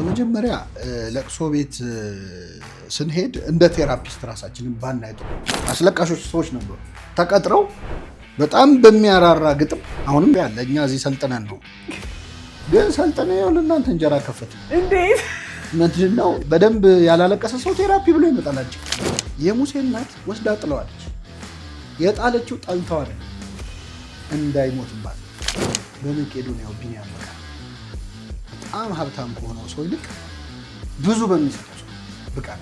በመጀመሪያ ለቅሶ ቤት ስንሄድ እንደ ቴራፒስት ራሳችንን ባናይ ጥሩ። አስለቃሾች ሰዎች ነበሩ ተቀጥረው በጣም በሚያራራ ግጥም አሁንም ያለ እኛ እዚህ ሰልጥነን ነው ግን ሰልጥነ ይሁን እናንተ እንጀራ ከፈተ እንዴት ምንድነው በደንብ ያላለቀሰ ሰው ቴራፒ ብሎ ይመጣላችሁ። የሙሴ እናት ወስዳ ጥለዋለች። የጣለችው ጠልተው አይደል እንዳይሞትባት በመቄዶንያው ቢንያም በጣም ሀብታም ከሆነው ሰው ይልቅ ብዙ በሚሰጠው ሰው ብቃት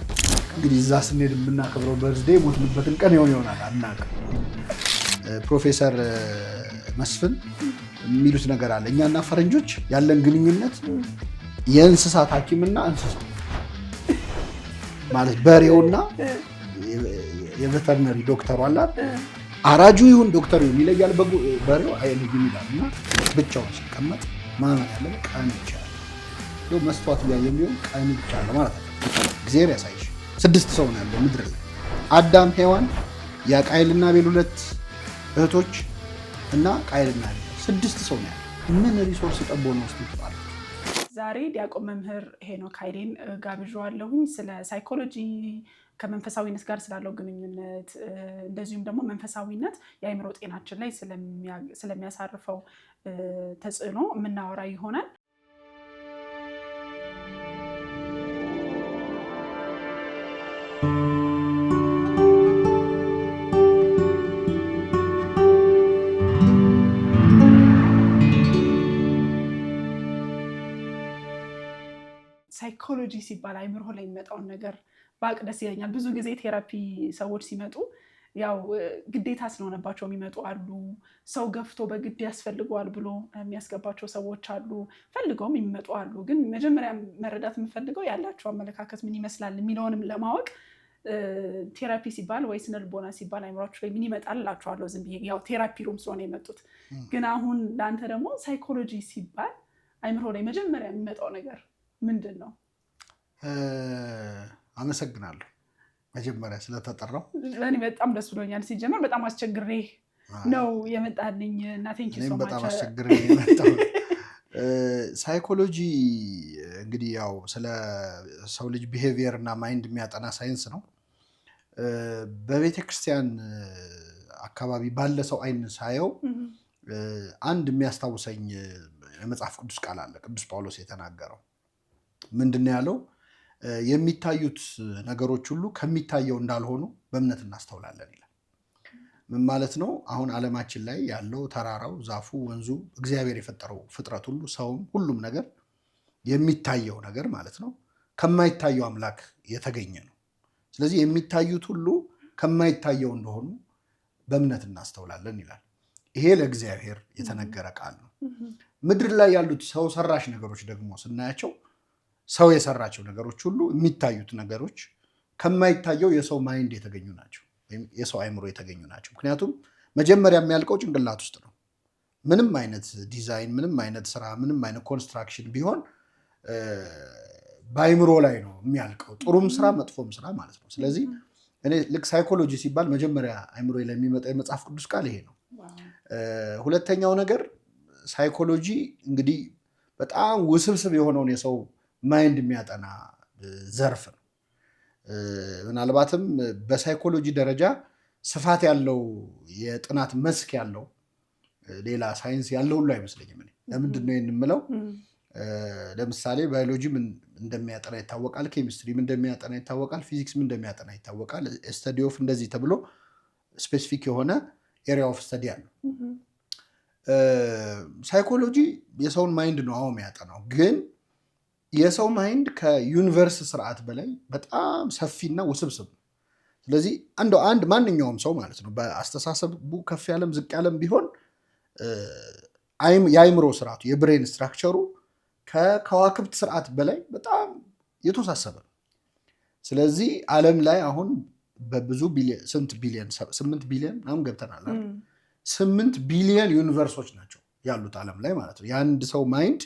እንግዲህ እዛ ስንሄድ የምናከብረው በርዝዴይ ሞትንበትን ቀን ይሆናል አናውቅም። ፕሮፌሰር መስፍን የሚሉት ነገር አለ። እኛና ፈረንጆች ያለን ግንኙነት የእንስሳት ሐኪምና እንስሳ ማለት በሬውና የቬተርነሪ ዶክተሩ አላት። አራጁ ይሁን ዶክተሩ ይሁን ይለያል። በሬው አይልም ይላልና ብቻውን ሲቀመጥ ማመን ያለ ቀን ይቻላል መስዋዕት ላይ የሚሆን ቀን ይቻላል ማለት ነው። እግዚአብሔር ያሳይሽ። 6 ሰው ነው ያለው ምድር ላይ አዳም፣ ሔዋን፣ የቃይልና አቤል 2 እህቶች እና ቃይልና አቤል 6 ሰው ነው ያለው። ምን ሪሶርስ ጠቦ ነው ይባላል። ዛሬ ዲያቆን መምህር ሄኖክ ኃይሌን ጋብዣዋለሁኝ። ስለ ሳይኮሎጂ ከመንፈሳዊነት ጋር ስላለው ግንኙነት እንደዚሁም ደግሞ መንፈሳዊነት የአእምሮ ጤናችን ላይ ስለሚያሳርፈው ተጽዕኖ የምናወራ ይሆናል። ሳይኮሎጂ ሲባል አእምሮ ላይ የሚመጣውን ነገር ባቅ ደስ ይለኛል። ብዙ ጊዜ ቴራፒ ሰዎች ሲመጡ ያው ግዴታ ስለሆነባቸው የሚመጡ አሉ። ሰው ገፍቶ በግድ ያስፈልገዋል ብሎ የሚያስገባቸው ሰዎች አሉ። ፈልገውም የሚመጡ አሉ። ግን መጀመሪያ መረዳት የምፈልገው ያላቸው አመለካከት ምን ይመስላል የሚለውንም ለማወቅ ቴራፒ ሲባል ወይ ስነ ልቦና ሲባል አእምሯችሁ ላይ ምን ይመጣል እላችኋለሁ። ዝም ብዬ ያው ቴራፒ ሩም ስለሆነ የመጡት። ግን አሁን ለአንተ ደግሞ ሳይኮሎጂ ሲባል አእምሮ ላይ መጀመሪያ የሚመጣው ነገር ምንድን ነው? አመሰግናለሁ መጀመሪያ ስለተጠራው። እኔ በጣም ደስ ብሎኛል። ሲጀመር በጣም አስቸግሬ ነው የመጣልኝ እና ቴንክ ዩ ሶ ማች። በጣም አስቸግሬ የመጣው ሳይኮሎጂ እንግዲህ ያው ስለ ሰው ልጅ ቢሄቪየር እና ማይንድ የሚያጠና ሳይንስ ነው። በቤተክርስቲያን አካባቢ ባለ ሰው አይን ሳየው አንድ የሚያስታውሰኝ የመጽሐፍ ቅዱስ ቃል አለ። ቅዱስ ጳውሎስ የተናገረው ምንድነው ያለው? የሚታዩት ነገሮች ሁሉ ከሚታየው እንዳልሆኑ በእምነት እናስተውላለን ይላል። ምን ማለት ነው? አሁን ዓለማችን ላይ ያለው ተራራው፣ ዛፉ፣ ወንዙ እግዚአብሔር የፈጠረው ፍጥረት ሁሉ ሰውም ሁሉም ነገር የሚታየው ነገር ማለት ነው ከማይታየው አምላክ የተገኘ ነው። ስለዚህ የሚታዩት ሁሉ ከማይታየው እንደሆኑ በእምነት እናስተውላለን ይላል። ይሄ ለእግዚአብሔር የተነገረ ቃል ነው። ምድር ላይ ያሉት ሰው ሰራሽ ነገሮች ደግሞ ስናያቸው ሰው የሰራቸው ነገሮች ሁሉ የሚታዩት ነገሮች ከማይታየው የሰው ማይንድ የተገኙ ናቸው ወይም የሰው አእምሮ የተገኙ ናቸው። ምክንያቱም መጀመሪያ የሚያልቀው ጭንቅላት ውስጥ ነው። ምንም አይነት ዲዛይን፣ ምንም አይነት ስራ፣ ምንም አይነት ኮንስትራክሽን ቢሆን በአእምሮ ላይ ነው የሚያልቀው። ጥሩም ስራ መጥፎም ስራ ማለት ነው። ስለዚህ እኔ ልክ ሳይኮሎጂ ሲባል መጀመሪያ አእምሮ ላይ የሚመጣው የመጽሐፍ ቅዱስ ቃል ይሄ ነው። ሁለተኛው ነገር ሳይኮሎጂ እንግዲህ በጣም ውስብስብ የሆነውን የሰው ማይንድ የሚያጠና ዘርፍ ነው። ምናልባትም በሳይኮሎጂ ደረጃ ስፋት ያለው የጥናት መስክ ያለው ሌላ ሳይንስ ያለው ሁሉ አይመስለኝም። ለምንድን ነው የምለው? ለምሳሌ ባዮሎጂ ምን እንደሚያጠና ይታወቃል፣ ኬሚስትሪ ምን እንደሚያጠና ይታወቃል፣ ፊዚክስ ምን እንደሚያጠና ይታወቃል። ስተዲ ኦፍ እንደዚህ ተብሎ ስፔሲፊክ የሆነ ኤሪያ ኦፍ ስተዲ አለው። ሳይኮሎጂ የሰውን ማይንድ ነው አሁን የሚያጠናው። ግን የሰው ማይንድ ከዩኒቨርስ ስርዓት በላይ በጣም ሰፊና ውስብስብ ነው። ስለዚህ አንድ ማንኛውም ሰው ማለት ነው በአስተሳሰቡ ከፍ ያለም ዝቅ ያለም ቢሆን የአእምሮ ስርዓቱ የብሬን ስትራክቸሩ ከከዋክብት ስርዓት በላይ በጣም የተወሳሰበ ነው። ስለዚህ ዓለም ላይ አሁን በብዙ ቢሊዮን 8 ቢሊዮን ምናምን ገብተናል። 8 ቢሊዮን ዩኒቨርሶች ናቸው ያሉት ዓለም ላይ ማለት ነው። የአንድ ሰው ማይንድ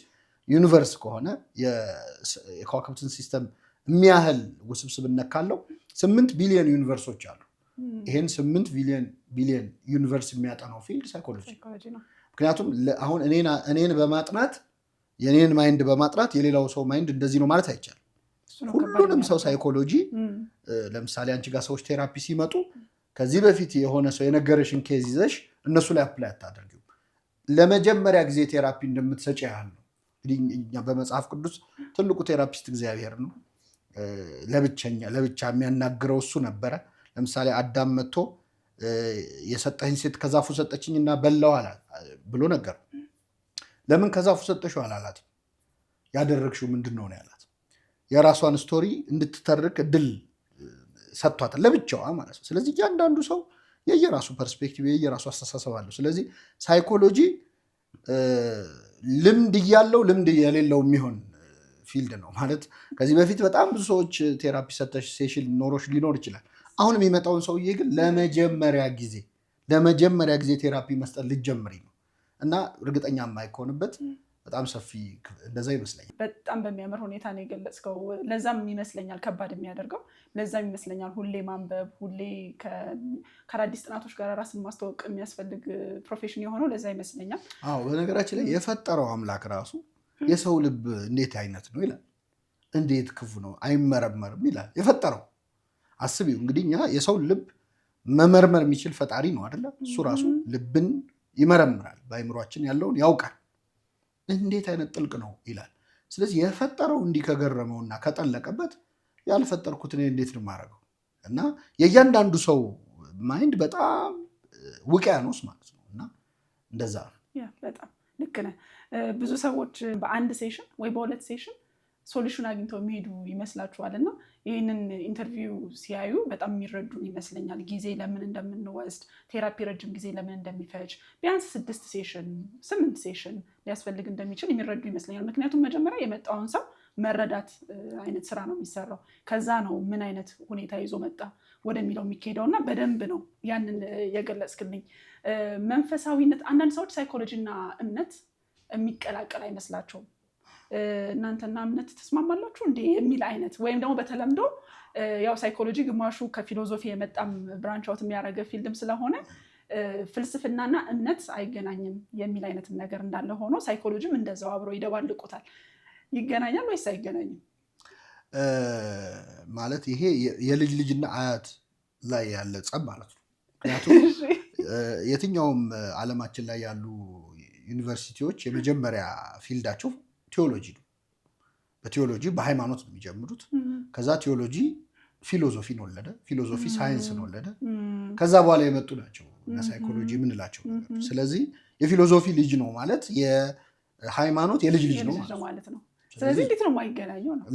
ዩኒቨርስ ከሆነ የከዋክብትን ሲስተም የሚያህል ውስብስብነት ካለው 8 ቢሊዮን ዩኒቨርሶች አሉ። ይሄን 8 ቢሊዮን ዩኒቨርስ የሚያጠናው ፊልድ ሳይኮሎጂ ነው። ምክንያቱም አሁን እኔን በማጥናት የኔን ማይንድ በማጥራት የሌላው ሰው ማይንድ እንደዚህ ነው ማለት አይቻልም። ሁሉንም ሰው ሳይኮሎጂ ለምሳሌ አንቺ ጋር ሰዎች ቴራፒ ሲመጡ ከዚህ በፊት የሆነ ሰው የነገረሽን ኬዝ ይዘሽ እነሱ ላይ አፕላይ አታደርጊው። ለመጀመሪያ ጊዜ ቴራፒ እንደምትሰጪ ያህል ነው። እንግዲህ በመጽሐፍ ቅዱስ ትልቁ ቴራፒስት እግዚአብሔር ነው። ለብቻ የሚያናግረው እሱ ነበረ። ለምሳሌ አዳም መጥቶ የሰጠኝ ሴት ከዛፉ ሰጠችኝና በላው አላት ብሎ ነገር ለምን ከዛፉ ሰጠሽው አላላት። ያደረግሽው ምንድን ነው ያላት። የራሷን ስቶሪ እንድትተርክ እድል ሰጥቷታል ለብቻዋ ማለት ነው። ስለዚህ እያንዳንዱ ሰው የየራሱ ፐርስፔክቲቭ የየራሱ አስተሳሰብ አለው። ስለዚህ ሳይኮሎጂ ልምድ እያለው ልምድ የሌለው የሚሆን ፊልድ ነው ማለት። ከዚህ በፊት በጣም ብዙ ሰዎች ቴራፒ ሰተሽ ሴሽን ኖሮች ሊኖር ይችላል። አሁን የሚመጣውን ሰውዬ ግን ለመጀመሪያ ጊዜ ቴራፒ መስጠት ልትጀምሪ ነው እና እርግጠኛ የማይሆንበት በጣም ሰፊ እንደዛ ይመስለኛል። በጣም በሚያምር ሁኔታ ነው የገለጽከው። ለዛም ይመስለኛል ከባድ የሚያደርገው ለዛም ይመስለኛል ሁሌ ማንበብ፣ ሁሌ ከአዳዲስ ጥናቶች ጋር ራስን ማስተዋወቅ የሚያስፈልግ ፕሮፌሽን የሆነው ለዛ ይመስለኛል። አዎ፣ በነገራችን ላይ የፈጠረው አምላክ ራሱ የሰው ልብ እንዴት አይነት ነው ይላል። እንዴት ክፉ ነው አይመረመርም ይላል የፈጠረው። አስቢው እንግዲህ እኛ የሰው ልብ መመርመር የሚችል ፈጣሪ ነው አይደለ? እሱ ራሱ ልብን ይመረምራል፣ በአይምሯችን ያለውን ያውቃል። እንዴት አይነት ጥልቅ ነው ይላል። ስለዚህ የፈጠረው እንዲህ ከገረመውና ከጠለቀበት ያልፈጠርኩትን እንዴት ነው የማደርገው? እና የእያንዳንዱ ሰው ማይንድ በጣም ውቅያኖስ ማለት ነው። እና እንደዛ ነው። በጣም ልክ ነህ። ብዙ ሰዎች በአንድ ሴሽን ወይ በሁለት ሴሽን ሶሉሽን አግኝተው የሚሄዱ ይመስላችኋል እና ይህንን ኢንተርቪው ሲያዩ በጣም የሚረዱን ይመስለኛል። ጊዜ ለምን እንደምንወስድ፣ ቴራፒ ረጅም ጊዜ ለምን እንደሚፈጅ፣ ቢያንስ 6 ሴሽን 8 ሴሽን ሊያስፈልግ እንደሚችል የሚረዱ ይመስለኛል። ምክንያቱም መጀመሪያ የመጣውን ሰው መረዳት አይነት ስራ ነው የሚሰራው። ከዛ ነው ምን አይነት ሁኔታ ይዞ መጣ ወደሚለው የሚካሄደው እና በደንብ ነው ያንን የገለጽክልኝ። መንፈሳዊነት አንዳንድ ሰዎች ሳይኮሎጂ እና እምነት የሚቀላቀል አይመስላቸውም። እናንተና እምነት ተስማማላችሁ እንዴ የሚል አይነት ወይም ደግሞ በተለምዶ ያው ሳይኮሎጂ ግማሹ ከፊሎዞፊ የመጣም ብራንች አውት የሚያደርገ ፊልድም ስለሆነ ፍልስፍናና እምነት አይገናኝም የሚል አይነት ነገር እንዳለ ሆኖ ሳይኮሎጂም እንደዛው አብሮ ይደባልቁታል። ይገናኛል ወይስ አይገናኝም? ማለት ይሄ የልጅ ልጅና አያት ላይ ያለ ጸብ ማለት ነው። ምክንያቱም የትኛውም ዓለማችን ላይ ያሉ ዩኒቨርሲቲዎች የመጀመሪያ ፊልዳቸው ቴዎሎጂ ነው። በቴዎሎጂ በሃይማኖት ነው የሚጀምሩት። ከዛ ቴዎሎጂ ፊሎዞፊን ወለደ፣ ፊሎዞፊ ሳይንስን ወለደ። ከዛ በኋላ የመጡ ናቸው ሳይኮሎጂ የምንላቸው። ስለዚህ የፊሎዞፊ ልጅ ነው ማለት የሃይማኖት የልጅ ልጅ ነው ማለት ነው። ስለዚህ እንዴት ነው የማይገናኘው? ነው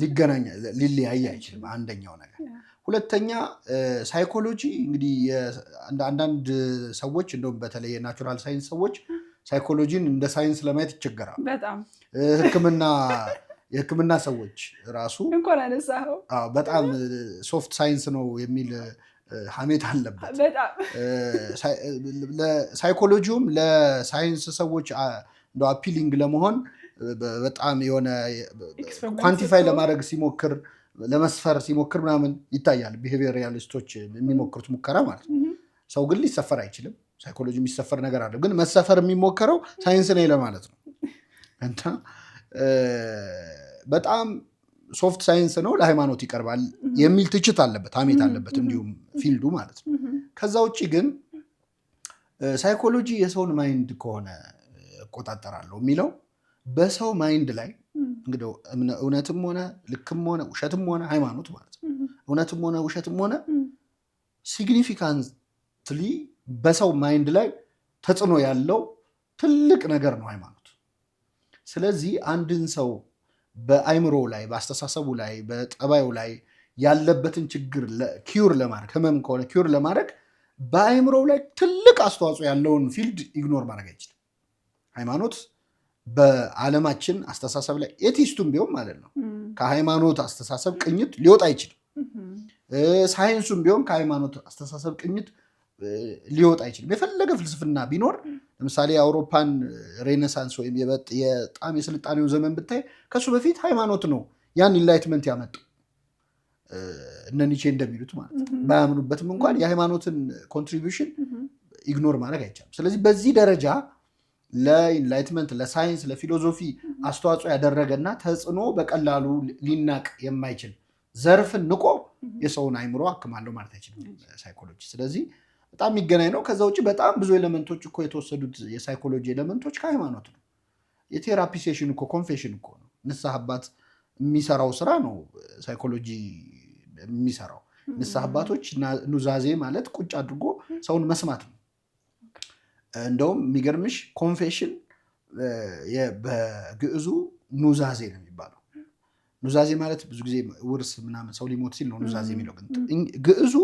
ሊለያይ አይችልም። አንደኛው ነገር። ሁለተኛ ሳይኮሎጂ እንግዲህ አንዳንድ ሰዎች እንደውም በተለይ የናቹራል ሳይንስ ሰዎች ሳይኮሎጂን እንደ ሳይንስ ለማየት ይቸገራሉ በጣም። የሕክምና ሰዎች ራሱ እንኳን አነሳኸው በጣም ሶፍት ሳይንስ ነው የሚል ሐሜት አለበት። ሳይኮሎጂውም ለሳይንስ ሰዎች እንደ አፒሊንግ ለመሆን በጣም የሆነ ኳንቲፋይ ለማድረግ ሲሞክር ለመስፈር ሲሞክር ምናምን ይታያል። ቢሄቪየራሊስቶች የሚሞክሩት ሙከራ ማለት ነው። ሰው ግን ሊሰፈር አይችልም። ሳይኮሎጂ የሚሰፈር ነገር አለ፣ ግን መሰፈር የሚሞከረው ሳይንስ ነው ለማለት ነው። እና በጣም ሶፍት ሳይንስ ነው ለሃይማኖት ይቀርባል የሚል ትችት አለበት፣ ሐሜት አለበት እንዲሁም ፊልዱ ማለት ነው። ከዛ ውጭ ግን ሳይኮሎጂ የሰውን ማይንድ ከሆነ እቆጣጠራለሁ የሚለው በሰው ማይንድ ላይ እንግዲህ እውነትም ሆነ ልክም ሆነ ውሸትም ሆነ ሃይማኖት ማለት ነው። እውነትም ሆነ ውሸትም ሆነ ሲግኒፊካንትሊ በሰው ማይንድ ላይ ተጽዕኖ ያለው ትልቅ ነገር ነው ሃይማኖት። ስለዚህ አንድን ሰው በአይምሮ ላይ በአስተሳሰቡ ላይ በጠባዩ ላይ ያለበትን ችግር ኪዩር ለማድረግ ህመም ከሆነ ኪዩር ለማድረግ በአይምሮ ላይ ትልቅ አስተዋጽኦ ያለውን ፊልድ ኢግኖር ማድረግ አይችልም። ሃይማኖት በዓለማችን አስተሳሰብ ላይ ኤቲስቱም ቢሆን ማለት ነው ከሃይማኖት አስተሳሰብ ቅኝት ሊወጣ አይችልም። ሳይንሱም ቢሆን ከሃይማኖት አስተሳሰብ ቅኝት ሊወጣ አይችልም። የፈለገ ፍልስፍና ቢኖር ለምሳሌ የአውሮፓን ሬኔሳንስ ወይም የጣም የስልጣኔው ዘመን ብታይ ከሱ በፊት ሃይማኖት ነው ያን ኢንላይትመንት ያመጡ እነ ኒቼ እንደሚሉት ማለት ነው። ባያምኑበትም እንኳን የሃይማኖትን ኮንትሪቢዩሽን ኢግኖር ማድረግ አይቻልም። ስለዚህ በዚህ ደረጃ ለኢንላይትመንት፣ ለሳይንስ፣ ለፊሎዞፊ አስተዋጽኦ ያደረገና ተጽዕኖ በቀላሉ ሊናቅ የማይችል ዘርፍን ንቆ የሰውን አይምሮ አክማለሁ ማለት አይችልም ሳይኮሎጂ። ስለዚህ በጣም የሚገናኝ ነው። ከዛ ውጭ በጣም ብዙ ኤሌመንቶች እኮ የተወሰዱት የሳይኮሎጂ ኤሌመንቶች ከሃይማኖት ነው። የቴራፒ ሴሽን እኮ ኮንፌሽን እኮ ነው። ንስሐ አባት የሚሰራው ስራ ነው ሳይኮሎጂ የሚሰራው። ንስሐ አባቶች ኑዛዜ ማለት ቁጭ አድርጎ ሰውን መስማት ነው። እንደውም የሚገርምሽ ኮንፌሽን በግዕዙ ኑዛዜ ነው የሚባለው። ኑዛዜ ማለት ብዙ ጊዜ ውርስ ምናምን ሰው ሊሞት ሲል ነው ኑዛዜ የሚለው፣ ግን ግዕዙ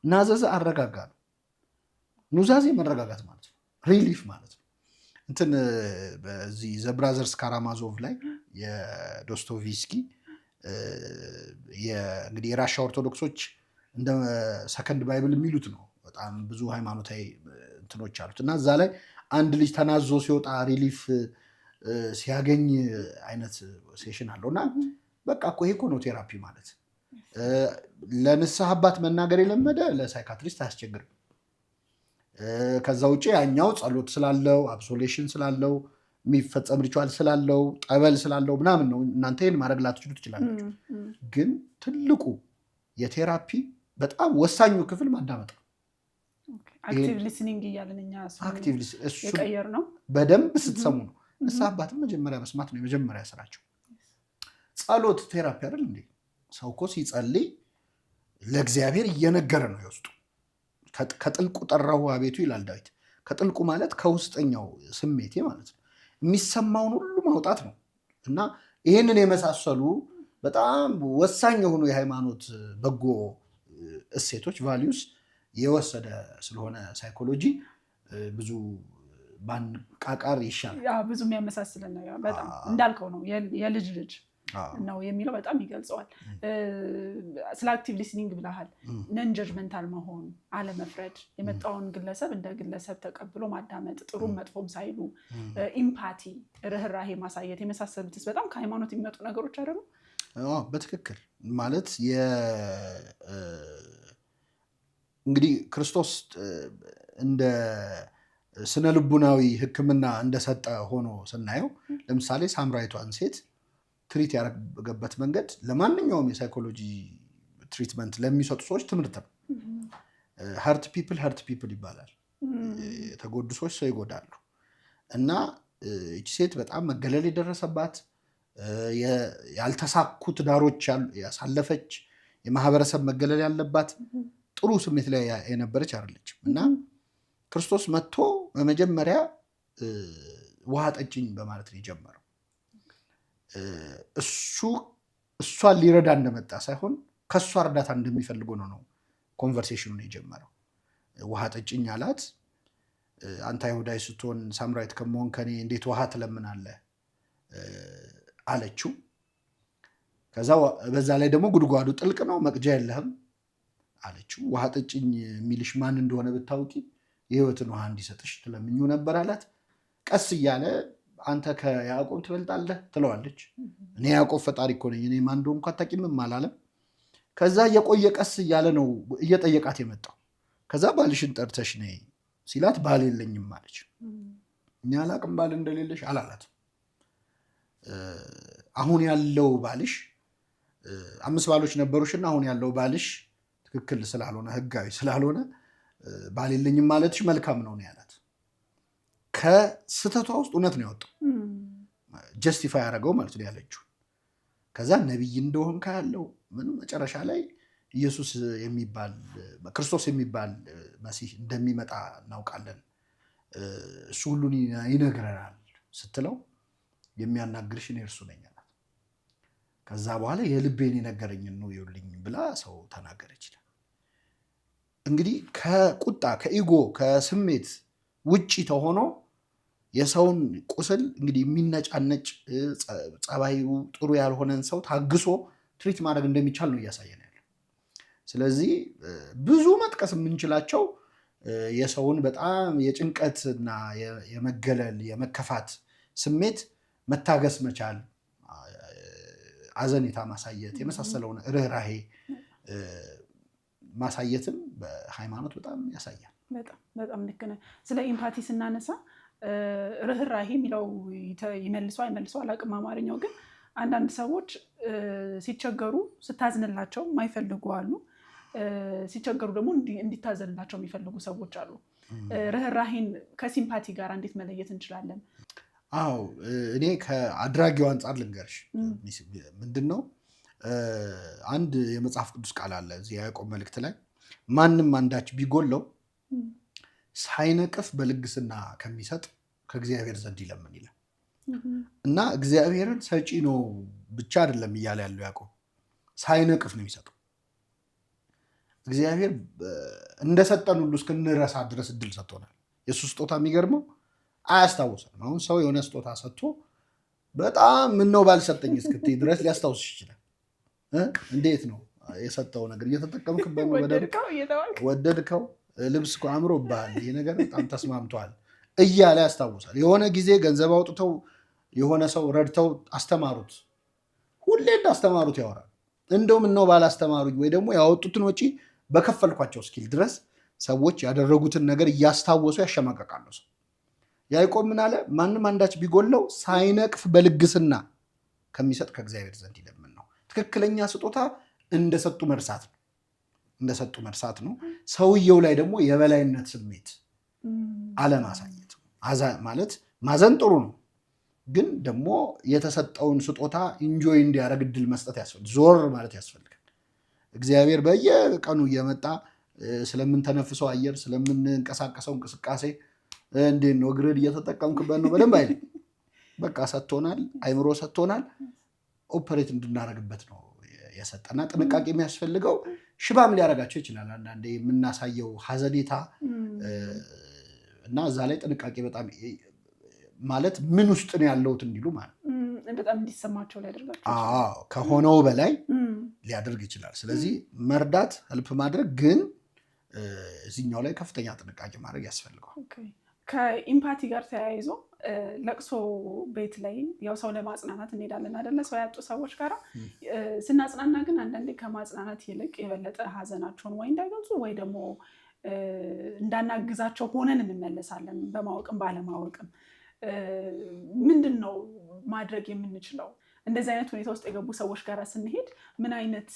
ናዘዘ አረጋጋ ነው። ኑዛዜ መረጋጋት ማለት ነው፣ ሪሊፍ ማለት ነው። እንትን በዚህ ዘብራዘርስ ካራማዞቭ ላይ የዶስቶቭስኪ እንግዲህ የራሻ ኦርቶዶክሶች እንደ ሰከንድ ባይብል የሚሉት ነው። በጣም ብዙ ሃይማኖታዊ እንትኖች አሉት እና እዛ ላይ አንድ ልጅ ተናዞ ሲወጣ ሪሊፍ ሲያገኝ አይነት ሴሽን አለው እና በቃ እኮ ይሄ እኮ ነው ቴራፒ ማለት። ለንስሐ አባት መናገር የለመደ ለሳይካትሪስት አያስቸግርም። ከዛ ውጭ ያኛው ጸሎት ስላለው አብሶሌሽን ስላለው የሚፈጸም ሪቹዋል ስላለው ጠበል ስላለው ምናምን ነው። እናንተ ይህን ማድረግ ላትችሉ ትችላላችሁ። ግን ትልቁ የቴራፒ በጣም ወሳኙ ክፍል ማዳመጥ ነው። አክቲቭ ሊስኒንግ እያለን እኛ የቀየር ነው። በደንብ ስትሰሙ ነው። ንስሐ አባትን መጀመሪያ መስማት ነው የመጀመሪያ ስራቸው። ጸሎት ቴራፒ አይደል እንዴ? ሰው እኮ ሲጸልይ ለእግዚአብሔር እየነገረ ነው የውስጡ። ከጥልቁ ጠራሁ አቤቱ ይላል ዳዊት። ከጥልቁ ማለት ከውስጠኛው ስሜቴ ማለት ነው። የሚሰማውን ሁሉ ማውጣት ነው እና ይህንን የመሳሰሉ በጣም ወሳኝ የሆኑ የሃይማኖት በጎ እሴቶች ቫሊዩስ የወሰደ ስለሆነ ሳይኮሎጂ ብዙ ባንቃቃር ይሻላል። ብዙ የሚያመሳስለን ነው። በጣም እንዳልከው ነው የልጅ ልጅ ነው የሚለው በጣም ይገልጸዋል። ስለ አክቲቭ ሊስኒንግ ብለሃል። ነን ጀጅመንታል መሆን፣ አለመፍረድ፣ የመጣውን ግለሰብ እንደ ግለሰብ ተቀብሎ ማዳመጥ፣ ጥሩም መጥፎም ሳይሉ ኢምፓቲ፣ ርህራሄ ማሳየት የመሳሰሉትስ በጣም ከሃይማኖት የሚመጡ ነገሮች አይደሉ? በትክክል ማለት እንግዲህ ክርስቶስ እንደ ስነ ልቡናዊ ሕክምና እንደሰጠ ሆኖ ስናየው ለምሳሌ ሳምራዊቷን ሴት ትሪት ያደረገበት መንገድ ለማንኛውም የሳይኮሎጂ ትሪትመንት ለሚሰጡ ሰዎች ትምህርት ነው። ሀርት ፒፕል ይባላል። የተጎዱ ሰዎች ሰው ይጎዳሉ እና ይቺ ሴት በጣም መገለል የደረሰባት ያልተሳኩ ትዳሮች ያሳለፈች የማህበረሰብ መገለል ያለባት ጥሩ ስሜት ላይ የነበረች አይደለችም እና ክርስቶስ መጥቶ በመጀመሪያ ውሃ ጠጭኝ በማለት ነው የጀመረው። እሷን ሊረዳ እንደመጣ ሳይሆን ከእሷ እርዳታ እንደሚፈልገው ነው ኮንቨርሴሽኑን የጀመረው። ውሃ ጠጭኝ አላት። አንተ አይሁዳዊ ስትሆን ሳምራዊት ከመሆን ከኔ እንዴት ውሃ ትለምናለህ አለችው። ከዛ በዛ ላይ ደግሞ ጉድጓዱ ጥልቅ ነው፣ መቅጃ የለህም አለችው። ውሃ ጠጭኝ የሚልሽ ማን እንደሆነ ብታውቂ የህይወትን ውሃ እንዲሰጥሽ ትለምኙ ነበር አላት። ቀስ እያለ አንተ ከያዕቆብ ትበልጣለህ ትለዋለች። እኔ ያዕቆብ ፈጣሪ እኮ ነኝ፣ እኔ ማን እንደሆንኩ አታውቂምም አላለም። ከዛ እየቆየ ቀስ እያለ ነው እየጠየቃት የመጣው። ከዛ ባልሽን ጠርተሽ ነይ ሲላት ባል የለኝም አለች። እኛ አላቅም ባል እንደሌለሽ አላላት። አሁን ያለው ባልሽ 5 ባሎች ነበሩሽና አሁን ያለው ባልሽ ትክክል ስላልሆነ ህጋዊ ስላልሆነ ባል የለኝም ማለትሽ መልካም ነው ያላት። ከስተቷ ውስጥ እውነት ነው ያወጣው፣ ጀስቲፋይ ያደረገው ማለት ነው ያለችው። ከዛ ነቢይ እንደሆን ካለው ምን መጨረሻ ላይ ኢየሱስ የሚባል ክርስቶስ የሚባል መሲህ እንደሚመጣ እናውቃለን፣ እሱ ሁሉን ይነግረናል ስትለው የሚያናግርሽ እኔ እርሱ ነኝ አላት። ከዛ በኋላ የልቤን የነገረኝን ነው ይውልኝ ብላ ሰው ተናገረች ይላል። እንግዲህ ከቁጣ ከኢጎ ከስሜት ውጪ ተሆኖ የሰውን ቁስል እንግዲህ የሚነጫነጭ ጸባዩ ጥሩ ያልሆነን ሰው ታግሶ ትሪት ማድረግ እንደሚቻል ነው እያሳየን ያለው። ስለዚህ ብዙ መጥቀስ የምንችላቸው የሰውን በጣም የጭንቀትና የመገለል የመከፋት ስሜት መታገስ መቻል፣ አዘኔታ ማሳየት የመሳሰለውን ርህራሄ ማሳየትም በሃይማኖት በጣም ያሳያል። በጣም ልክ ነህ። ስለ ኢምፓቲ ስናነሳ ርህራሄ የሚለው ይመልሰው አይመልሰው አላውቅም አማርኛው። ግን አንዳንድ ሰዎች ሲቸገሩ ስታዝንላቸው የማይፈልጉ አሉ። ሲቸገሩ ደግሞ እንዲታዘንላቸው የሚፈልጉ ሰዎች አሉ። ርህራሄን ከሲምፓቲ ጋር እንዴት መለየት እንችላለን? አዎ እኔ ከአድራጊው አንጻር ልንገርሽ። ምንድን ነው አንድ የመጽሐፍ ቅዱስ ቃል አለ እዚህ ያዕቆብ መልእክት ላይ ማንም አንዳች ቢጎለው ሳይነቅፍ በልግስና ከሚሰጥ ከእግዚአብሔር ዘንድ ይለምን ይላል። እና እግዚአብሔርን ሰጪ ነው ብቻ አይደለም እያለ ያለው ያዕቆብ፣ ሳይነቅፍ ነው የሚሰጠው። እግዚአብሔር እንደሰጠን ሁሉ እስክንረሳ ድረስ እድል ሰጥቶናል። የእሱ ስጦታ የሚገርመው አያስታውሰንም። አሁን ሰው የሆነ ስጦታ ሰጥቶ በጣም ምነው ባልሰጠኝ እስክትይ ድረስ ሊያስታውስሽ ይችላል። እንዴት ነው የሰጠው ነገር እየተጠቀምክበት ወደድከው፣ ልብስ እኮ አምሮብሃል፣ ይሄ ነገር በጣም ተስማምቷል እያለ ያስታውሳል። የሆነ ጊዜ ገንዘብ አውጥተው የሆነ ሰው ረድተው አስተማሩት፣ ሁሌ እንዳስተማሩት ያወራል። እንደው ምነው ባላስተማሩኝ ወይ ደግሞ ያወጡትን ወጪ በከፈልኳቸው እስኪል ድረስ ሰዎች ያደረጉትን ነገር እያስታወሱ ያሸማቀቃሉ። ሰው ያዕቆብ ምን አለ? ማንም አንዳች ቢጎለው ሳይነቅፍ በልግስና ከሚሰጥ ከእግዚአብሔር ዘንድ ይለምን ነው። ትክክለኛ ስጦታ እንደሰጡ መርሳት ነው። ሰውየው ላይ ደግሞ የበላይነት ስሜት አለማሳየት ማለት ማዘን ጥሩ ነው፣ ግን ደግሞ የተሰጠውን ስጦታ ኢንጆይ እንዲያደርግ እድል መስጠት ያስፈልጋል። ዞር ማለት ያስፈልጋል። እግዚአብሔር በየቀኑ እየመጣ ስለምንተነፍሰው አየር ስለምንንቀሳቀሰው እንቅስቃሴ እንዴት ነው እግርህን እየተጠቀምክበት ነው በደንብ አይልም። በቃ ሰጥቶናል፣ አይምሮ ሰጥቶናል፣ ኦፐሬት እንድናደርግበት ነው የሰጠና ጥንቃቄ የሚያስፈልገው ሽባም ሊያደርጋቸው ይችላል አንዳንዴ የምናሳየው ሀዘኔታ እና እዛ ላይ ጥንቃቄ በጣም ማለት ምን ውስጥ ነው ያለሁት እንዲሉ ማለት በጣም እንዲሰማቸው ሊያደርጋቸው ከሆነው በላይ ሊያደርግ ይችላል። ስለዚህ መርዳት ህልፕ ማድረግ ግን እዚህኛው ላይ ከፍተኛ ጥንቃቄ ማድረግ ያስፈልገዋል። ከኢምፓቲ ጋር ተያይዞ ለቅሶ ቤት ላይ ያው ሰው ለማጽናናት እንሄዳለን አይደለ? ሰው ያጡ ሰዎች ጋር ስናጽናና ግን አንዳንዴ ከማጽናናት ይልቅ የበለጠ ሀዘናቸውን ወይ እንዳይገልጹ ወይ ደግሞ እንዳናግዛቸው ሆነን እንመለሳለን። በማወቅም ባለማወቅም ምንድን ነው ማድረግ የምንችለው? እንደዚህ አይነት ሁኔታ ውስጥ የገቡ ሰዎች ጋር ስንሄድ ምን አይነት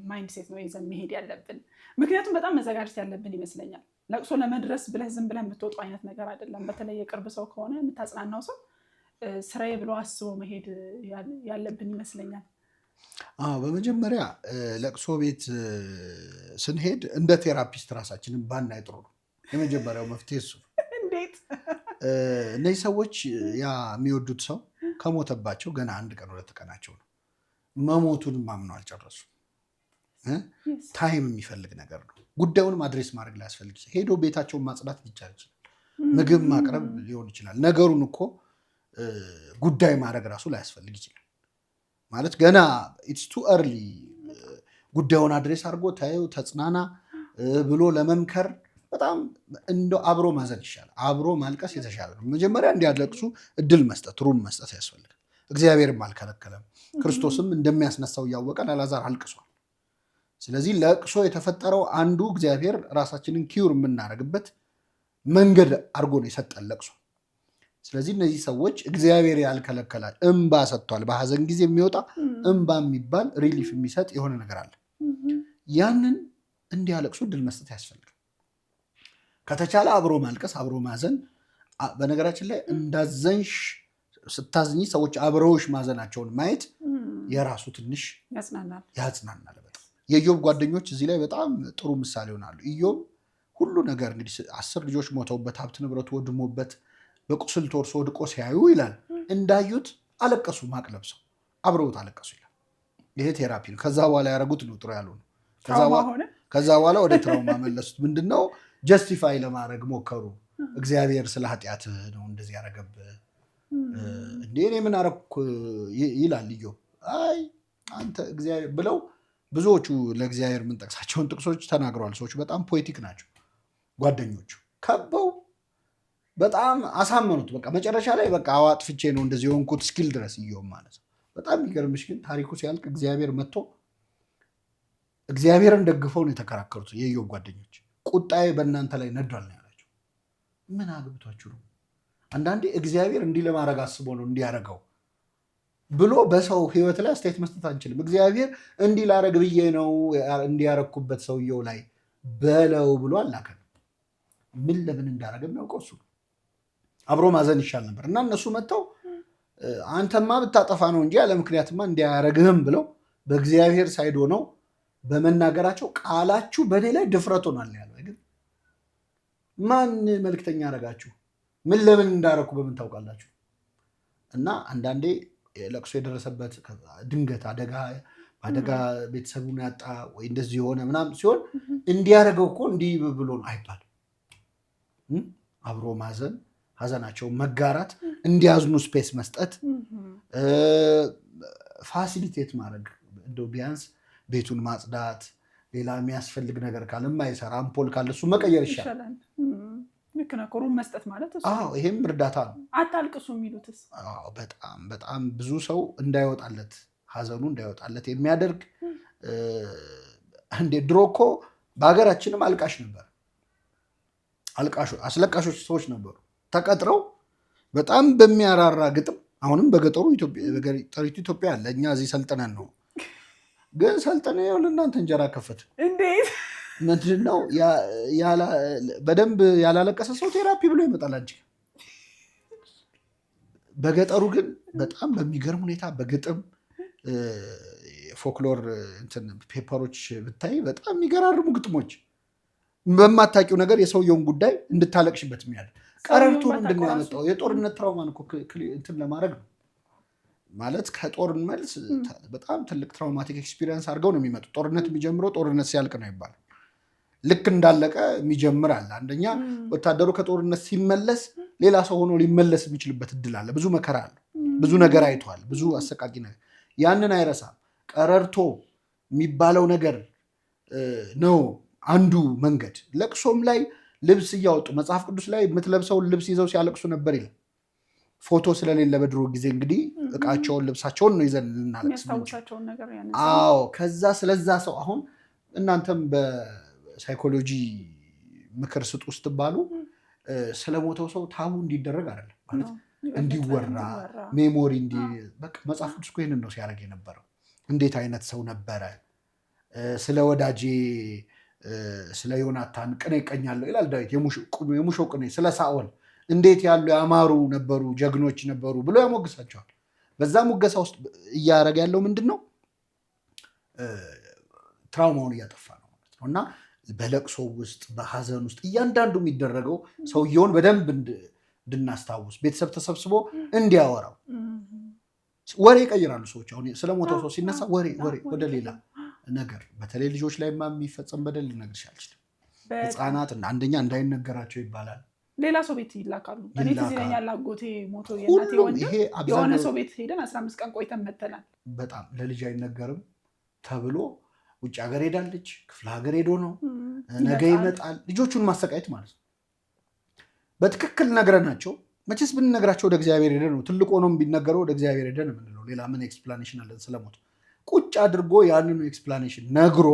ማይንድ ሴት ነው ይዘን መሄድ ያለብን? ምክንያቱም በጣም መዘጋጀት ያለብን ይመስለኛል። ለቅሶ ለመድረስ ብለህ ዝም ብለህ የምትወጡ አይነት ነገር አይደለም። በተለይ የቅርብ ሰው ከሆነ የምታጽናናው ሰው ስራዬ ብሎ አስቦ መሄድ ያለብን ይመስለኛል። በመጀመሪያ ለቅሶ ቤት ስንሄድ እንደ ቴራፒስት ራሳችንን ባናይ ጥሩ ነው። የመጀመሪያው መፍትሄ እሱ። እንዴት? እነዚህ ሰዎች ያ የሚወዱት ሰው ከሞተባቸው ገና 1 ቀን 2 ቀናቸው ነው። መሞቱን ማምነው አልጨረሱም። ታይም የሚፈልግ ነገር ነው። ጉዳዩንም አድሬስ ማድረግ ላያስፈልግ ይችላል። ሄዶ ቤታቸውን ማጽዳት ሊቻል ይችላል። ምግብ ማቅረብ ሊሆን ይችላል። ነገሩን እኮ ጉዳይ ማድረግ ራሱ ላያስፈልግ ይችላል። ማለት ገና ኢትስ ቱ እርሊ ጉዳዩን አድሬስ አድርጎ ታየው ተጽናና ብሎ ለመምከር በጣም እንደው አብሮ ማዘን ይሻላል። አብሮ ማልቀስ የተሻለ ነው። መጀመሪያ እንዲያለቅሱ እድል መስጠት፣ ሩም መስጠት ያስፈልጋል። እግዚአብሔርም አልከለከለም። ክርስቶስም እንደሚያስነሳው እያወቀ ለአልዓዛር አልቅሷል። ስለዚህ ለቅሶ የተፈጠረው አንዱ እግዚአብሔር ራሳችንን ኪውር የምናደርግበት መንገድ አድርጎ ነው የሰጠን ለቅሶ። ስለዚህ እነዚህ ሰዎች እግዚአብሔር ያልከለከላል እንባ ሰጥቷል። በሀዘን ጊዜ የሚወጣ እንባ የሚባል ሪሊፍ የሚሰጥ የሆነ ነገር አለ። ያንን እንዲያለቅሱ እድል መስጠት ያስፈልጋል። ከተቻለ አብሮ ማልቀስ፣ አብሮ ማዘን። በነገራችን ላይ እንዳዘንሽ ስታዝኝ ሰዎች አብረውሽ ማዘናቸውን ማየት የራሱ ትንሽ ያጽናናል። በጣም የኢዮብ ጓደኞች እዚህ ላይ በጣም ጥሩ ምሳሌ ይሆናሉ። ኢዮብ ሁሉ ነገር እንግዲህ 10 ልጆች ሞተውበት ሀብት ንብረቱ ወድሞበት በቁስል ተወርሶ ወድቆ ሲያዩ ይላል እንዳዩት አለቀሱ፣ ማቅ ለብሰው አብረውት አለቀሱ ይላል። ይሄ ቴራፒ ነው። ከዛ በኋላ ያደረጉት ነው ጥሩ ያሉ ነው። ከዛ በኋላ ወደ ትራውማ መለሱት። ምንድነው ጀስቲፋይ ለማድረግ ሞከሩ። እግዚአብሔር ስለ ኃጢአትህ ነው እንደዚህ ያደረገብህ እንዴ እኔ ምን አደረኩ ይላል ኢዮብ። አይ አንተ እግዚአብሔር ብለው ብዙዎቹ ለእግዚአብሔር የምንጠቅሳቸውን ጥቅሶች ተናግረዋል። ሰዎች በጣም ፖኤቲክ ናቸው። ጓደኞቹ ከበው በጣም አሳመኑት። በቃ መጨረሻ ላይ በቃ አዋጥፍቼ ነው እንደዚህ የሆንኩት ስኪል ድረስ ኢዮብ ማለት ነው። በጣም የሚገርምሽ ግን ታሪኩ ሲያልቅ እግዚአብሔር መጥቶ እግዚአብሔርን ደግፈው ነው የተከራከሩት የኢዮብ ጓደኞች። ቁጣዬ በእናንተ ላይ ነዷል ነው ያላቸው። ምን አግብቷችሁ ነው? አንዳንዴ እግዚአብሔር እንዲህ ለማድረግ አስቦ ነው እንዲያደርገው ብሎ በሰው ህይወት ላይ አስተያየት መስጠት አንችልም። እግዚአብሔር እንዲህ ላረግ ብዬ ነው እንዲያረግኩበት ሰውየው ላይ በለው ብሎ አላከን። ምን ለምን እንዳረገ የሚያውቀው እሱ ነው። አብሮ ማዘን ይሻል ነበር እና እነሱ መጥተው አንተማ ብታጠፋ ነው እንጂ ያለ ምክንያትማ እንዲያረግህም ብለው በእግዚአብሔር ሳይድ ሆነው በመናገራቸው ቃላችሁ በእኔ ላይ ድፍረት ሆኗል ያለው። ግን ማን መልክተኛ ያረጋችሁ? ምን ለምን እንዳረኩ በምን ታውቃላችሁ? እና አንዳንዴ ለቅሶ የደረሰበት ድንገት አደጋ ቤተሰቡን ያጣ ወይ እንደዚህ የሆነ ምናምን ሲሆን እንዲያደርገው እኮ እንዲህ ብሎ ነው አይባልም። አብሮ ማዘን፣ ሀዘናቸውን መጋራት፣ እንዲያዝኑ ስፔስ መስጠት፣ ፋሲሊቴት ማድረግ፣ እንደው ቢያንስ ቤቱን ማጽዳት፣ ሌላ የሚያስፈልግ ነገር ካለ የማይሰራ አምፖል ካለ እሱ መቀየር ይሻላል። ልክ ነው። ሩም መስጠት ማለት እሱ። አዎ ይሄም እርዳታ ነው። አታልቅሱ የሚሉትስ? አዎ በጣም በጣም ብዙ ሰው እንዳይወጣለት ሀዘኑ እንዳይወጣለት የሚያደርግ እንደ ድሮ እኮ በሀገራችንም አልቃሽ ነበር። አስለቃሾች ሰዎች ነበሩ ተቀጥረው በጣም በሚያራራ ግጥም። አሁንም በገጠሩ ኢትዮጵያ አለ። እኛ እዚህ ሰልጥነን ነው ግን ሰልጥነን ያው ለእናንተ እንጀራ ከፈትን። እንዴት ምንድነው በደንብ ያላለቀሰ ሰው ቴራፒ ብሎ ይመጣል አንቺ። በገጠሩ ግን በጣም በሚገርም ሁኔታ በግጥም ፎክሎር ፔፐሮች ብታይ በጣም የሚገራርሙ ግጥሞች በማታውቂው ነገር የሰውየውን ጉዳይ እንድታለቅሽበት የሚያደርግ ቀረርቶ ምንድን ነው ያመጣው? የጦርነት ትራውማን እኮ እንትን ለማድረግ ነው ማለት ከጦር መልስ በጣም ትልቅ ትራውማቲክ ኤክስፒሪየንስ አድርገው ነው የሚመጡት። ጦርነት የሚጀምረው ጦርነት ሲያልቅ ነው ይባላል። ልክ እንዳለቀ የሚጀምር አለ። አንደኛ ወታደሩ ከጦርነት ሲመለስ ሌላ ሰው ሆኖ ሊመለስ የሚችልበት እድል አለ። ብዙ መከራ አለ። ብዙ ነገር አይቷል። ብዙ አሰቃቂ ነገር ያንን አይረሳም። ቀረርቶ የሚባለው ነገር ነው አንዱ መንገድ። ለቅሶም ላይ ልብስ እያወጡ መጽሐፍ ቅዱስ ላይ የምትለብሰውን ልብስ ይዘው ሲያለቅሱ ነበር ይላል። ፎቶ ስለሌለ በድሮ ጊዜ እንግዲህ እቃቸውን ልብሳቸውን ነው ይዘን ልናለቅስ። አዎ ከዛ ስለዛ ሰው አሁን እናንተም በሳይኮሎጂ ምክር ስጡ ስትባሉ ስለሞተው ሰው ታቡ እንዲደረግ አይደለም ማለት እንዲወራ ሜሞሪ በቃ መጽሐፍ ቅዱስ ይህንን ነው ሲያደርግ የነበረው። እንዴት አይነት ሰው ነበረ? ስለ ወዳጄ ስለ ዮናታን ቅኔ ይቀኛለሁ ይላል ዳዊት። የሙሾ ቅኔ ስለ ሳኦል እንዴት ያሉ ያማሩ ነበሩ፣ ጀግኖች ነበሩ ብሎ ያሞግሳቸዋል። በዛ ሙገሳ ውስጥ እያደረገ ያለው ምንድን ነው? ትራውማውን እያጠፋ ነው ማለት ነው። እና በለቅሶ ውስጥ በሀዘን ውስጥ እያንዳንዱ የሚደረገው ሰውየውን በደንብ እንድናስታውስ ቤተሰብ ተሰብስቦ እንዲያወራው። ወሬ ይቀይራሉ ሰዎች። አሁን ስለሞተው ሰው ሲነሳ ወሬ ወደ ሌላ ነገር፣ በተለይ ልጆች ላይ የሚፈጸም በደል ልነግርሽ አልችልም። ህፃናት አንደኛ እንዳይነገራቸው ይባላል። ሌላ ሰው ቤት ይላካሉ። እኔ ትዝ ይለኛል አጎቴ ሞቶ የእናቴ ወንድም የሆነ ሰው ቤት ሄደን 15 ቀን ቆይተን መተናል። በጣም ለልጅ አይነገርም ተብሎ ውጭ ሀገር ሄዳለች፣ ክፍለ ሀገር ሄዶ ነው ነገ ይመጣል። ልጆቹን ማሰቃየት ማለት ነው። በትክክል ነግረናቸው መቼስ ብንነግራቸው ወደ እግዚአብሔር ሄደ ነው። ትልቅ ሆኖም ቢነገረው ወደ እግዚአብሔር ሄደ ነው የምንለው። ሌላ ምን ኤክስፕላኔሽን አለን ስለሞት? ቁጭ አድርጎ ያንኑ ኤክስፕላኔሽን ነግሮ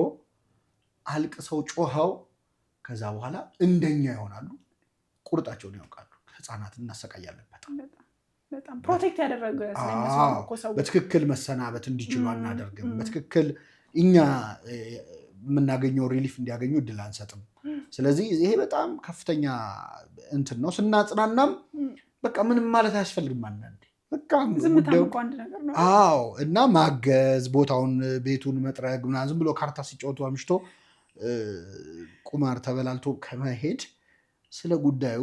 አልቅሰው ጮኸው ከዛ በኋላ እንደኛ ይሆናሉ። ቁርጣቸውን ያውቃሉ። ህፃናትን እናሰቃያለን። በጣም ፕሮቴክት ያደረገ በትክክል መሰናበት እንዲችሉ አናደርግም። በትክክል እኛ የምናገኘው ሪሊፍ እንዲያገኙ እድል አንሰጥም። ስለዚህ ይሄ በጣም ከፍተኛ እንትን ነው። ስናጽናናም በቃ ምንም ማለት አያስፈልግም። አንዳንዴ በቃ አዎ እና ማገዝ፣ ቦታውን ቤቱን መጥረግ ምናምን ዝም ብሎ ካርታ ሲጫወቱ አምሽቶ ቁማር ተበላልቶ ከመሄድ ስለ ጉዳዩ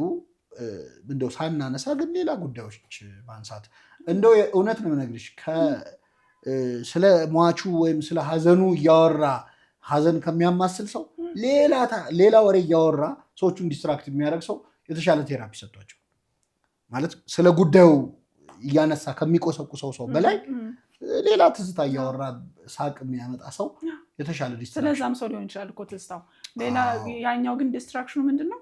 እንደው ሳናነሳ ግን ሌላ ጉዳዮች ማንሳት እንደው እውነት ነው የምነግርሽ ስለ ሟቹ ወይም ስለ ሀዘኑ እያወራ ሀዘን ከሚያማስል ሰው ሌላ ወሬ እያወራ ሰዎቹን ዲስትራክት የሚያደርግ ሰው የተሻለ ቴራፒ ሰጥቷቸው ማለት ስለ ጉዳዩ እያነሳ ከሚቆሰቁሰው ሰው በላይ ሌላ ትዝታ እያወራ ሳቅ የሚያመጣ ሰው የተሻለ ዲስትራክሽን። ስለዛም ሰው ሊሆን ይችላል እኮ ትዝታው። ሌላ ያኛው ግን ዲስትራክሽኑ ምንድን ነው?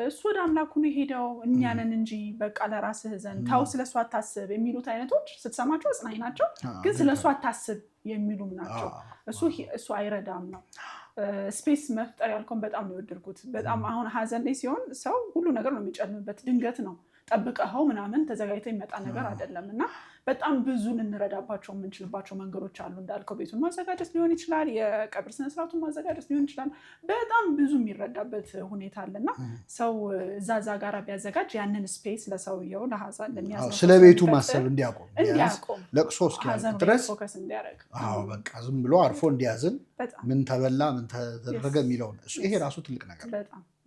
እሱ ወደ አምላኩ ነው የሄደው እኛንን እንጂ በቃ ለራስህ ዘንድ ታው ስለሱ አታስብ የሚሉት አይነቶች ስትሰማቸው አጽናኝ ናቸው፣ ግን ስለሱ አታስብ የሚሉም ናቸው። እሱ አይረዳም ነው። ስፔስ መፍጠር ያልከውን በጣም ነው የወደድኩት። በጣም አሁን ሀዘን ላይ ሲሆን ሰው ሁሉ ነገር ነው የሚጨልምበት። ድንገት ነው ጠብቀኸው ምናምን ተዘጋጅተው ይመጣ ነገር አይደለም እና በጣም ብዙ ልንረዳባቸው የምንችልባቸው መንገዶች አሉ። እንዳልከው ቤቱን ማዘጋጀት ሊሆን ይችላል፣ የቀብር ስነስርዓቱን ማዘጋጀት ሊሆን ይችላል። በጣም ብዙ የሚረዳበት ሁኔታ አለና ሰው እዛ ጋር ቢያዘጋጅ ያንን ስፔስ ለሰውየው ለሀዘን ለሚያዝነው ስለ ቤቱ ማሰብ እንዲያቆም ለቅሶ እስኪያልቅ ድረስ ፎከስ እንዲያደርግ በቃ ዝም ብሎ አርፎ እንዲያዝን ምን ተበላ ምን ተደረገ የሚለውን ይሄ ራሱ ትልቅ ነገር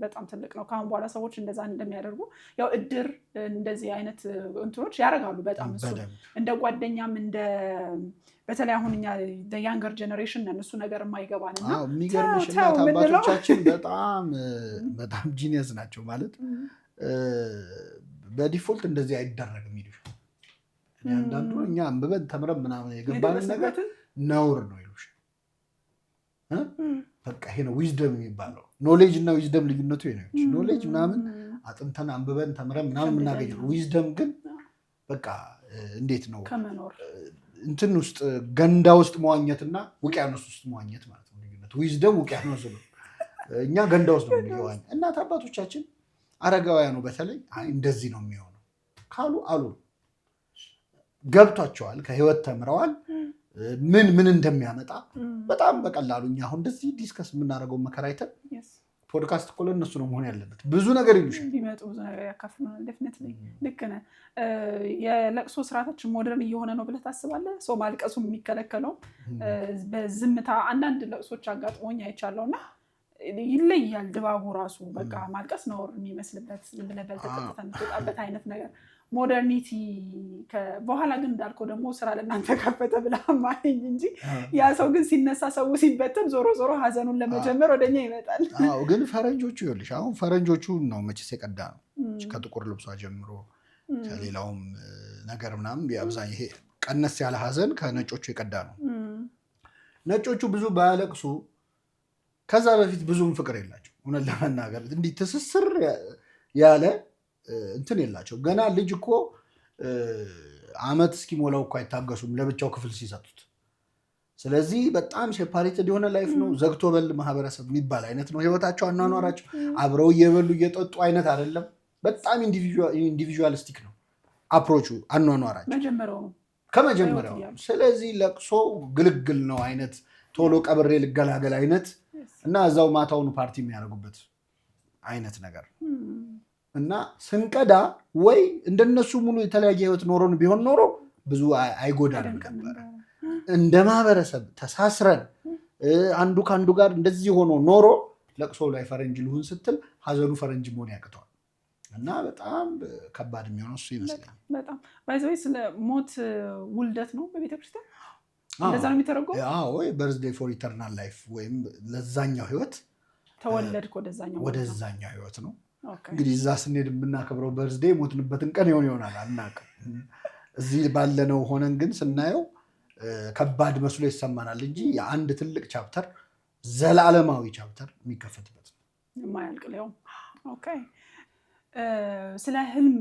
በጣም ትልቅ ነው። ከአሁን በኋላ ሰዎች እንደዛ እንደሚያደርጉ ያው እድር እንደዚህ አይነት እንትኖች ያደርጋሉ። በጣም እሱ እንደ ጓደኛም እንደ በተለይ አሁን እኛ ያንገር ጀነሬሽን ነን እሱ ነገር የማይገባንና የሚገርምሽ እናት አባቶቻችን በጣም ጂኒየስ ናቸው። ማለት በዲፎልት እንደዚህ አይደረግም ይሉሽ። አንዳንዱ እኛ አንብበን ተምረን ምናምን የገባንን ነገር ነውር ነው ይሉሽ። በቃ ይሄ ነው ዊዝደም የሚባለው። ኖሌጅ እና ዊዝደም ልዩነቱ ይሄ ነው። ኖሌጅ ምናምን አጥንተን አንብበን ተምረን ምናምን የምናገኘው፣ ዊዝደም ግን በቃ እንዴት ነው ከመኖር እንትን ውስጥ ገንዳ ውስጥ መዋኘትና ውቅያኖስ ውስጥ መዋኘት ማለት ነው ልዩነቱ። ዊዝደም ውቅያኖስ ነው፣ እኛ ገንዳ ውስጥ ነው የሚዋኝ። እናት አባቶቻችን አረጋውያኑ በተለይ እንደዚህ ነው የሚሆነው ካሉ አሉ ገብቷቸዋል፣ ከህይወት ተምረዋል ምን እንደሚያመጣ በጣም በቀላሉ እኛ አሁን እንደዚህ ዲስከስ የምናደርገው መከራ አይተን ፖድካስት እኮ ለእነሱ ነው መሆን ያለበት። ብዙ ነገር ይሉሻል፣ ቢመጡ ብዙ ነገር ያካፍሉናል። ዴፊኒትሊ ልክ ነህ። የለቅሶ ስርዓታችን ሞደርን እየሆነ ነው ብለህ ታስባለህ? ሰው ማልቀሱ የሚከለከለው በዝምታ አንዳንድ ለቅሶች አጋጥሞኝ አይቻለሁ እና ይለያል ድባቡ ራሱ። በቃ ማልቀስ ነውር የሚመስልበት ዝም ብለህ በልተህ ጠጥተህ የምትወጣበት አይነት ነገር ሞደርኒቲ በኋላ ግን እንዳልከው ደግሞ ስራ ለእናንተ ከፈተ ብለህ አማኝ እንጂ ያ ሰው ግን ሲነሳ ሰው ሲበተን ዞሮ ዞሮ ሀዘኑን ለመጀመር ወደኛ ይመጣል። ግን ፈረንጆቹ ይኸውልሽ አሁን ፈረንጆቹ ነው መቼስ የቀዳ ነው ከጥቁር ልብሷ ጀምሮ ከሌላውም ነገር ምናምን አብዛኛው ይሄ ቀነስ ያለ ሀዘን ከነጮቹ የቀዳ ነው። ነጮቹ ብዙ ባያለቅሱ ከዛ በፊት ብዙም ፍቅር የላቸው እውነት ለመናገር እንዲህ ትስስር ያለ እንትን የላቸው። ገና ልጅ እኮ አመት እስኪሞላው እኮ አይታገሱም ለብቻው ክፍል ሲሰጡት። ስለዚህ በጣም ሴፓሬትድ የሆነ ላይፍ ነው። ዘግቶ በል ማህበረሰብ የሚባል አይነት ነው ህይወታቸው፣ አኗኗራቸው። አብረው እየበሉ እየጠጡ አይነት አይደለም። በጣም ኢንዲቪጁዋሊስቲክ ነው አፕሮቹ፣ አኗኗራቸው ከመጀመሪያው። ስለዚህ ለቅሶ ግልግል ነው አይነት ቶሎ ቀብሬ ልገላገል አይነት እና እዛው ማታውኑ ፓርቲ የሚያደርጉበት አይነት ነገር እና ስንቀዳ ወይ እንደነሱ ሙሉ የተለያየ ህይወት ኖሮን ቢሆን ኖሮ ብዙ አይጎዳንም ነበረ። እንደ ማህበረሰብ ተሳስረን አንዱ ከአንዱ ጋር እንደዚህ ሆኖ ኖሮ ለቅሶ ላይ ፈረንጅ ልሁን ስትል ሀዘኑ ፈረንጅ መሆን ያቅተዋል። እና በጣም ከባድ የሚሆነው እሱ ይመስለኛል። በጣም ባይዘዌ ስለ ሞት ውልደት ነው በቤተክርስቲያን እንደዛ ነው የሚተረጎመው። ወይ በርዝዴይ ፎር ኢተርናል ላይፍ ወይም ለዛኛው ህይወት ተወለድክ ወደዛኛው ህይወት ነው። እንግዲህ እዛ ስንሄድ የምናከብረው በርዝዴይ ሞትንበትን ቀን ይሆናል አናውቅም። እዚህ ባለነው ሆነን ግን ስናየው ከባድ መስሎ ይሰማናል እንጂ የአንድ ትልቅ ቻፕተር ዘላለማዊ ቻፕተር የሚከፈትበት ነው የማያልቅ ሊሆ። ኦኬ ስለ ህልም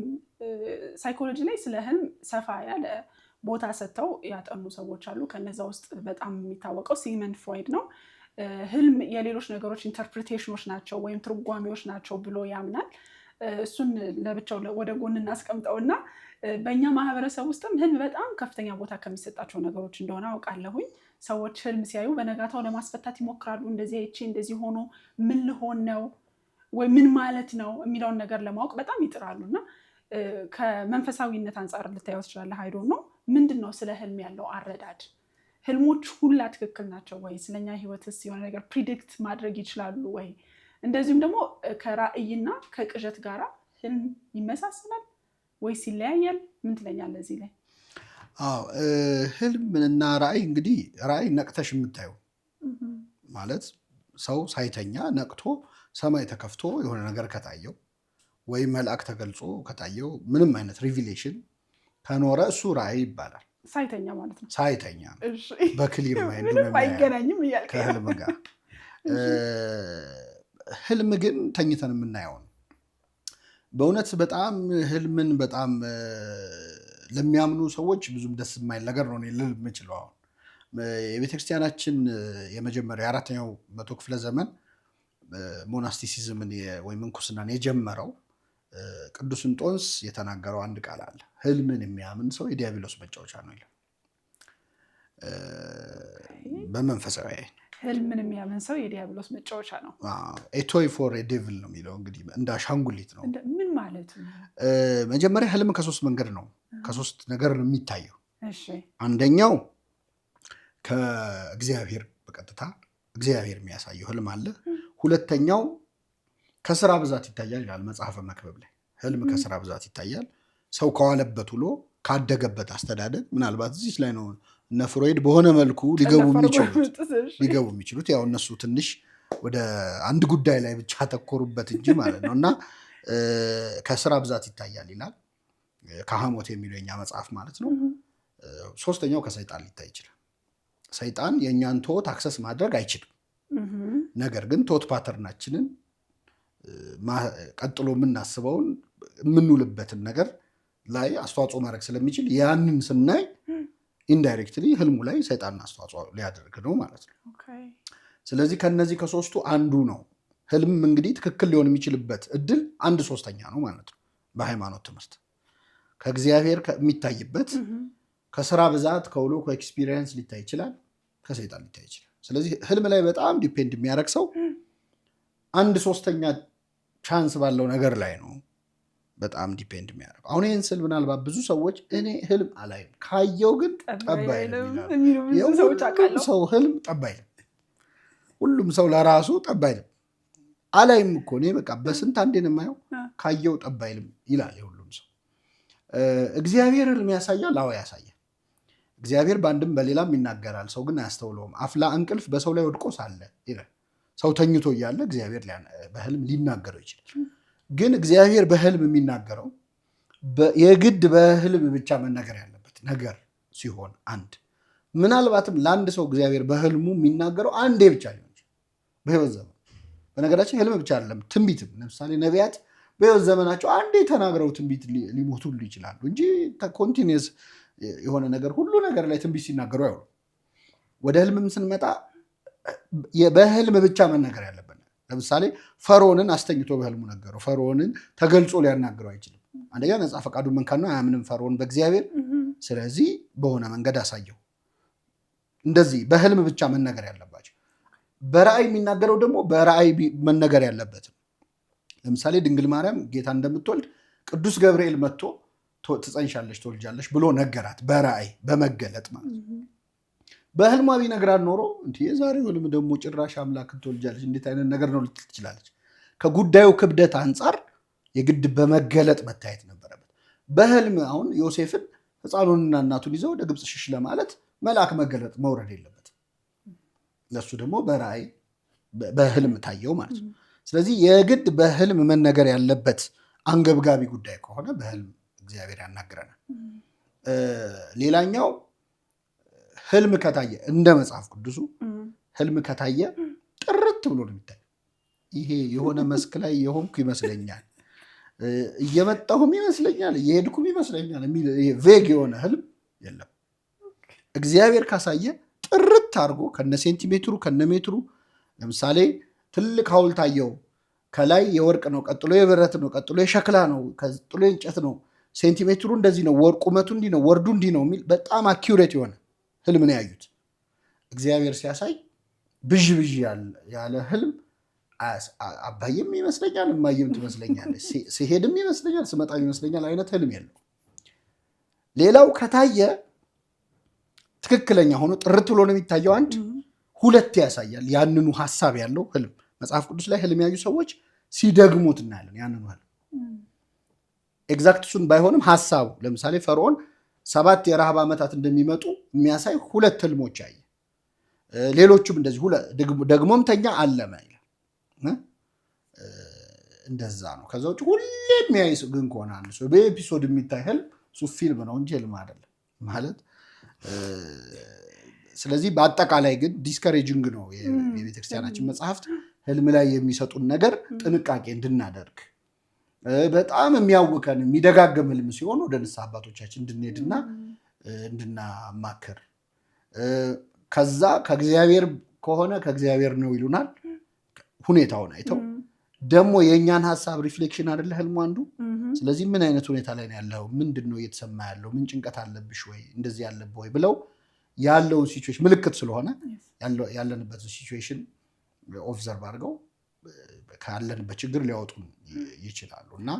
ሳይኮሎጂ ላይ ስለ ህልም ሰፋ ያለ ቦታ ሰጥተው ያጠኑ ሰዎች አሉ። ከነዛ ውስጥ በጣም የሚታወቀው ሲግመንድ ፍሮይድ ነው። ህልም የሌሎች ነገሮች ኢንተርፕሪቴሽኖች ናቸው ወይም ትርጓሜዎች ናቸው ብሎ ያምናል። እሱን ለብቻው ወደ ጎን እናስቀምጠውና በእኛ ማህበረሰብ ውስጥም ህልም በጣም ከፍተኛ ቦታ ከሚሰጣቸው ነገሮች እንደሆነ አውቃለሁኝ። ሰዎች ህልም ሲያዩ በነጋታው ለማስፈታት ይሞክራሉ። እንደዚህ አይቼ እንደዚህ ሆኖ ምን ልሆን ነው ወይ ምን ማለት ነው የሚለውን ነገር ለማወቅ በጣም ይጥራሉ። እና ከመንፈሳዊነት አንጻር ልታየው ትችላለህ። አይዶ ነው ምንድን ነው ስለ ህልም ያለው አረዳድ? ህልሞች ሁላ ትክክል ናቸው ወይ? ስለኛ ህይወትስ የሆነ ነገር ፕሪዲክት ማድረግ ይችላሉ ወይ? እንደዚሁም ደግሞ ከራእይና ከቅዠት ጋር ህልም ይመሳሰላል ወይስ ይለያያል? ምን ትለኛለህ እዚህ ላይ? ህልም እና ራእይ እንግዲህ ራእይ ነቅተሽ የምታየው ማለት ሰው ሳይተኛ ነቅቶ ሰማይ ተከፍቶ የሆነ ነገር ከታየው ወይም መልአክ ተገልጾ ከታየው ምንም አይነት ሪቪሌሽን ከኖረ እሱ ራእይ ይባላል። ሳይተኛ ማለት ነው። ሳይተኛ በክሊር ማይንድ አይገናኝም እያልከኝ ከህልም ጋር። ህልም ግን ተኝተን የምናየው ነው። በእውነት በጣም ህልምን በጣም ለሚያምኑ ሰዎች ብዙም ደስ የማይል ነገር ነው ልል የምችለው። አሁን የቤተክርስቲያናችን የመጀመሪያ የ4ኛው መቶ ክፍለ ዘመን ሞናስቲሲዝምን ወይም ምንኩስናን የጀመረው ቅዱስ እንጦንስ የተናገረው አንድ ቃል አለ። ህልምን የሚያምን ሰው የዲያብሎስ መጫወቻ ነው ይላል። በመንፈሳዊ አይን ህልምን የሚያምን ሰው የዲያብሎስ መጫወቻ ነው። ኤ ቶይ ፎር ኤ ዴቪል ነው የሚለው። እንግዲህ እንደ አሻንጉሊት ነው። ምን ማለት ነው? መጀመሪያ ህልም ከሶስት መንገድ ነው፣ ከሶስት ነገር ነው የሚታየው። እሺ፣ አንደኛው ከእግዚአብሔር በቀጥታ እግዚአብሔር የሚያሳየው ህልም አለ። ሁለተኛው ከስራ ብዛት ይታያል ይላል መጽሐፈ መክብብ ላይ። ህልም ከስራ ብዛት ይታያል። ሰው ከዋለበት ውሎ ካደገበት አስተዳደግ፣ ምናልባት እዚህ ላይ ነው እነ ፍሮይድ በሆነ መልኩ ሊገቡ የሚችሉት ያው እነሱ ትንሽ ወደ አንድ ጉዳይ ላይ ብቻ አተኮሩበት እንጂ ማለት ነው። እና ከስራ ብዛት ይታያል ይላል ከሐሞት የሚለው የኛ መጽሐፍ ማለት ነው። ሶስተኛው ከሰይጣን ሊታይ ይችላል። ሰይጣን የእኛን ቶት አክሰስ ማድረግ አይችልም። ነገር ግን ቶት ፓተርናችንን ቀጥሎ የምናስበውን የምንውልበትን ነገር ላይ አስተዋጽኦ ማድረግ ስለሚችል ያንን ስናይ ኢንዳይሬክትሊ ህልሙ ላይ ሰይጣን አስተዋጽኦ ሊያደርግ ነው ማለት ነው። ስለዚህ ከነዚህ ከሶስቱ አንዱ ነው። ህልም እንግዲህ ትክክል ሊሆን የሚችልበት እድል 1/3 ነው ማለት ነው። በሃይማኖት ትምህርት ከእግዚአብሔር የሚታይበት ከስራ ብዛት ከውሎ ከኤክስፒሪየንስ ሊታይ ይችላል፣ ከሰይጣን ሊታይ ይችላል። ስለዚህ ህልም ላይ በጣም ዲፔንድ የሚያደርግ ሰው 1/3 ቻንስ ባለው ነገር ላይ ነው በጣም ዲፔንድ የሚያደርግ። አሁን ይህን ስል ምናልባት ብዙ ሰዎች እኔ ህልም አላይም ካየው ግን ጠብ አይልም ይላሉ። ሰው ህልም ጠብ አይልም፣ ሁሉም ሰው ለራሱ ጠብ አይልም። አላይም እኮ እኔ በቃ በስንት አንዴ ነው የማየው፣ ካየው ጠብ አይልም ይላል የሁሉም ሰው። እግዚአብሔር ህልም ያሳያል? አዎ ያሳያል። እግዚአብሔር በአንድም በሌላም ይናገራል፣ ሰው ግን አያስተውለውም። አፍላ እንቅልፍ በሰው ላይ ወድቆ ሳለ ይላል። ሰው ተኝቶ እያለ እግዚአብሔር በህልም ሊናገረው ይችላል። ግን እግዚአብሔር በህልም የሚናገረው የግድ በህልም ብቻ መናገር ያለበት ነገር ሲሆን አንድ ምናልባትም ለአንድ ሰው እግዚአብሔር በህልሙ የሚናገረው አንዴ ብቻ ሊሆን ይችላል በህይወት ዘመን። በነገራችን ህልም ብቻ አይደለም፣ ትንቢትም። ለምሳሌ ነቢያት በህይወት ዘመናቸው አንዴ ተናግረው ትንቢት ሊሞቱሉ ይችላሉ እንጂ ኮንቲኒየስ የሆነ ነገር ሁሉ ነገር ላይ ትንቢት ሲናገሩ አይሆኑ። ወደ ህልምም ስንመጣ በህልም ብቻ መናገር ያለበት። ለምሳሌ ፈርዖንን አስተኝቶ በህልሙ ነገረው። ፈርዖንን ተገልጾ ሊያናግረው አይችልም። አንደኛ ነፃ ፈቃዱን መንካት ነው፣ አያምንም ፈርዖን በእግዚአብሔር። ስለዚህ በሆነ መንገድ አሳየው። እንደዚህ በህልም ብቻ መነገር ያለባቸው። በራእይ የሚናገረው ደግሞ በራእይ መነገር ያለበትም። ለምሳሌ ድንግል ማርያም ጌታ እንደምትወልድ ቅዱስ ገብርኤል መጥቶ ትጸንሻለሽ ትወልጃለሽ ብሎ ነገራት፣ በራእይ በመገለጥ ማለት ነው። በህልሟ ቢነግራት ኖሮ የዛሬው ህልም ደግሞ ጭራሽ አምላክ ትወልጃለች እንዴት አይነት ነገር ነው ልትል ትችላለች። ከጉዳዩ ክብደት አንጻር የግድ በመገለጥ መታየት ነበረበት። በህልም አሁን ዮሴፍን ህፃኑንና እናቱን ይዘው ወደ ግብፅ ሽሽ ለማለት መልአክ መገለጥ መውረድ የለበትም። ለሱ ደግሞ በራእይ በህልም ታየው ማለት ነው። ስለዚህ የግድ በህልም መነገር ያለበት አንገብጋቢ ጉዳይ ከሆነ በህልም እግዚአብሔር ያናግረናል። ሌላኛው ህልም ከታየ እንደ መጽሐፍ ቅዱሱ ህልም ከታየ ጥርት ብሎ ነው የሚታየው። ይሄ የሆነ መስክ ላይ የሆንኩ ይመስለኛል፣ እየመጣሁም ይመስለኛል፣ እየሄድኩም ይመስለኛል የሚል ቬግ የሆነ ህልም የለም። እግዚአብሔር ካሳየ ጥርት አድርጎ ከነ ሴንቲሜትሩ ከነ ሜትሩ። ለምሳሌ ትልቅ ሐውልት አየው፣ ከላይ የወርቅ ነው፣ ቀጥሎ የብረት ነው፣ ቀጥሎ የሸክላ ነው፣ ቀጥሎ የእንጨት ነው፣ ሴንቲሜትሩ እንደዚህ ነው፣ ቁመቱ እንዲህ ነው፣ ወርዱ እንዲህ ነው የሚል በጣም አኪውሬት የሆነ ህልም ነው ያዩት። እግዚአብሔር ሲያሳይ ብዥ ብዥ ያለ ህልም አባይም ይመስለኛል፣ እማየም ትመስለኛለች፣ ሲሄድም ይመስለኛል፣ ስመጣም ይመስለኛል አይነት ህልም የለው። ሌላው ከታየ ትክክለኛ ሆኖ ጥርት ብሎ ነው የሚታየው። አንድ ሁለት ያሳያል ያንኑ ሀሳብ ያለው ህልም። መጽሐፍ ቅዱስ ላይ ህልም ያዩ ሰዎች ሲደግሙት እናያለን ያንኑ ህልም። ኤግዛክት እሱን ባይሆንም ሀሳቡ ለምሳሌ ፈርዖን 7 የረሃብ ዓመታት እንደሚመጡ የሚያሳይ 2 ህልሞች አየ። ሌሎቹም እንደዚህ ደግሞም ተኛ አለመ ይላል። እንደዛ ነው። ከዛ ውጭ ሁሌ የሚያይ ግን ከሆነ አንድ ሰው በኤፒሶድ የሚታይ ህልም እሱ ፊልም ነው እንጂ ህልም አይደለም ማለት። ስለዚህ በአጠቃላይ ግን ዲስከሬጂንግ ነው የቤተክርስቲያናችን መጽሐፍት ህልም ላይ የሚሰጡን ነገር ጥንቃቄ እንድናደርግ፣ በጣም የሚያውከን የሚደጋገም ህልም ሲሆን ወደ ንስሐ አባቶቻችን እንድንሄድና እንድናማክር፣ ከዛ ከእግዚአብሔር ከሆነ ከእግዚአብሔር ነው ይሉናል። ሁኔታውን አይተው ደግሞ የእኛን ሀሳብ ሪፍሌክሽን አይደለ ህልሙ አንዱ። ስለዚህ ምን አይነት ሁኔታ ላይ ነው ያለው፣ ምንድን ነው እየተሰማ ያለው፣ ምን ጭንቀት አለብሽ ወይ እንደዚህ ያለብህ ወይ ብለው ያለውን ሲቹዌሽን ምልክት ስለሆነ ያለንበትን ሲቹዌሽን ኦብዘርቭ አድርገው ካለንበት ችግር ሊያወጡ ይችላሉ። እና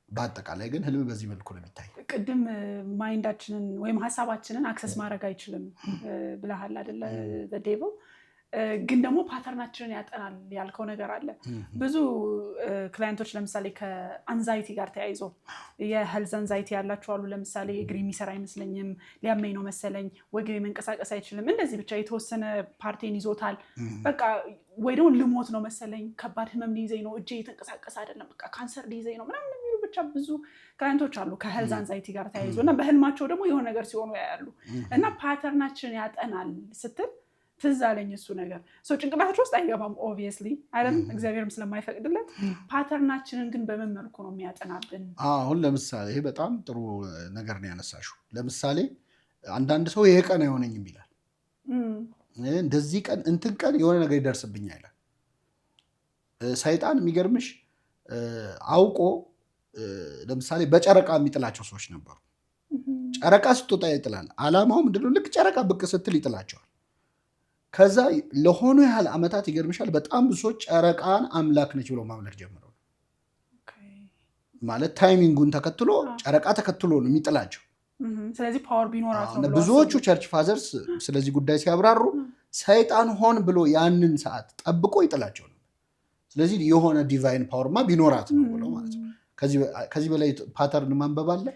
በአጠቃላይ ግን ህልም በዚህ መልኩ ነው የሚታይ። ቅድም ማይንዳችንን ወይም ሀሳባችንን አክሰስ ማድረግ አይችልም ብለሃል አይደለ? ዴቪል ግን ደግሞ ፓተርናችንን ያጠናል ያልከው ነገር አለ። ብዙ ክላይንቶች ለምሳሌ ከአንዛይቲ ጋር ተያይዞ የሄልዝ አንዛይቲ ያላቸው አሉ። ለምሳሌ እግሬ የሚሰራ አይመስለኝም፣ ሊያመኝ ነው መሰለኝ፣ ወገቤ መንቀሳቀስ አይችልም፣ እንደዚህ ብቻ የተወሰነ ፓርቴን ይዞታል፣ በቃ ወይ ደግሞ ልሞት ነው መሰለኝ፣ ከባድ ህመም ሊይዘኝ ነው፣ እጄ የተንቀሳቀስ አይደለም፣ በቃ ካንሰር ሊይዘኝ ነው ምናምን የሚሉ ብቻ ብዙ ክላይንቶች አሉ ከሄልዝ አንዛይቲ ጋር ተያይዞ እና በህልማቸው ደግሞ የሆነ ነገር ሲሆኑ ያያሉ። እና ፓተርናችንን ያጠናል ስትል ትዝ አለኝ እሱ ነገር ጭንቅላታችን ውስጥ አይገባም ኦብቪየስሊ አይደል፣ እግዚአብሔርም ስለማይፈቅድለት። ፓተርናችንን ግን በምን መልኩ ነው የሚያጠናብን? አሁን ለምሳሌ ይሄ በጣም ጥሩ ነገር ነው ያነሳሽው። ለምሳሌ አንዳንድ ሰው ይሄ ቀን አይሆነኝም ይላል፣ እንደዚህ ቀን እንትን ቀን የሆነ ነገር ይደርስብኛል ይላል። ሰይጣን የሚገርምሽ አውቆ ለምሳሌ በጨረቃ የሚጥላቸው ሰዎች ነበሩ። ጨረቃ ስትወጣ ይጥላል። አላማው ምንድነው? ልክ ጨረቃ ብቅ ስትል ይጥላቸዋል። ከዛ ለሆኑ ያህል ዓመታት ይገርምሻል በጣም ብዙ ሰዎች ጨረቃን አምላክ ነች ብሎ ማምለክ ጀምረው፣ ማለት ታይሚንጉን ተከትሎ ጨረቃ ተከትሎ ነው የሚጥላቸው። ስለዚህ ፓወር ቢኖራት ነው። ብዙዎቹ ቸርች ፋዘርስ ስለዚህ ጉዳይ ሲያብራሩ ሰይጣን ሆን ብሎ ያንን ሰዓት ጠብቆ ይጥላቸው ነው። ስለዚህ የሆነ ዲቫይን ፓወርማ ቢኖራት ነው ብሎ ማለት ነው። ከዚህ በላይ ፓተርን ማንበብ አለ?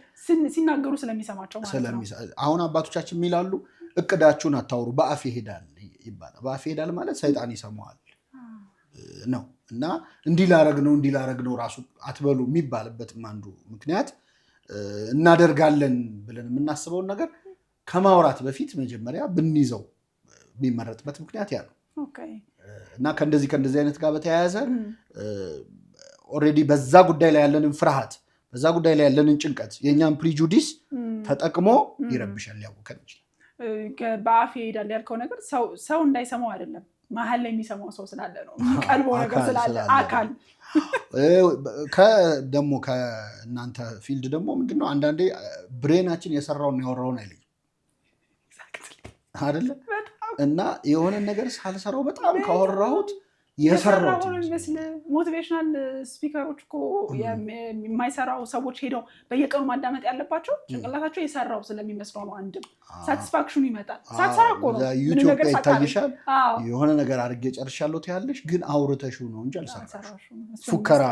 ሲናገሩ ስለሚሰማቸው ማለት ነው። አሁን አባቶቻችን የሚላሉ እቅዳችሁን አታውሩ በአፍ ይሄዳል ይባላል። በአፍ ይሄዳል ማለት ሰይጣን ይሰማዋል ነው። እና እንዲህ ላረግ ነው ራሱ አትበሉ የሚባልበትም አንዱ ምክንያት እናደርጋለን ብለን የምናስበውን ነገር ከማውራት በፊት መጀመሪያ ብንይዘው የሚመረጥበት ምክንያት ያ ነው። እና ከእንደዚህ አይነት ጋር በተያያዘ ኦልሬዲ በዛ ጉዳይ ላይ ያለንን ፍርሃት፣ በዛ ጉዳይ ላይ ያለንን ጭንቀት፣ የእኛን ፕሪጁዲስ ተጠቅሞ ይረብሻል፣ ሊያውከን ይችላል። በአፍ ይሄዳል ያልከው ነገር ሰው እንዳይሰማው አይደለም፣ መሀል ላይ የሚሰማው ሰው ስላለ ነው፣ የሚቀልበው ነገር ስላለ አካል ደግሞ ከእናንተ ፊልድ ደግሞ ምንድነው አንዳንዴ ብሬናችን የሰራውን ያወራውን አይለኝም አይደለ? እና የሆነ ነገር ሳልሰራው በጣም ካወራሁት የሰራሁት ይመስል ሞቲቬሽናል ስፒከሮች እኮ የማይሰራው ሰዎች ሄደው በየቀኑ ማዳመጥ ያለባቸው ጭንቅላታቸው የሰራው ስለሚመስለው ነው። አንድም ሳቲስፋክሽኑ ይመጣል። ሳትሰራ እኮ ነው ዩቲዩብ ላይ ይታይሻል። የሆነ ነገር አድርጌ ጨርሻለሁ ትያለሽ፣ ግን አውርተሽው ነው እንጂ አልሰራሽም። ፉከራ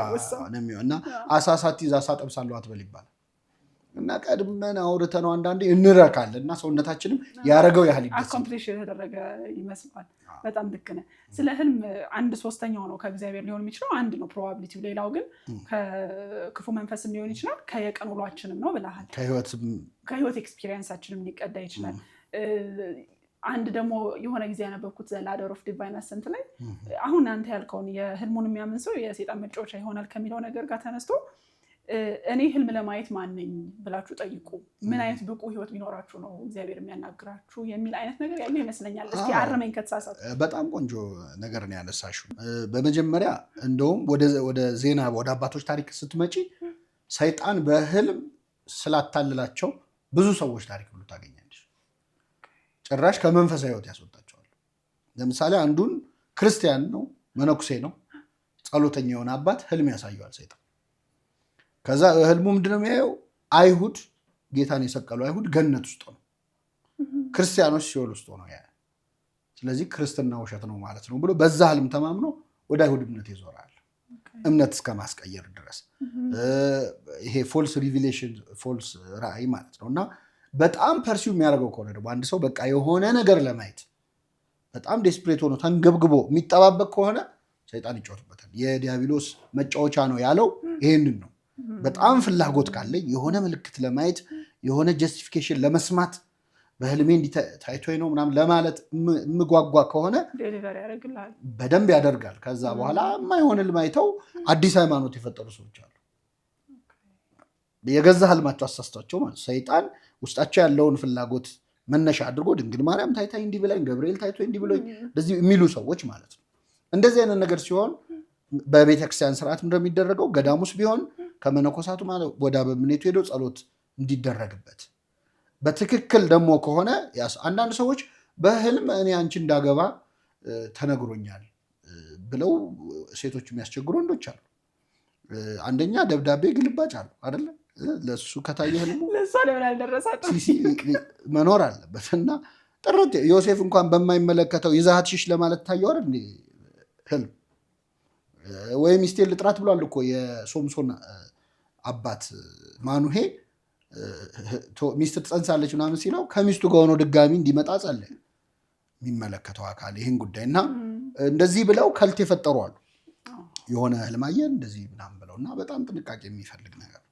ነው የሚሆን። እና አሳ ሳትይዝ አሳ ጠብሳለሁ አትበል ይባላል። እና ቀድመን አውርተነው አንዳንዴ እንረካለን እና ሰውነታችንም ያደረገው ያህል ይደርሳል። አኮምፕሊሽ የተደረገ ይመስላል። በጣም ልክ ነህ። ስለ ህልም 1/3 ነው ከእግዚአብሔር ሊሆን የሚችለው፣ አንድ ነው ፕሮባቢሊቲው። ሌላው ግን ከክፉ መንፈስም ሊሆን ይችላል፣ ከየቀን ውሏችንም ነው ብለሃል። ከህይወት ኤክስፒሪየንሳችንም ሊቀዳ ይችላል። አንድ ደግሞ የሆነ ጊዜ ያነበብኩት ላደር ኦፍ ዲቫይን አሰንት ላይ አሁን አንተ ያልከውን የህልሙን የሚያምን ሰው የሰይጣን መጫወቻ ይሆናል ከሚለው ነገር ጋር ተነስቶ እኔ ህልም ለማየት ማን ነኝ ብላችሁ ጠይቁ፣ ምን አይነት ብቁ ህይወት ቢኖራችሁ ነው እግዚአብሔር የሚያናግራችሁ የሚል አይነት ነገር ያለው ይመስለኛል። እስኪ አርመኝ ከተሳሳትኩ። በጣም ቆንጆ ነገር ነው ያነሳሽው። በመጀመሪያ እንደውም ወደ ዜና ወደ አባቶች ታሪክ ስትመጪ ሰይጣን በህልም ስላታልላቸው ብዙ ሰዎች ታሪክ ብሎ ታገኛለሽ። ጭራሽ ከመንፈሳዊ ህይወት ያስወጣቸዋል። ለምሳሌ አንዱን ክርስቲያን ነው፣ መነኩሴ ነው፣ ጸሎተኛ የሆነ አባት ህልም ያሳየዋል ሰይጣን። ከዛ ህልሙ ምንድነው የሚያየው? አይሁድ ጌታን የሰቀሉ አይሁድ ገነት ውስጥ ነው፣ ክርስቲያኖች ሲኦል ውስጥ ነው። ስለዚህ ክርስትና ውሸት ነው ማለት ነው ብሎ በዛ ህልም ተማምኖ ወደ አይሁድ እምነት ይዞራል፣ እምነት እስከ ማስቀየር ድረስ። ይሄ ፎልስ ሪቪሌሽን፣ ፎልስ ራእይ ማለት ነው። እና በጣም ፐርሲው የሚያደርገው ከሆነ ደግሞ አንድ ሰው በቃ የሆነ ነገር ለማየት በጣም ዴስፕሬት ሆኖ ተንገብግቦ የሚጠባበቅ ከሆነ ሰይጣን ይጫወትበታል። የዲያብሎስ መጫወቻ ነው ያለው ይሄንን ነው። በጣም ፍላጎት ካለኝ የሆነ ምልክት ለማየት የሆነ ጀስቲፊኬሽን ለመስማት በህልሜ እንዲታይቶኝ ነው ምናምን ለማለት የምጓጓ ከሆነ በደንብ ያደርጋል። ከዛ በኋላ የማይሆን ህልም አይተው አዲስ ሃይማኖት የፈጠሩ ሰዎች አሉ። የገዛ ህልማቸው አሳስቷቸው ማለት ሰይጣን ውስጣቸው ያለውን ፍላጎት መነሻ አድርጎ ድንግል ማርያም ታይታኝ እንዲህ ብላኝ፣ ገብርኤል ታይቶኝ እንዲህ ብሎኝ እንደዚህ የሚሉ ሰዎች ማለት ነው። እንደዚህ አይነት ነገር ሲሆን በቤተክርስቲያን ስርዓት እንደሚደረገው ገዳሙስ ቢሆን ከመነኮሳቱ ማለት ወደ አበምኔቱ ሄዶ ጸሎት እንዲደረግበት በትክክል ደግሞ ከሆነ አንዳንድ ሰዎች በህልም እኔ አንቺ እንዳገባ ተነግሮኛል ብለው ሴቶች የሚያስቸግሩ ወንዶች አሉ። አንደኛ ደብዳቤ ግልባጭ አሉ አይደለ? ለሱ ከታየ ህልሙ መኖር አለበት እና ጥርት ዮሴፍ እንኳን በማይመለከተው ይዛሃት ሽሽ ለማለት ታየው አይደል ህልም። ወይ ሚስቴን ልጥራት ብሏል እኮ የሶምሶን አባት ማኑሄ ሚስት ትጸንሳለች ምናምን ሲለው ከሚስቱ ጋር ሆኖ ድጋሚ እንዲመጣ ጸለየ የሚመለከተው አካል ይህን ጉዳይ እና እንደዚህ ብለው ከልት የፈጠሩ አሉ። የሆነ ህልማየን እንደዚህ ምናምን ብለው እና በጣም ጥንቃቄ የሚፈልግ ነገር።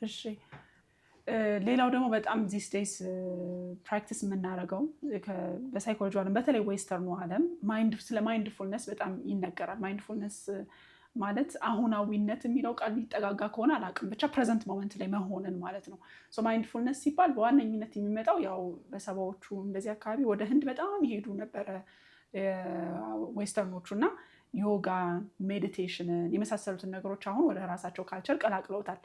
እሺ ሌላው ደግሞ በጣም ዚስ ዴይስ ፕራክቲስ የምናደርገው በሳይኮሎጂ ዓለም በተለይ ዌስተርኑ ዓለም ስለ ማይንድፉልነስ በጣም ይነገራል። ማይንድፉልነስ ማለት አሁናዊነት የሚለው ቃል ሊጠጋጋ ከሆነ አላውቅም፣ ብቻ ፕሬዘንት ሞመንት ላይ መሆንን ማለት ነው። ማይንድፉልነስ ሲባል በዋነኝነት የሚመጣው ያው በሰባዎቹ እንደዚህ አካባቢ ወደ ህንድ በጣም ይሄዱ ነበረ ዌስተርኖቹ እና ዮጋ፣ ሜዲቴሽንን የመሳሰሉትን ነገሮች አሁን ወደ ራሳቸው ካልቸር ቀላቅለውታል።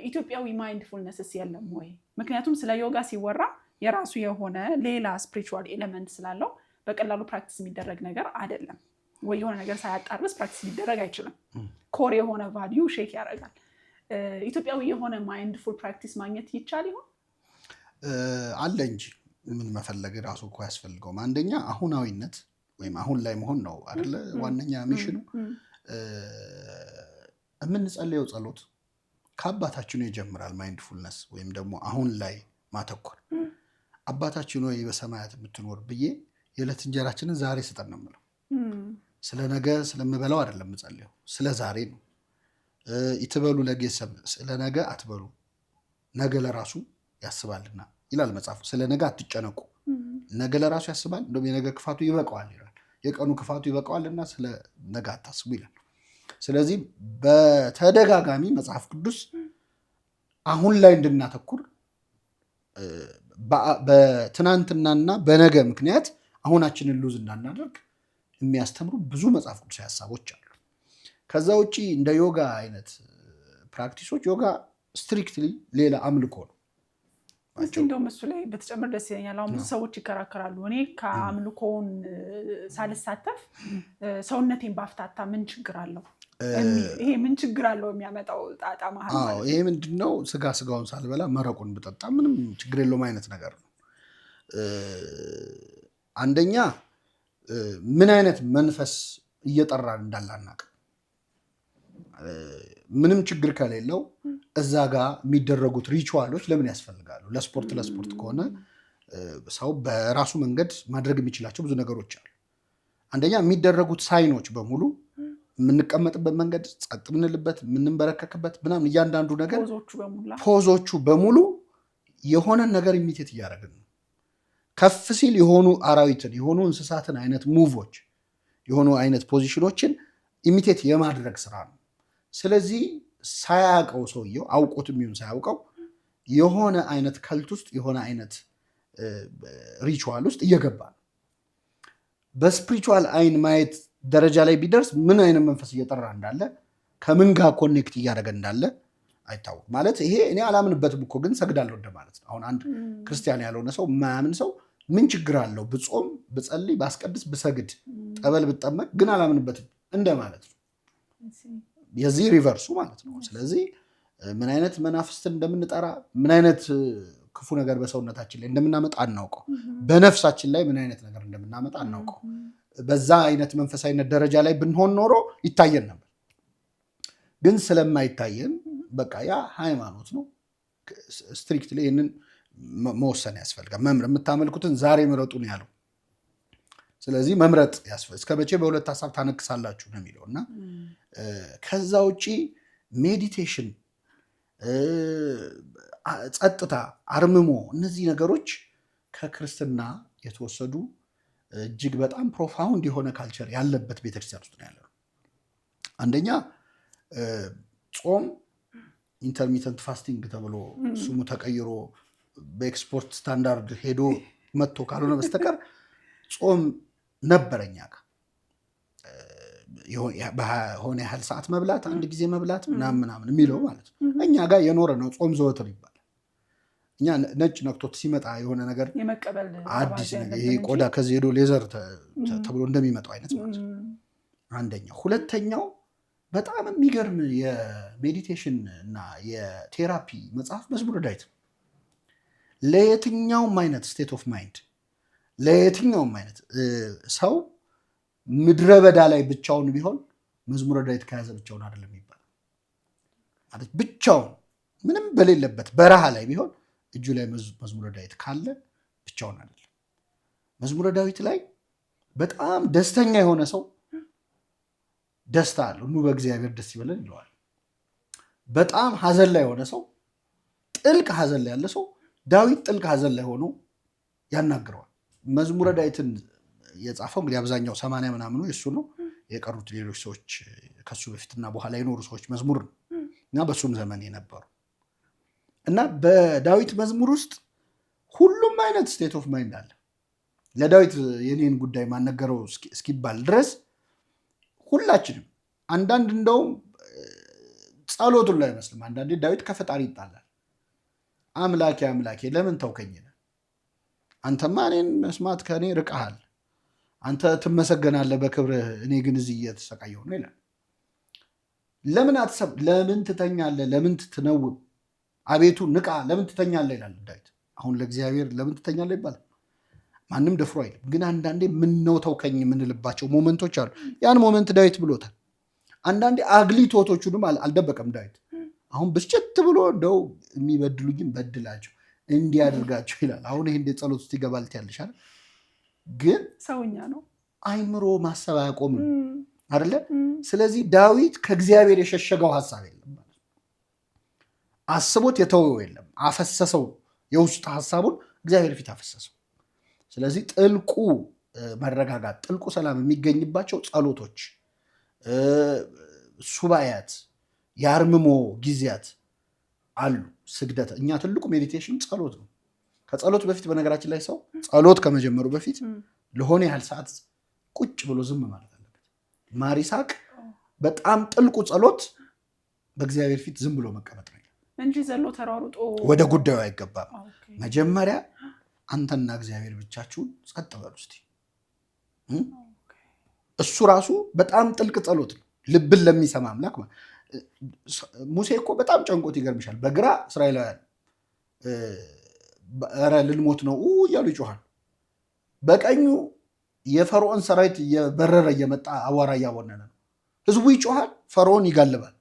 ኢትዮጵያዊ ማይንድፉልነስስ የለም ወይ? ምክንያቱም ስለ ዮጋ ሲወራ የራሱ የሆነ ሌላ ስፒሪቹዋል ኤሌመንት ስላለው በቀላሉ ፕራክቲስ የሚደረግ ነገር አይደለም ወይ? የሆነ ነገር ሳያጣርስ ፕራክቲስ ሊደረግ አይችልም። ኮር የሆነ ቫልዩ ሼክ ያደርጋል። ኢትዮጵያዊ የሆነ ማይንድፉል ፕራክቲስ ማግኘት ይቻል ይሆን? አለ እንጂ ምን መፈለግ ራሱ እኮ ያስፈልገውም። አንደኛ አሁናዊነት ወይም አሁን ላይ መሆን ነው አይደለ? ዋነኛ ሚሽኑ የምንጸልየው ጸሎት ከአባታችን ይጀምራል። ማይንድፉልነስ ወይም ደግሞ አሁን ላይ ማተኮር። አባታችን ወይ በሰማያት የምትኖር ብዬ የዕለት እንጀራችንን ዛሬ ስጠን ነው የምለው። ስለ ነገ ስለምበላው አይደለም የምጸልየው፣ ስለ ዛሬ ነው። ይትበሉ ለጌሰም፣ ስለ ነገ አትበሉ፣ ነገ ለራሱ ያስባልና ይላል መጽሐፉ። ስለ ነገ አትጨነቁ፣ ነገ ለራሱ ያስባል፣ እንደውም የነገ ክፋቱ ይበቃዋል ይላል። የቀኑ ክፋቱ ይበቃዋልና ስለ ነገ አታስቡ ይላል። ስለዚህ በተደጋጋሚ መጽሐፍ ቅዱስ አሁን ላይ እንድናተኩር በትናንትናና በነገ ምክንያት አሁናችንን ሉዝ እንዳናደርግ የሚያስተምሩ ብዙ መጽሐፍ ቅዱስ ሀሳቦች አሉ። ከዛ ውጪ እንደ ዮጋ አይነት ፕራክቲሶች ዮጋ ስትሪክትሊ ሌላ አምልኮ ነው። እንደውም እሱ ላይ በተጨመር ደስ ይለኛል። አሁን ብዙ ሰዎች ይከራከራሉ። እኔ ከአምልኮውን ሳልሳተፍ ሰውነቴን ባፍታታ ምን ችግር አለው? ይሄ ምን ችግር አለው? የሚያመጣው ጣጣ መሀል ማለት ይሄ ምንድነው? ስጋውን ሳልበላ መረቁን ብጠጣ ምንም ችግር የለውም አይነት ነገር ነው። አንደኛ ምን አይነት መንፈስ እየጠራን እንዳላናቅ ምንም ችግር ከሌለው እዛ ጋር የሚደረጉት ሪቹዋሎች ለምን ያስፈልጋሉ? ለስፖርት ከሆነ ሰው በራሱ መንገድ ማድረግ የሚችላቸው ብዙ ነገሮች አሉ። አንደኛ የሚደረጉት ሳይኖች በሙሉ የምንቀመጥበት መንገድ፣ ጸጥ ምንልበት፣ የምንበረከክበት ምናምን እያንዳንዱ ነገር ፖዞቹ በሙሉ የሆነን ነገር ኢሚቴት እያደረግን ነው። ከፍ ሲል የሆኑ አራዊትን የሆኑ እንስሳትን አይነት ሙቮች የሆኑ አይነት ፖዚሽኖችን ኢሚቴት የማድረግ ስራ ነው። ስለዚህ ሳያውቀው ሰውየው አውቆትም ይሁን ሳያውቀው የሆነ አይነት ከልት ውስጥ የሆነ አይነት ሪቹዋል ውስጥ እየገባ ነው። በስፒሪቹዋል አይን ማየት ደረጃ ላይ ቢደርስ ምን አይነት መንፈስ እየጠራ እንዳለ ከምን ጋር ኮኔክት እያደረገ እንዳለ አይታወቅም። ማለት ይሄ እኔ አላምንበትም እኮ ግን ሰግዳለሁ እንደማለት ነው። አሁን አንድ ክርስቲያን ያልሆነ ሰው የማያምን ሰው ምን ችግር አለው ብጾም፣ ብጸልይ፣ ባስቀድስ፣ ብሰግድ፣ ጠበል ብጠመቅ ግን አላምንበትም እንደማለት ነው። የዚህ ሪቨርሱ ማለት ነው። ስለዚህ ምን አይነት መናፍስትን እንደምንጠራ ምን አይነት ክፉ ነገር በሰውነታችን ላይ እንደምናመጣ አናውቀው። በነፍሳችን ላይ ምን አይነት ነገር እንደምናመጣ አናውቀው። በዛ አይነት መንፈሳዊነት ደረጃ ላይ ብንሆን ኖሮ ይታየን ነበር። ግን ስለማይታየን በቃ ያ ሃይማኖት ነው። ስትሪክትሊ ይህንን መወሰን ያስፈልጋል። መምረጥ የምታመልኩትን ዛሬ ምረጡ ነው ያለው። ስለዚህ መምረጥ ያስፈልጋል። እስከ መቼ በሁለት ሀሳብ ታነክሳላችሁ ነው የሚለው እና ከዛ ውጪ ሜዲቴሽን፣ ጸጥታ፣ አርምሞ እነዚህ ነገሮች ከክርስትና የተወሰዱ እጅግ በጣም ፕሮፋውንድ የሆነ ካልቸር ያለበት ቤተክርስቲያን ውስጥ ነው ያለው። አንደኛ ጾም ኢንተርሚተንት ፋስቲንግ ተብሎ ስሙ ተቀይሮ በኤክስፖርት ስታንዳርድ ሄዶ መጥቶ ካልሆነ በስተቀር ጾም ነበረኛ ጋር በሆነ ያህል ሰዓት መብላት፣ አንድ ጊዜ መብላት ምናምን የሚለው ማለት ነው። እኛ ጋር የኖረ ነው። ጾም ዘወትር ይባላል። እኛ ነጭ ነክቶት ሲመጣ የሆነ ነገር አዲስ ነገር ይሄ ቆዳ ከዚህ ሄዶ ሌዘር ተብሎ እንደሚመጣው አይነት ማለት ነው። አንደኛው። ሁለተኛው በጣም የሚገርም የሜዲቴሽን እና የቴራፒ መጽሐፍ መዝሙረ ዳዊት ነው። ለየትኛውም አይነት ስቴት ኦፍ ማይንድ፣ ለየትኛውም አይነት ሰው ምድረ በዳ ላይ ብቻውን ቢሆን መዝሙረ ዳዊት ከያዘ ብቻውን አይደለም ይባላል። ማለት ብቻውን ምንም በሌለበት በረሃ ላይ ቢሆን እጁ ላይ መዝሙረ ዳዊት ካለ ብቻውን አይደለም። መዝሙረ ዳዊት ላይ በጣም ደስተኛ የሆነ ሰው ደስታ አለው፣ ኑ በእግዚአብሔር ደስ ይበለን ይለዋል። በጣም ሀዘን ላይ የሆነ ሰው፣ ጥልቅ ሀዘን ላይ ያለ ሰው ዳዊት ጥልቅ ሀዘን ላይ ሆኖ ያናግረዋል። መዝሙረ ዳዊትን የጻፈው እንግዲህ አብዛኛው 80 ምናምኑ የእሱ ነው። የቀሩት ሌሎች ሰዎች ከሱ በፊትና በኋላ የኖሩ ሰዎች መዝሙር ነው እና በሱም ዘመን የነበሩ እና በዳዊት መዝሙር ውስጥ ሁሉም አይነት ስቴት ኦፍ ማይንድ አለ። ለዳዊት የኔን ጉዳይ ማነገረው እስኪባል ድረስ ሁላችንም አንዳንድ እንደውም ጸሎቱን ላይ አይመስልም። አንዳንዴ ዳዊት ከፈጣሪ ይጣላል። አምላኬ አምላኬ ለምን ተውከኝ? አንተማ እኔን መስማት ከእኔ ርቀሃል፣ አንተ ትመሰገናለህ በክብርህ፣ እኔ ግን እዚህ እየተሰቃየሁ ነው ይላል። ለምን አትሰብ፣ ለምን ትተኛለህ፣ ለምን ትነውም፣ አቤቱ ንቃ፣ ለምን ትተኛለህ ይላል ዳዊት። አሁን ለእግዚአብሔር ለምን ትተኛለህ ይባላል? ማንም ደፍሮ አይልም። ግን አንዳንዴ ምነው ተውከኝ የምንልባቸው ሞመንቶች አሉ። ያን ሞመንት ዳዊት ብሎታል። አንዳንዴ አግሊ ቶቶቹንም አልደበቀም ዳዊት። አሁን ብስጭት ብሎ እንደው የሚበድሉኝም በድላቸው እንዲያደርጋቸው ይላል። አሁን ይሄ እንዴት ጸሎት ውስጥ ይገባል ያለሻል። ግን ሰውኛ ነው፣ አይምሮ ማሰብ አያቆምም አይደለ? ስለዚህ ዳዊት ከእግዚአብሔር የሸሸገው ሀሳብ የለም ማለት ነው። አስቦት የተወው የለም፣ አፈሰሰው። የውስጥ ሀሳቡን እግዚአብሔር ፊት አፈሰሰው። ስለዚህ ጥልቁ መረጋጋት፣ ጥልቁ ሰላም የሚገኝባቸው ጸሎቶች፣ ሱባኤያት፣ የአርምሞ ጊዜያት አሉ። ስግደት፣ እኛ ትልቁ ሜዲቴሽን ጸሎት ነው። ከጸሎት በፊት በነገራችን ላይ ሰው ጸሎት ከመጀመሩ በፊት ለሆነ ያህል ሰዓት ቁጭ ብሎ ዝም ማለት አለበት። ማር ይስሐቅ በጣም ጥልቁ ጸሎት በእግዚአብሔር ፊት ዝም ብሎ መቀመጥ ነው እንጂ ዘሎ ተሯሩጦ ወደ ጉዳዩ አይገባም። መጀመሪያ አንተና እግዚአብሔር ብቻችሁን ጸጥ በሉ እስቲ። እሱ ራሱ በጣም ጥልቅ ጸሎት ነው፣ ልብን ለሚሰማ አምላክ። ሙሴ እኮ በጣም ጨንቆት ይገርምሻል። በግራ እስራኤላውያን ኧረ ልንሞት ነው እያሉ ይጮሃል። በቀኙ የፈርዖን ሰራዊት እየበረረ እየመጣ አቧራ እያቦነነ ነው። ህዝቡ ይጮሃል፣ ፈርዖን ይጋልባል።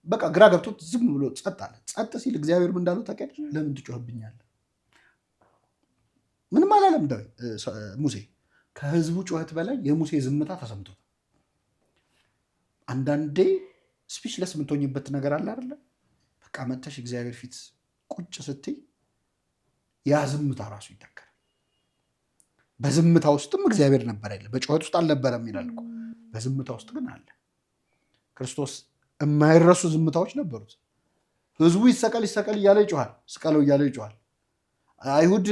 በቃ ግራ ገብቶት ዝም ብሎ ጸጥ አለ። ጸጥ ሲል እግዚአብሔር ምን እንዳለው ታውቂያለሽ? ለምን ትጮህብኛለህ? ምንም አላለም ሙሴ። ከህዝቡ ጩኸት በላይ የሙሴ ዝምታ ተሰምቶታል። አንዳንዴ ስፒችለስ የምትሆኝበት ነገር አለ አይደለ? በቃ መተሽ እግዚአብሔር ፊት ቁጭ ስትይ ያ ዝምታ ራሱ ይተካል። በዝምታ ውስጥም እግዚአብሔር ነበር አይደል? በጩኸት ውስጥ አልነበረም ይላል እኮ። በዝምታ ውስጥ ግን አለ ክርስቶስ። የማይረሱ ዝምታዎች ነበሩት። ህዝቡ ይሰቀል ይሰቀል እያለ ይጮሃል፣ ስቀለው እያለ ይጮሃል። አይሁድ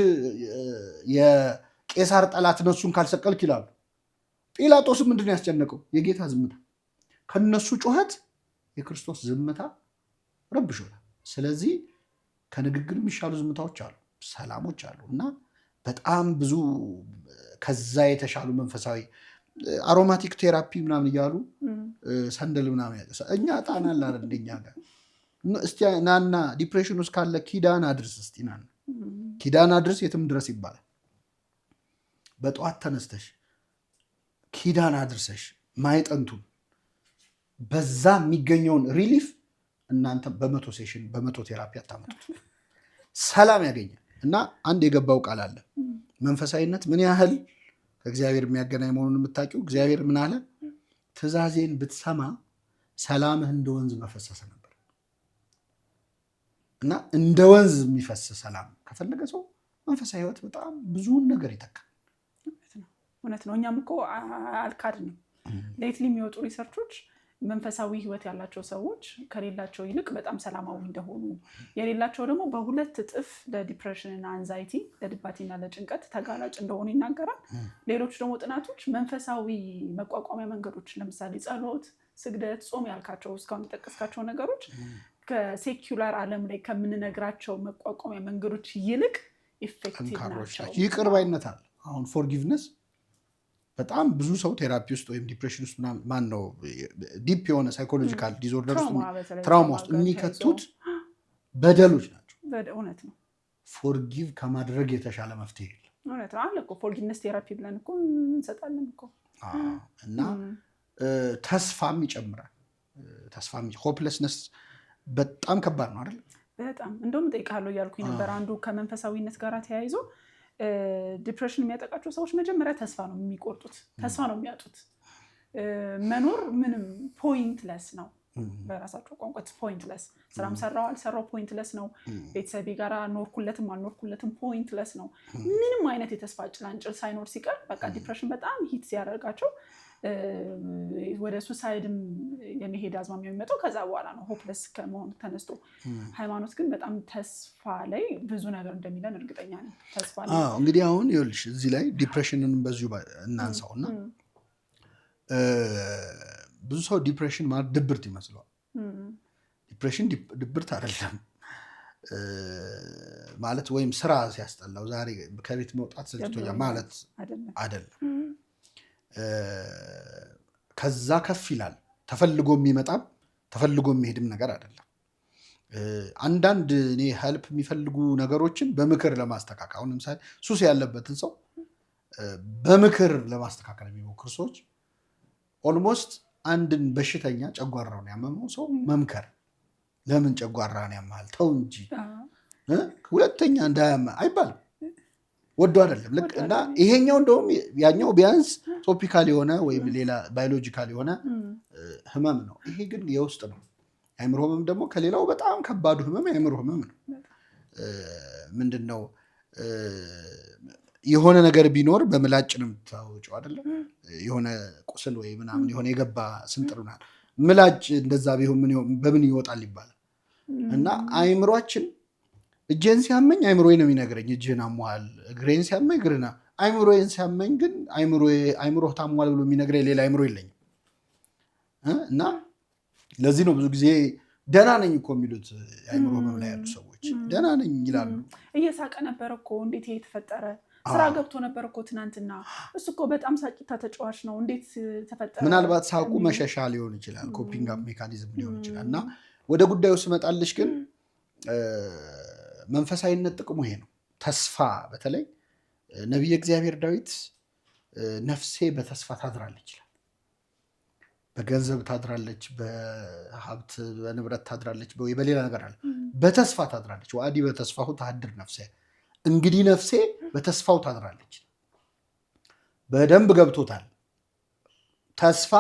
የቄሳር ጠላት እነሱን ካልሰቀልክ ይላሉ። ጲላጦስም ምንድን ነው ያስጨነቀው? የጌታ ዝምታ። ከነሱ ጩኸት የክርስቶስ ዝምታ ረብሾታል። ስለዚህ ከንግግር የሚሻሉ ዝምታዎች አሉ፣ ሰላሞች አሉ እና በጣም ብዙ ከዛ የተሻሉ መንፈሳዊ አሮማቲክ ቴራፒ ምናምን እያሉ ሰንደል ምናምን እኛ ጣና ላለ እንደኛ ጋር እስቲ ናና ዲፕሬሽን ውስጥ ካለ ኪዳን አድርስ እስቲ ናና ኪዳን አድርስ የትም ድረስ ይባላል። በጠዋት ተነስተሽ ኪዳን አድርሰሽ ማይጠንቱን በዛ የሚገኘውን ሪሊፍ እናንተ በመቶ ሴሽን በመቶ ቴራፒ አታመጡት። ሰላም ያገኛል። እና አንድ የገባው ቃል አለ። መንፈሳዊነት ምን ያህል ከእግዚአብሔር የሚያገናኝ መሆኑን የምታውቂው እግዚአብሔር ምን አለ? ትእዛዜን ብትሰማ ሰላምህ እንደ ወንዝ በፈሰሰ ነበር። እና እንደ ወንዝ የሚፈስ ሰላም ከፈለገ ሰው መንፈሳዊ ህይወት በጣም ብዙውን ነገር ይተካል። እውነት ነው። እኛም እኮ አልካድንም። ሌትሊ የሚወጡ ሪሰርቾች መንፈሳዊ ህይወት ያላቸው ሰዎች ከሌላቸው ይልቅ በጣም ሰላማዊ እንደሆኑ የሌላቸው ደግሞ በሁለት እጥፍ ለዲፕሬሽን እና አንዛይቲ ለድባቴና ለጭንቀት ተጋላጭ እንደሆኑ ይናገራል። ሌሎች ደግሞ ጥናቶች መንፈሳዊ መቋቋሚያ መንገዶች ለምሳሌ ጸሎት፣ ስግደት፣ ጾም ያልካቸው እስካሁን የጠቀስካቸው ነገሮች ከሴኩላር ዓለም ላይ ከምንነግራቸው መቋቋሚያ መንገዶች ይልቅ ኢፌክቲቭ ናቸው። ይቅር ባይነት አለ። አሁን ፎርጊቭነስ በጣም ብዙ ሰው ቴራፒ ውስጥ ወይም ዲፕሬሽን ውስጥ ማን ነው ዲፕ የሆነ ሳይኮሎጂካል ዲስኦርደር ውስጥ ትራውማ ውስጥ የሚከቱት በደሎች ናቸው። እውነት ነው። ፎርጊቭ ከማድረግ የተሻለ መፍትሄ የለም። እውነት ነው አለ እኮ ፎርጊቭነስ ቴራፒ ብለን እኮ እንሰጣለን እኮ እና ተስፋም ይጨምራል። ሆፕለስነስ በጣም ከባድ ነው አይደል? በጣም እንደውም እጠይቅሃለሁ እያልኩኝ ነበር። አንዱ ከመንፈሳዊነት ጋር ተያይዞ ዲፕሬሽን የሚያጠቃቸው ሰዎች መጀመሪያ ተስፋ ነው የሚቆርጡት፣ ተስፋ ነው የሚያጡት። መኖር ምንም ፖይንትለስ ነው። በራሳቸው ቋንቋ ፖይንትለስ፣ ስራም ሰራው አልሰራው ፖይንትለስ ነው። ቤተሰቤ ጋር ኖርኩለትም አልኖርኩለትም ፖይንትለስ ነው። ምንም አይነት የተስፋ ጭላንጭል ሳይኖር ሲቀር በቃ ዲፕሬሽን በጣም ሂት ሲያደርጋቸው ወደ ሱሳይድም የመሄድ አዝማሚያ የሚመጣው ከዛ በኋላ ነው፣ ሆፕለስ ከመሆን ተነስቶ። ሃይማኖት ግን በጣም ተስፋ ላይ ብዙ ነገር እንደሚለን እርግጠኛ ነኝ። ተስፋ ላይ እንግዲህ አሁን ይኸውልሽ እዚህ ላይ ዲፕሬሽንን በዚሁ እናንሳውና ብዙ ሰው ዲፕሬሽን ማለት ድብርት ይመስለዋል። ዲፕሬሽን ድብርት አይደለም ማለት፣ ወይም ስራ ሲያስጠላው ዛሬ ከቤት መውጣት ሰልችቶኛል ማለት አይደለም። ከዛ ከፍ ይላል። ተፈልጎ የሚመጣም ተፈልጎ የሚሄድም ነገር አይደለም። አንዳንድ እኔ ሄልፕ የሚፈልጉ ነገሮችን በምክር ለማስተካከል አሁን ለምሳሌ ሱስ ያለበትን ሰው በምክር ለማስተካከል የሚሞክሩ ሰዎች ኦልሞስት አንድን በሽተኛ ጨጓራውን ያመመው ሰው መምከር፣ ለምን ጨጓራን ያማል ተው እንጂ ሁለተኛ እንዳያማ አይባልም። ወዶ አይደለም ልክ እና ይሄኛው እንደውም ያኛው ቢያንስ ቶፒካል የሆነ ወይም ሌላ ባዮሎጂካል የሆነ ህመም ነው። ይሄ ግን የውስጥ ነው። የአእምሮ ህመም ደግሞ ከሌላው በጣም ከባዱ ህመም የአእምሮ ህመም ነው። ምንድነው የሆነ ነገር ቢኖር በምላጭ ነው የምታወጪው አይደለም። የሆነ ቁስል ወይ ምናምን የሆነ የገባ ስንጥርናል ምላጭ እንደዛ ቢሆን በምን ይወጣል ይባላል። እና አእምሯችን እጄን ሲያመኝ አእምሮዬ ነው የሚነግረኝ እጅህን አሟል፣ እግሬን ሲያመኝ እግርና፣ አእምሮዬን ሲያመኝ ግን አእምሮህ ታሟል ብሎ የሚነግረኝ ሌላ አእምሮ የለኝም። እና ለዚህ ነው ብዙ ጊዜ ደህና ነኝ እኮ የሚሉት የአእምሮ ህመም ላይ ያሉ ሰዎች ደህና ነኝ ይላሉ። እየሳቀ ነበር እኮ እንዴት ይሄ ተፈጠረ? ስራ ገብቶ ነበር እኮ ትናንትና፣ እሱ እኮ በጣም ሳቂታ ተጫዋች ነው እንዴት ተፈጠረ? ምናልባት ሳቁ መሸሻ ሊሆን ይችላል፣ ኮፒንግ አፕ ሜካኒዝም ሊሆን ይችላል። እና ወደ ጉዳዩ ስመጣልሽ ግን መንፈሳዊነት ጥቅሙ ይሄ ነው። ተስፋ በተለይ ነቢየ እግዚአብሔር ዳዊት ነፍሴ በተስፋ ታድራለች ይላል። በገንዘብ ታድራለች፣ በሀብት በንብረት ታድራለች፣ በሌላ ነገር አለ፣ በተስፋ ታድራለች። ወአዲ በተስፋሁ ታድር ነፍሴ፣ እንግዲህ ነፍሴ በተስፋው ታድራለች። በደንብ ገብቶታል ተስፋ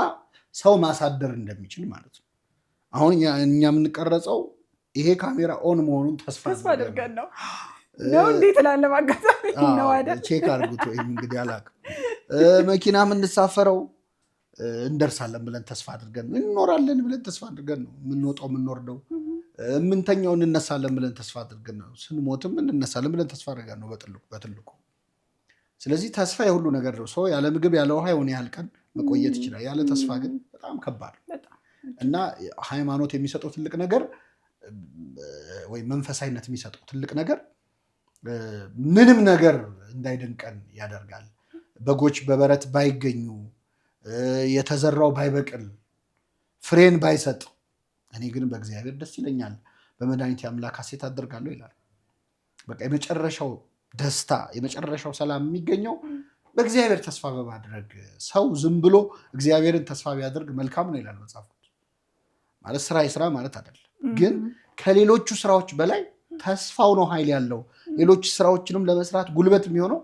ሰው ማሳደር እንደሚችል ማለት ነው። አሁን እኛ የምንቀረጸው ይሄ ካሜራ ኦን መሆኑን ተስፋ አድርገን ነው እንዴት ላለ ማጋጣሚ ነው አይደል? ቼክ አድርጉት። ወይም እንግዲህ አላውቅም። መኪና የምንሳፈረው እንደርሳለን ብለን ተስፋ አድርገን ነው፣ እንኖራለን ብለን ተስፋ አድርገን ነው የምንወጣው የምንወርደው። የምንተኛው እንነሳለን ብለን ተስፋ አድርገን ነው፣ ስንሞትም እንነሳለን ብለን ተስፋ አድርገን ነው በትልቁ። ስለዚህ ተስፋ የሁሉ ነገር ነው። ሰው ያለ ምግብ ያለ ውሃ የሆነ ያህል ቀን መቆየት ይችላል። ያለ ተስፋ ግን በጣም ከባድ እና ሃይማኖት የሚሰጠው ትልቅ ነገር ወይም መንፈሳዊነት የሚሰጠው ትልቅ ነገር ምንም ነገር እንዳይደንቀን ያደርጋል። በጎች በበረት ባይገኙ፣ የተዘራው ባይበቅል፣ ፍሬን ባይሰጥ፣ እኔ ግን በእግዚአብሔር ደስ ይለኛል፣ በመድኃኒቴ አምላክ ሐሴት አደርጋለሁ ይላል። በቃ የመጨረሻው ደስታ የመጨረሻው ሰላም የሚገኘው በእግዚአብሔር ተስፋ በማድረግ። ሰው ዝም ብሎ እግዚአብሔርን ተስፋ ቢያደርግ መልካም ነው ይላል መጽሐፍ። ማለት ስራ ይስራ ማለት አይደለም፣ ግን ከሌሎቹ ስራዎች በላይ ተስፋው ነው ኃይል ያለው። ሌሎች ስራዎችንም ለመስራት ጉልበት የሚሆነው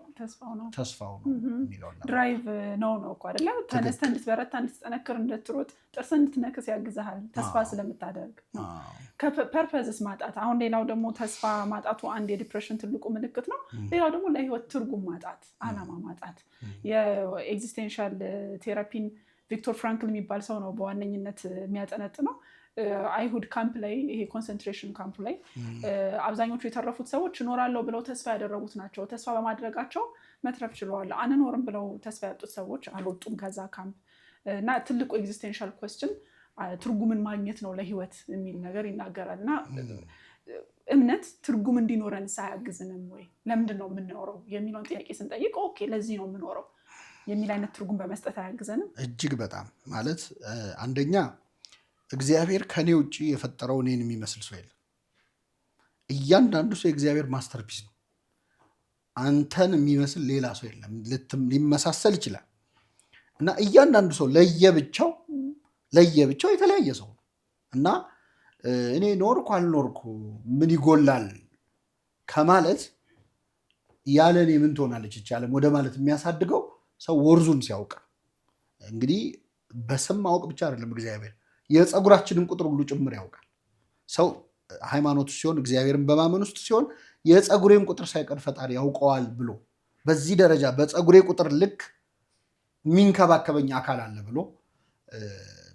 ተስፋው ነው የሚለው ድራይቭ ነው እኮ አይደለ? ተነስተህ እንድትበረታ፣ እንድትጠነክር፣ እንድትሮጥ፣ ጥርስ እንድትነክስ ያግዛሃል ተስፋ ስለምታደርግ። ፐርፐዝስ ማጣት፣ አሁን ሌላው ደግሞ ተስፋ ማጣቱ አንድ የዲፕሬሽን ትልቁ ምልክት ነው። ሌላው ደግሞ ለህይወት ትርጉም ማጣት፣ አላማ ማጣት። የኤግዚስቴንሻል ቴራፒን ቪክቶር ፍራንክል የሚባል ሰው ነው በዋነኝነት የሚያጠነጥነው። አይሁድ ካምፕ ላይ ይሄ ኮንሰንትሬሽን ካምፕ ላይ አብዛኞቹ የተረፉት ሰዎች እኖራለሁ ብለው ተስፋ ያደረጉት ናቸው። ተስፋ በማድረጋቸው መትረፍ ችለዋል። አንኖርም ብለው ተስፋ ያጡት ሰዎች አልወጡም ከዛ ካምፕ እና ትልቁ ኤግዚስቴንሻል ኮስችን ትርጉምን ማግኘት ነው ለህይወት የሚል ነገር ይናገራል። እና እምነት ትርጉም እንዲኖረን ሳያግዝንም ወይ ለምንድን ነው የምንኖረው የሚለውን ጥያቄ ስንጠይቅ ኦኬ ለዚህ ነው የምኖረው የሚል አይነት ትርጉም በመስጠት አያግዘንም? እጅግ በጣም ማለት አንደኛ እግዚአብሔር ከኔ ውጭ የፈጠረው እኔን የሚመስል ሰው የለም። እያንዳንዱ ሰው የእግዚአብሔር ማስተርፒስ ነው። አንተን የሚመስል ሌላ ሰው የለም። ሊመሳሰል ይችላል እና እያንዳንዱ ሰው ለየብቻው የተለያየ ሰው ነው እና እኔ ኖርኩ አልኖርኩ ምን ይጎላል ከማለት ያለ እኔ ምን ትሆናለች ይቻለም ወደ ማለት የሚያሳድገው ሰው ወርዙን ሲያውቅ። እንግዲህ በስም ማወቅ ብቻ አይደለም፣ እግዚአብሔር የፀጉራችንን ቁጥር ሁሉ ጭምር ያውቃል። ሰው ሃይማኖት ሲሆን እግዚአብሔርን በማመን ውስጥ ሲሆን የፀጉሬን ቁጥር ሳይቀር ፈጣሪ ያውቀዋል ብሎ በዚህ ደረጃ በፀጉሬ ቁጥር ልክ የሚንከባከበኝ አካል አለ ብሎ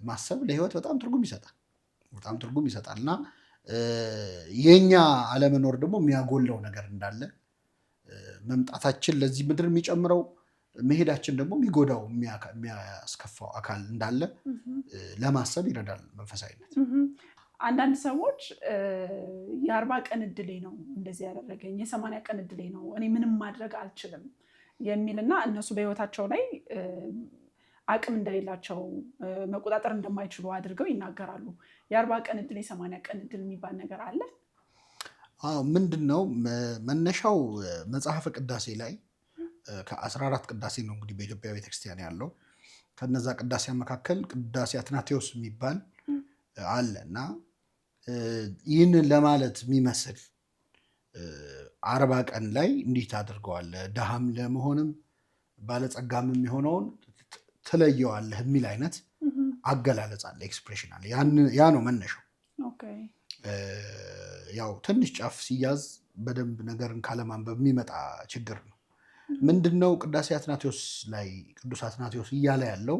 ማሰብ ለህይወት በጣም ትርጉም ይሰጣል እና የኛ አለመኖር ደግሞ የሚያጎለው ነገር እንዳለ መምጣታችን ለዚህ ምድር የሚጨምረው መሄዳችን ደግሞ የሚጎዳው የሚያስከፋው አካል እንዳለ ለማሰብ ይረዳል መንፈሳዊነት። አንዳንድ ሰዎች የ40 ቀን እድሌ ነው እንደዚህ ያደረገኝ፣ የ80 ቀን እድሌ ነው እኔ ምንም ማድረግ አልችልም የሚልና እነሱ በህይወታቸው ላይ አቅም እንደሌላቸው መቆጣጠር እንደማይችሉ አድርገው ይናገራሉ። የ40 ቀን እድል የ80 ቀን እድል የሚባል ነገር አለ? ምንድነው መነሻው? መጽሐፈ ቅዳሴ ላይ ከ14 ቅዳሴ ነው እንግዲህ በኢትዮጵያ ቤተክርስቲያን ያለው። ከነዛ ቅዳሴ መካከል ቅዳሴ አትናቴዎስ የሚባል አለ እና ይህንን ለማለት የሚመስል 40 ቀን ላይ እንዲህ ታደርገዋለህ፣ ድሃም ለመሆንም ባለጸጋም የሚሆነውን ትለየዋለህ የሚል አይነት አገላለጽ አለ፣ ኤክስፕሬሽን አለ። ያ ነው መነሻው። ያው ትንሽ ጫፍ ሲያዝ በደንብ ነገርን ካለማንበብ የሚመጣ ችግር ነው። ምንድነው ቅዳሴ አትናቴዎስ ላይ ቅዱስ አትናቴዎስ እያለ ያለው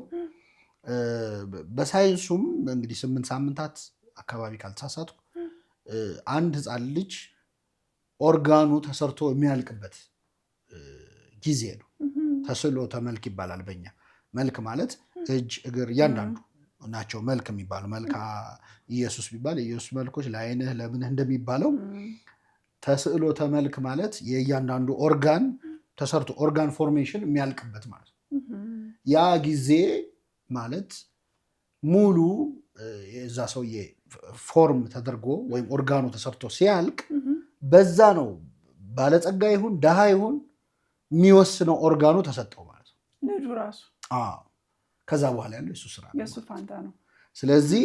በሳይንሱም እንግዲህ 8 ሳምንታት አካባቢ ካልተሳሳትኩ አንድ ህፃን ልጅ ኦርጋኑ ተሰርቶ የሚያልቅበት ጊዜ ነው። ተስዕሎተ መልክ ይባላል በእኛ። መልክ ማለት እጅ፣ እግር እያንዳንዱ ናቸው መልክ የሚባለው። መልካ ኢየሱስ ቢባል የኢየሱስ መልኮች ለዓይንህ ለምንህ እንደሚባለው ተስዕሎተ መልክ ማለት የእያንዳንዱ ኦርጋን ተሰርቶ ኦርጋን ፎርሜሽን የሚያልቅበት ማለት ነው። ያ ጊዜ ማለት ሙሉ የዛ ሰውዬ ፎርም ተደርጎ ወይም ኦርጋኑ ተሰርቶ ሲያልቅ በዛ ነው ባለጸጋ ይሁን ድሃ ይሁን የሚወስነው ኦርጋኑ ተሰጠው ማለት ነው ልጁ ራሱ። ከዛ በኋላ ያለው የሱ ስራ ነው፣ የሱ ፋንታ ነው። ስለዚህ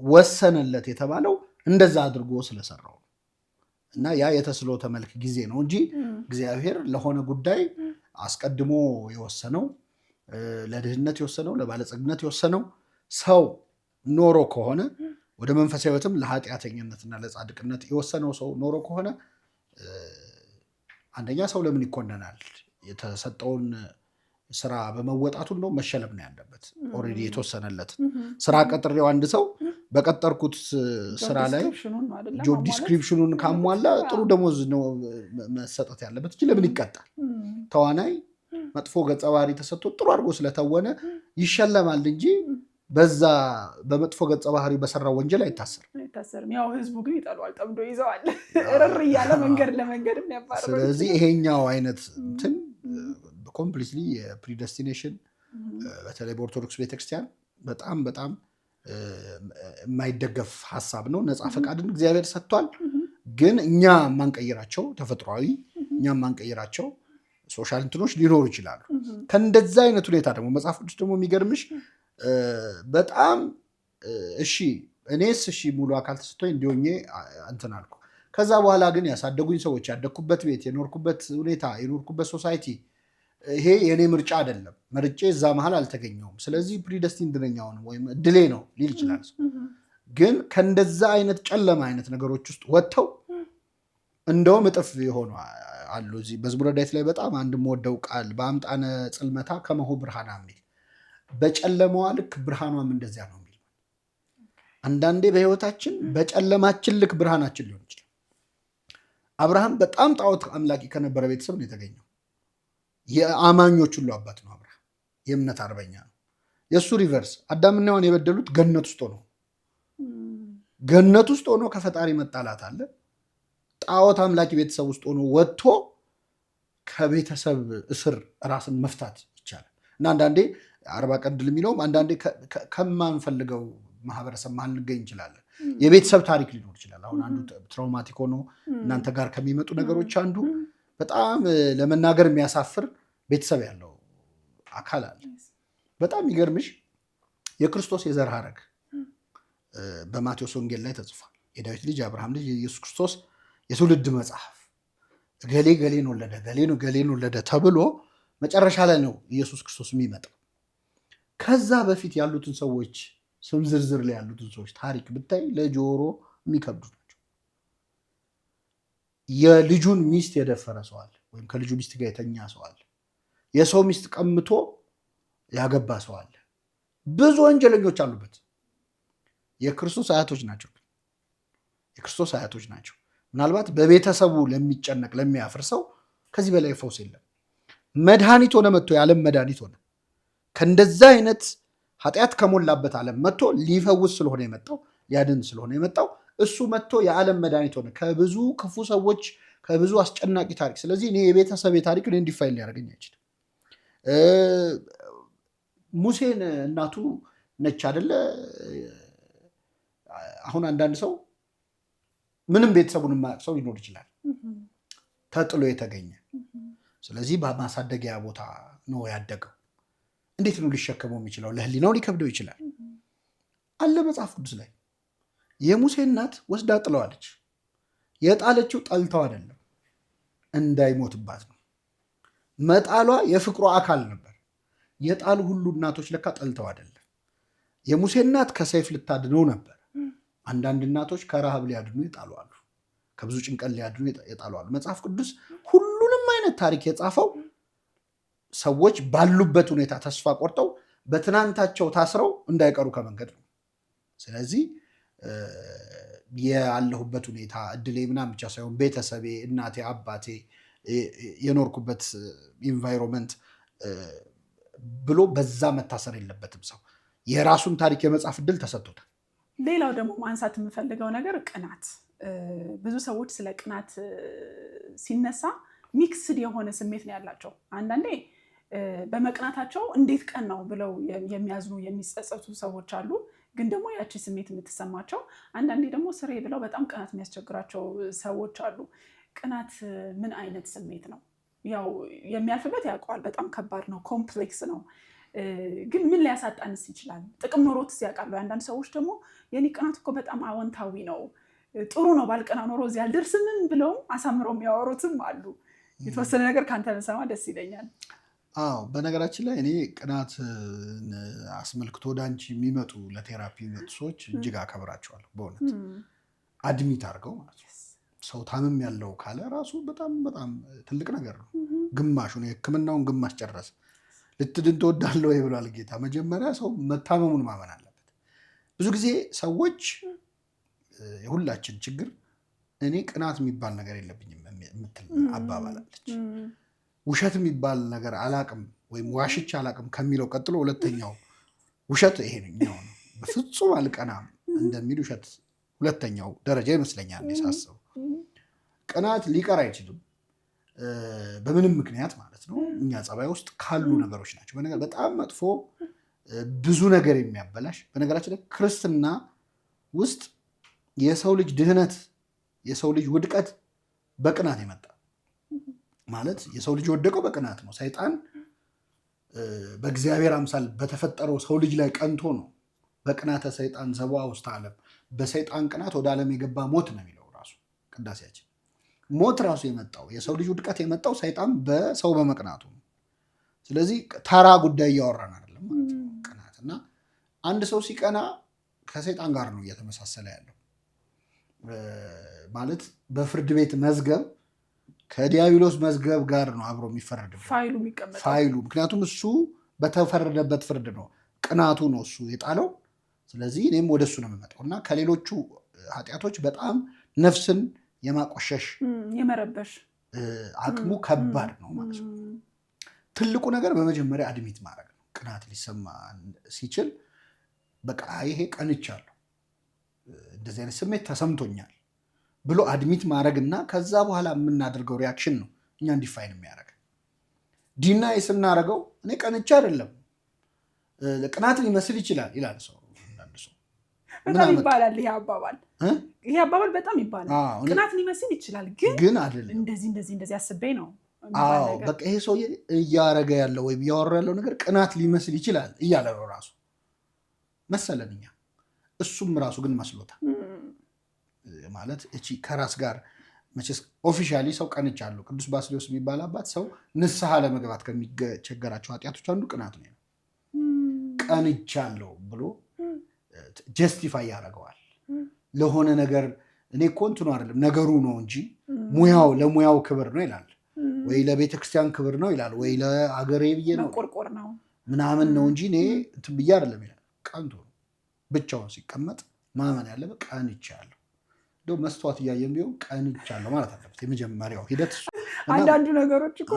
ወሰነለት የተባለው እንደዛ አድርጎ ስለሰራው እና ያ የተስዕሎተ መልክ ጊዜ ነው እንጂ እግዚአብሔር ለሆነ ጉዳይ አስቀድሞ የወሰነው ለድህነት የወሰነው ለባለጸግነት የወሰነው ሰው ኖሮ ከሆነ ወደ መንፈሳዊ ሕይወትም ለኃጢአተኝነትና ለጻድቅነት የወሰነው ሰው ኖሮ ከሆነ አንደኛ ሰው ለምን ይኮነናል? የተሰጠውን ስራ በመወጣቱ ነው መሸለም ነው ያለበት። ኦልሬዲ የተወሰነለት ስራ ቀጥሬው አንድ ሰው በቀጠርኩት ስራ ላይ ጆብ ዲስክሪፕሽኑን ካሟላ ጥሩ ደሞዝ ነው መሰጠት ያለበት እንጂ ለምን ይቀጣል? ተዋናይ መጥፎ ገጸ ባህሪ ተሰጥቶ ጥሩ አድርጎ ስለተወነ ይሸለማል እንጂ በዛ በመጥፎ ገጸ ባህሪ በሰራው ወንጀል አይታሰርም። ያው ህዝቡ ግን ይጠሏል፣ ጠምዶ ይዘዋል፣ እርር እያለ መንገድ ለመንገድም ያባረሩ። ስለዚህ ይሄኛው አይነት እንትን ኮምፕሊትሊ የፕሪደስቲኔሽን በተለይ በኦርቶዶክስ ቤተክርስቲያን በጣም በጣም የማይደገፍ ሀሳብ ነው። ነፃ ፈቃድን እግዚአብሔር ሰጥቷል፣ ግን እኛ የማንቀይራቸው ተፈጥሯዊ እኛ የማንቀይራቸው ሶሻል እንትኖች ሊኖሩ ይችላሉ። ከእንደዛ አይነት ሁኔታ ደግሞ መጽሐፍ ቅዱስ ደግሞ የሚገርምሽ በጣም እኔስ ሙሉ አካል ተሰጥቶኝ እንዲሆኜ እንትን አልኩ። ከዛ በኋላ ግን ያሳደጉኝ ሰዎች፣ ያደግኩበት ቤት፣ የኖርኩበት ሁኔታ፣ የኖርኩበት ሶሳይቲ ይሄ የኔ ምርጫ አይደለም፣ መርጬ እዛ መሀል አልተገኘውም፣ ስለዚህ ፕሪደስቲንድ ነኝ ወይም እድሌ ነው ሊል ይችላል። ግን ከእንደዛ አይነት ጨለማ አይነት ነገሮች ውስጥ ወጥተው እንደውም እጥፍ የሆኑ አሉ። እዚህ መዝሙረ ዳዊት ላይ በጣም አንድ የምወደው ቃል በአምጣነ ጽልመታ ከመሆ ብርሃን የሚል በጨለማዋ ልክ ብርሃኗም እንደዚያ ነው የሚል። አንዳንዴ በህይወታችን በጨለማችን ልክ ብርሃናችን ሊሆን ይችላል። አብርሃም በጣም ጣዖት አምላኪ ከነበረ ቤተሰብ ነው የተገኘው። የአማኞች ሁሉ አባት ነው አብርሃም። የእምነት አርበኛ ነው። የእሱ ሪቨርስ አዳምና ሔዋን የበደሉት ገነት ውስጥ ሆኖ ገነት ውስጥ ሆኖ ከፈጣሪ መጣላት አለ። ጣዖት አምላኪ ቤተሰብ ውስጥ ሆኖ ወጥቶ ከቤተሰብ እስር ራስን መፍታት ይቻላል። እና አንዳንዴ አርባ ቀንድል የሚለውም አንዳንዴ ከማንፈልገው ማህበረሰብ መሀል ልንገኝ እንችላለን። የቤተሰብ ታሪክ ሊኖር ይችላል። አሁን አንዱ ትራውማቲክ ሆኖ እናንተ ጋር ከሚመጡ ነገሮች አንዱ በጣም ለመናገር የሚያሳፍር ቤተሰብ ያለው አካል አለ። በጣም የሚገርምሽ የክርስቶስ የዘር ሐረግ በማቴዎስ ወንጌል ላይ ተጽፏል። የዳዊት ልጅ የአብርሃም ልጅ የኢየሱስ ክርስቶስ የትውልድ መጽሐፍ ገሌ ገሌን ወለደ ገሌን ወለደ ተብሎ መጨረሻ ላይ ነው ኢየሱስ ክርስቶስ የሚመጣው። ከዛ በፊት ያሉትን ሰዎች ስም ዝርዝር ላይ ያሉትን ሰዎች ታሪክ ብታይ ለጆሮ የሚከብዱ ናቸው። የልጁን ሚስት የደፈረ ሰው አለ፣ ወይም ከልጁ ሚስት ጋር የተኛ ሰው አለ። የሰው ሚስት ቀምቶ ያገባ ሰው አለ። ብዙ ወንጀለኞች አሉበት። የክርስቶስ አያቶች ናቸው። የክርስቶስ አያቶች ናቸው። ምናልባት በቤተሰቡ ለሚጨነቅ ለሚያፍር ሰው ከዚህ በላይ ፈውስ የለም። መድኃኒት ሆነ መጥቶ የዓለም መድኃኒት ሆነ ከእንደዛ አይነት ኃጢአት ከሞላበት ዓለም መጥቶ ሊፈውስ ስለሆነ የመጣው ሊያድን ስለሆነ የመጣው እሱ መጥቶ የዓለም መድኃኒት ሆነ ከብዙ ክፉ ሰዎች ከብዙ አስጨናቂ ታሪክ። ስለዚህ እኔ የቤተሰብ ታሪክ እኔ እንዲፋይል ሊያደርገኝ አይችልም። ሙሴን እናቱ ነች አደለ? አሁን አንዳንድ ሰው ምንም ቤተሰቡን የማያውቅ ሰው ሊኖር ይችላል፣ ተጥሎ የተገኘ። ስለዚህ በማሳደጊያ ቦታ ነው ያደገው። እንዴት ነው ሊሸከመው የሚችለው? ለህሊናው ሊከብደው ይችላል አለ መጽሐፍ ቅዱስ ላይ። የሙሴ እናት ወስዳ ጥለዋለች። የጣለችው ጠልተው አይደለም፣ እንዳይሞትባት ነው። መጣሏ የፍቅሯ አካል ነበር። የጣሉ ሁሉ እናቶች ለካ ጠልተው አይደለም። የሙሴ እናት ከሰይፍ ልታድነው ነበር። አንዳንድ እናቶች ከረሃብ ሊያድኑ ይጣሏሉ፣ ከብዙ ጭንቀት ሊያድኑ ይጣሏሉ። መጽሐፍ ቅዱስ ሁሉንም አይነት ታሪክ የጻፈው ሰዎች ባሉበት ሁኔታ ተስፋ ቆርጠው በትናንታቸው ታስረው እንዳይቀሩ ከመንገድ ነው። ስለዚህ ያለሁበት ሁኔታ እድሌ ምናምን ብቻ ሳይሆን ቤተሰቤ፣ እናቴ፣ አባቴ፣ የኖርኩበት ኢንቫይሮንመንት ብሎ በዛ መታሰር የለበትም። ሰው የራሱን ታሪክ የመጻፍ እድል ተሰጥቶታል። ሌላው ደግሞ ማንሳት የምፈልገው ነገር ቅናት። ብዙ ሰዎች ስለ ቅናት ሲነሳ ሚክስድ የሆነ ስሜት ነው ያላቸው። አንዳንዴ በመቅናታቸው እንዴት ቀን ነው ብለው የሚያዝኑ የሚጸጸቱ ሰዎች አሉ። ግን ደግሞ ያቺ ስሜት የምትሰማቸው፣ አንዳንዴ ደግሞ ስሬ ብለው በጣም ቅናት የሚያስቸግራቸው ሰዎች አሉ። ቅናት ምን አይነት ስሜት ነው? ያው የሚያልፍበት ያውቀዋል። በጣም ከባድ ነው፣ ኮምፕሌክስ ነው። ግን ምን ሊያሳጣንስ ይችላል? ጥቅም ኖሮትስ ያውቃሉ? አንዳንድ ሰዎች ደግሞ የኔ ቅናት እኮ በጣም አዎንታዊ ነው፣ ጥሩ ነው፣ ባልቀና ኖሮ እዚህ አልደርስምም ብለውም አሳምረው የሚያወሩትም አሉ። የተወሰነ ነገር ከአንተ ብሰማ ደስ ይለኛል። አዎ፣ በነገራችን ላይ እኔ ቅናት አስመልክቶ ወደ አንቺ የሚመጡ ለቴራፒ የሚመጡ ሰዎች እጅግ አከብራቸዋለሁ። በእውነት አድሚት አድርገው ማለት ነው። ሰው ታምም ያለው ካለ ራሱ በጣም በጣም ትልቅ ነገር ነው። ግማሹን የሕክምናውን ግማሽ ጨረሰ። ልትድን ትወዳለህ ወይ ብሏል ጌታ። መጀመሪያ ሰው መታመሙን ማመን አለበት። ብዙ ጊዜ ሰዎች የሁላችን ችግር እኔ ቅናት የሚባል ነገር የለብኝም የምትል አባባላለች። ውሸት የሚባል ነገር አላቅም ወይም ዋሽቼ አላቅም ከሚለው ቀጥሎ ሁለተኛው ውሸት ይሄ ነው። በፍጹም አልቀናም እንደሚል ውሸት ሁለተኛው ደረጃ ይመስለኛል ሳስበው። ቅናት ሊቀር አይችልም በምንም ምክንያት ማለት ነው። እኛ ጸባይ ውስጥ ካሉ ነገሮች ናቸው። በጣም መጥፎ ብዙ ነገር የሚያበላሽ። በነገራችን ላይ ክርስትና ውስጥ የሰው ልጅ ድህነት፣ የሰው ልጅ ውድቀት በቅናት የመጣ ማለት የሰው ልጅ የወደቀው በቅናት ነው። ሰይጣን በእግዚአብሔር አምሳል በተፈጠረው ሰው ልጅ ላይ ቀንቶ ነው። በቅናተ ሰይጣን ዘቦአ ውስተ ዓለም፣ በሰይጣን ቅናት ወደ ዓለም የገባ ሞት ነው የሚለው ራሱ ቅዳሴያችን። ሞት ራሱ የመጣው የሰው ልጅ ውድቀት የመጣው ሰይጣን በሰው በመቅናቱ ነው። ስለዚህ ተራ ጉዳይ እያወራን አይደለም ማለት ነው ቅናት። እና አንድ ሰው ሲቀና ከሰይጣን ጋር ነው እየተመሳሰለ ያለው ማለት በፍርድ ቤት መዝገብ ከዲያብሎስ መዝገብ ጋር ነው አብሮ የሚፈረድበት ፋይሉ። ምክንያቱም እሱ በተፈረደበት ፍርድ ነው። ቅናቱ ነው እሱ የጣለው። ስለዚህ እኔም ወደ እሱ ነው የምመጣው እና ከሌሎቹ ኃጢአቶች በጣም ነፍስን የማቆሸሽ የመረበሽ አቅሙ ከባድ ነው ማለት ነው። ትልቁ ነገር በመጀመሪያ አድሚት ማድረግ ነው። ቅናት ሊሰማ ሲችል በቃ ይሄ ቀንቻለሁ፣ እንደዚህ አይነት ስሜት ተሰምቶኛል ብሎ አድሚት ማድረግ እና ከዛ በኋላ የምናደርገው ሪያክሽን ነው እኛ እንዲፋይን የሚያደርግ። ዲናይ ስናደርገው እኔ ቀንቻ አይደለም ቅናት ሊመስል ይችላል ይላል ሰው። በጣም ይባላል ይሄ አባባል በጣም ይባላል። ቅናት ሊመስል ይችላል ግን አይደለም። እንደዚህ አስቤ ነው። በቃ ይሄ ሰው እያረገ ያለው ወይም እያወራ ያለው ነገር ቅናት ሊመስል ይችላል እያለ ነው ራሱ መሰለን እኛ። እሱም ራሱ ግን መስሎታል ማለት እቺ ከራስ ጋር መቼስ ኦፊሻሊ ሰው ቀንቻለሁ። ቅዱስ ባስልዮስ የሚባል አባት ሰው ንስሐ ለመግባት ከሚቸገራቸው ኃጢአቶች አንዱ ቅናት ነው። ቀንቻለሁ ብሎ ጀስቲፋይ ያደርገዋል ለሆነ ነገር። እኔ እኮ እንትኑ አይደለም ነገሩ ነው እንጂ ሙያው ለሙያው ክብር ነው ይላል፣ ወይ ለቤተክርስቲያን ክብር ነው ይላል፣ ወይ ለአገሬ ብዬ ነው ቆርቆር ነው ምናምን ነው እንጂ እኔ እንትን ብዬ አይደለም ይላል። ቀንቶ ብቻውን ሲቀመጥ ማመን ያለበት ቀንቻለሁ። እንደው መስተዋት እያየን ቢሆን ቀንቻለሁ ማለት አለበት። የመጀመሪያው ሂደት አንዳንዱ ነገሮች እኮ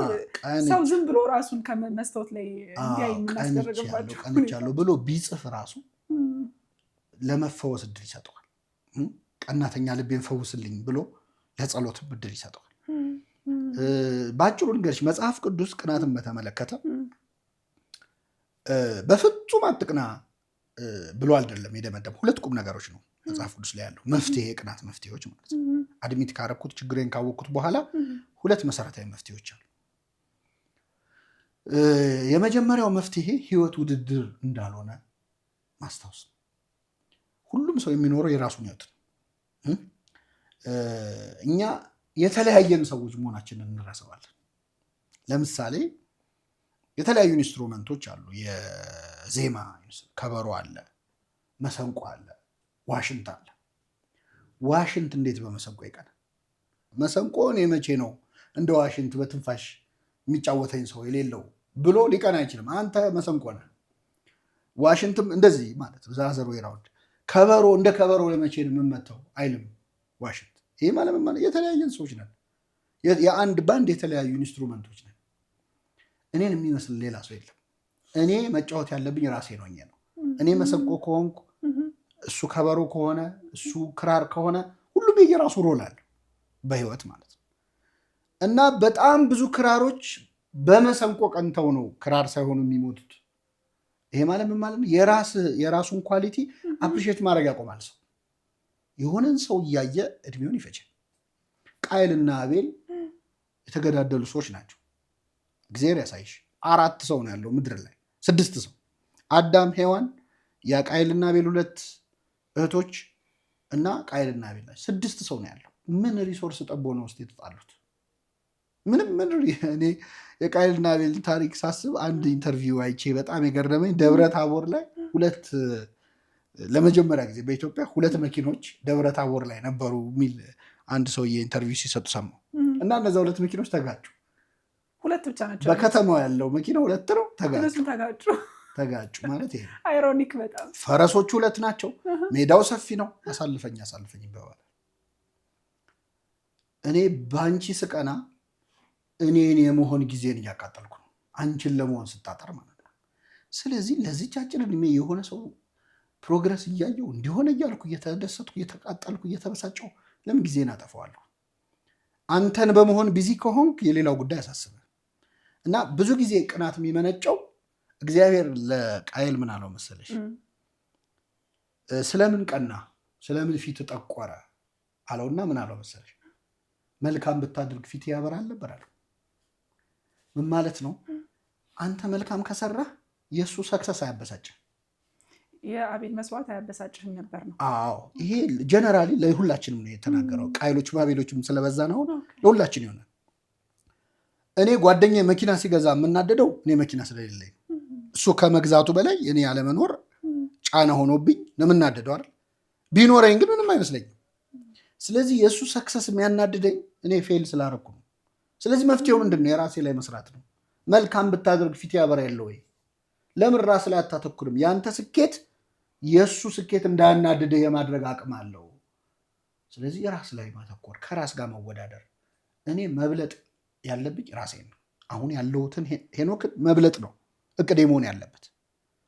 ሰው ዝም ብሎ ራሱን ከመስታወት ላይ እንዲያይ የምናስደረግባቸው ቀንቻለሁ ብሎ ቢጽፍ ራሱ ለመፈወስ እድል ይሰጠዋል። ቀናተኛ ልቤን ፈውስልኝ ብሎ ለጸሎትም እድል ይሰጠዋል። በአጭሩ ንገርሽ መጽሐፍ ቅዱስ ቅናትን በተመለከተ በፍጹም አትቅና ብሎ አይደለም የደመደም። ሁለት ቁም ነገሮች ነው መጽሐፍ ቅዱስ ላይ ያለው መፍትሄ፣ የቅናት መፍትሄዎች ማለት ነው። አድሚት ካረኩት ችግሬን ካወቅኩት በኋላ ሁለት መሰረታዊ መፍትሄዎች አሉ። የመጀመሪያው መፍትሄ ህይወት ውድድር እንዳልሆነ ማስታወስ ነው። ሁሉም ሰው የሚኖረው የራሱን ህይወት ነው። እኛ የተለያየን ሰዎች መሆናችንን እንረሳዋለን። ለምሳሌ የተለያዩ ኢንስትሩመንቶች አሉ። የዜማ ከበሮ አለ፣ መሰንቆ አለ፣ ዋሽንት አለ። ዋሽንት እንዴት በመሰንቆ ይቀናል? መሰንቆ እኔ መቼ ነው እንደ ዋሽንት በትንፋሽ የሚጫወተኝ ሰው የሌለው ብሎ ሊቀና አይችልም። አንተ መሰንቆ ነህ። ዋሽንትም እንደዚህ ማለት ዛዘር ወይ ራውንድ ከበሮ እንደ ከበሮ ለመቼ ነው የምመታው አይልም ዋሽንት። ይህ ማለት የተለያየን ሰዎች ነን። የአንድ ባንድ የተለያዩ ኢንስትሩመንቶች ነን። እኔን የሚመስል ሌላ ሰው የለም። እኔ መጫወት ያለብኝ ራሴ ነው ነው። እኔ መሰንቆ ከሆንኩ እሱ ከበሮ ከሆነ እሱ ክራር ከሆነ ሁሉም የየራሱ ሮል አለ በህይወት ማለት ነው። እና በጣም ብዙ ክራሮች በመሰንቆ ቀንተው ነው ክራር ሳይሆኑ የሚሞቱት። ይሄ ማለት ምን ማለት ነው? የራሱን ኳሊቲ አፕሪሼት ማድረግ ያቆማል ሰው። የሆነን ሰው እያየ እድሜውን ይፈጃል። ቃየልና አቤል የተገዳደሉ ሰዎች ናቸው። እግዚአብሔር ያሳይሽ። 4 ሰው ነው ያለው ምድር ላይ፣ 6 ሰው አዳም፣ ሔዋን፣ የቃየልና አቤል 2 እህቶች እና ቃየልና አቤል ናቸው። 6 ሰው ነው ያለው። ምን ሪሶርስ ጠቦ ነው ውስጥ የተጣሉት? ምንም እኔ የቃየልና አቤል ታሪክ ሳስብ አንድ ኢንተርቪው አይቼ በጣም የገረመኝ ደብረ ታቦር ላይ ለመጀመሪያ ጊዜ በኢትዮጵያ 2 መኪኖች ደብረ ታቦር ላይ ነበሩ የሚል አንድ ሰውዬ ኢንተርቪው ሲሰጡ ሰማሁ። እና እነዛ 2 መኪኖች ተጋጩ። 2 ብቻ ናቸው። በከተማው ያለው መኪና 2 ነው፣ ተጋጩ ማለት ይሄ አይሮኒክ በጣም። ፈረሶቹ 2 ናቸው። ሜዳው ሰፊ ነው። አሳልፈኝ ይባባል። እኔ በአንቺ ስቀና እኔን የመሆን ጊዜን እያቃጠልኩ ነው፣ አንቺን ለመሆን ስታጠር ማለት ነው። ስለዚህ ለዚች አጭር እድሜ የሆነ ሰው ፕሮግረስ እያየው እንዲሆነ እያልኩ እየተደሰትኩ እየተቃጠልኩ እየተበሳጨው ለምን ጊዜን አጠፋዋለሁ? አንተን በመሆን ቢዚ ከሆንክ የሌላው ጉዳይ ያሳስበ እና ብዙ ጊዜ ቅናት የሚመነጨው እግዚአብሔር ለቃየል ምን አለው መሰለሽ? ስለምን ቀና፣ ስለምን ፊት ጠቆረ አለውና ምን አለው መሰለሽ? መልካም ብታደርግ ፊት ያበራል ነበር አለው። ምን ማለት ነው? አንተ መልካም ከሰራህ የእሱ ሰክሰስ አያበሳጭህ፣ የአቤል መስዋዕት አያበሳጭህም ነበር ነው። አዎ ይሄ ጀነራሊ ለሁላችንም ነው የተናገረው። ቃየሎችም አቤሎችም ስለበዛ ነው ለሁላችን ይሆናል። እኔ ጓደኛ መኪና ሲገዛ የምናደደው እኔ መኪና ስለሌለኝ፣ እሱ ከመግዛቱ በላይ እኔ ያለመኖር ጫና ሆኖብኝ ነው የምናደደው አይደል? ቢኖረኝ ግን ምንም አይመስለኝም። ስለዚህ የእሱ ሰክሰስ የሚያናድደኝ እኔ ፌል ስላደረኩ ነው። ስለዚህ መፍትሄው ምንድን ነው? የራሴ ላይ መስራት ነው። መልካም ብታደርግ ፊት ያበራ የለ ወይ? ለምን ራስ ላይ አታተኩርም? ያንተ ስኬት የእሱ ስኬት እንዳያናድድህ የማድረግ አቅም አለው። ስለዚህ ራስ ላይ ማተኮር፣ ከራስ ጋር መወዳደር። እኔ መብለጥ ያለብኝ ራሴን ነው። አሁን ያለሁትን ሄኖክን መብለጥ ነው እቅዴ መሆን ያለበት።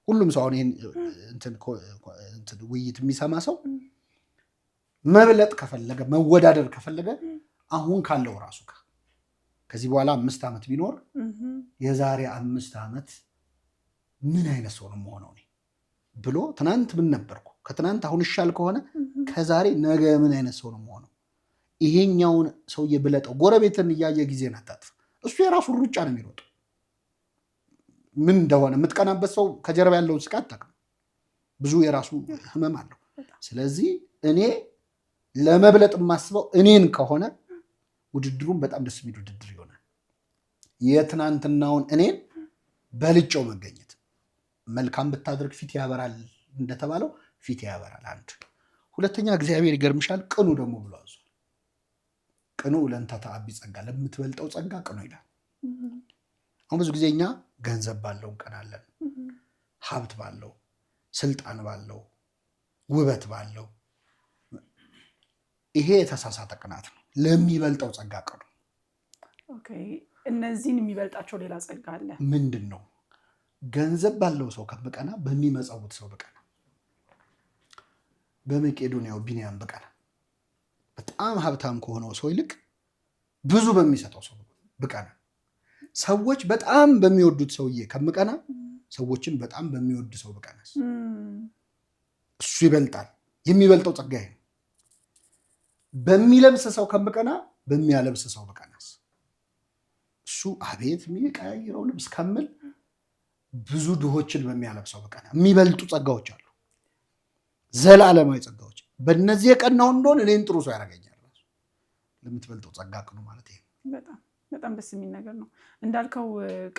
ሁሉም ሰው አሁን ይህን ውይይት የሚሰማ ሰው መብለጥ ከፈለገ መወዳደር ከፈለገ አሁን ካለው ራሱ ጋር ከዚህ በኋላ 5 ዓመት ቢኖር የዛሬ 5 ዓመት ምን አይነት ሰው ነው የምሆነው እኔ ብሎ ትናንት ምን ነበርኩ፣ ከትናንት አሁን ይሻል ከሆነ ከዛሬ ነገ ምን አይነት ሰው ነው የምሆነው። ይሄኛውን ሰውዬ ብለጠው። ጎረቤትን እያየ ጊዜን አታጥፍ። እሱ የራሱን ሩጫ ነው የሚሮጠው። ምን እንደሆነ የምትቀናበት ሰው ከጀርባ ያለውን ስቃት አታውቅም። ብዙ የራሱ ህመም አለው። ስለዚህ እኔ ለመብለጥ የማስበው እኔን ከሆነ ውድድሩን በጣም ደስ የሚል ውድድር ይሆናል። የትናንትናውን እኔን በልጨው መገኘት። መልካም ብታደርግ ፊት ያበራል እንደተባለው ፊት ያበራል። አንድ ሁለተኛ፣ እግዚአብሔር ይገርምሻል ቅኑ ደግሞ ብሎ አዟል። ቅኑ ለእንተ ተአቢ ጸጋ፣ ለምትበልጠው ጸጋ ቅኑ ይላል። አሁን ብዙ ጊዜ እኛ ገንዘብ ባለው እንቀናለን፣ ሀብት ባለው፣ ስልጣን ባለው፣ ውበት ባለው። ይሄ የተሳሳተ ቅናት ነው። ለሚበልጠው ጸጋ ቅኑ። እነዚህን የሚበልጣቸው ሌላ ጸጋ አለ። ምንድን ነው? ገንዘብ ባለው ሰው ከምቀና በሚመጸውት ሰው ብቀና፣ በመቄዶንያው ቢንያም ብቀና፣ በጣም ሀብታም ከሆነው ሰው ይልቅ ብዙ በሚሰጠው ሰው ብቀና፣ ሰዎች በጣም በሚወዱት ሰውዬ ከምቀና ሰዎችን በጣም በሚወድ ሰው ብቀናስ እሱ ይበልጣል። የሚበልጠው ጸጋዬ ነው። በሚለብስ ሰው ከምቀና በሚያለብስ ሰው ብቀናስ እሱ አቤት የሚቀያይረው ልብስ ከምል ብዙ ድሆችን በሚያለብሰው ብቀና። የሚበልጡ ጸጋዎች አሉ፣ ዘላለማዊ ጸጋዎች። በእነዚህ የቀናው እንደሆን እኔን ጥሩ ሰው ያደርገኛል። ለምትበልጠው ጸጋ ቅኑ ማለት ይሄ በጣም ደስ የሚል ነገር ነው። እንዳልከው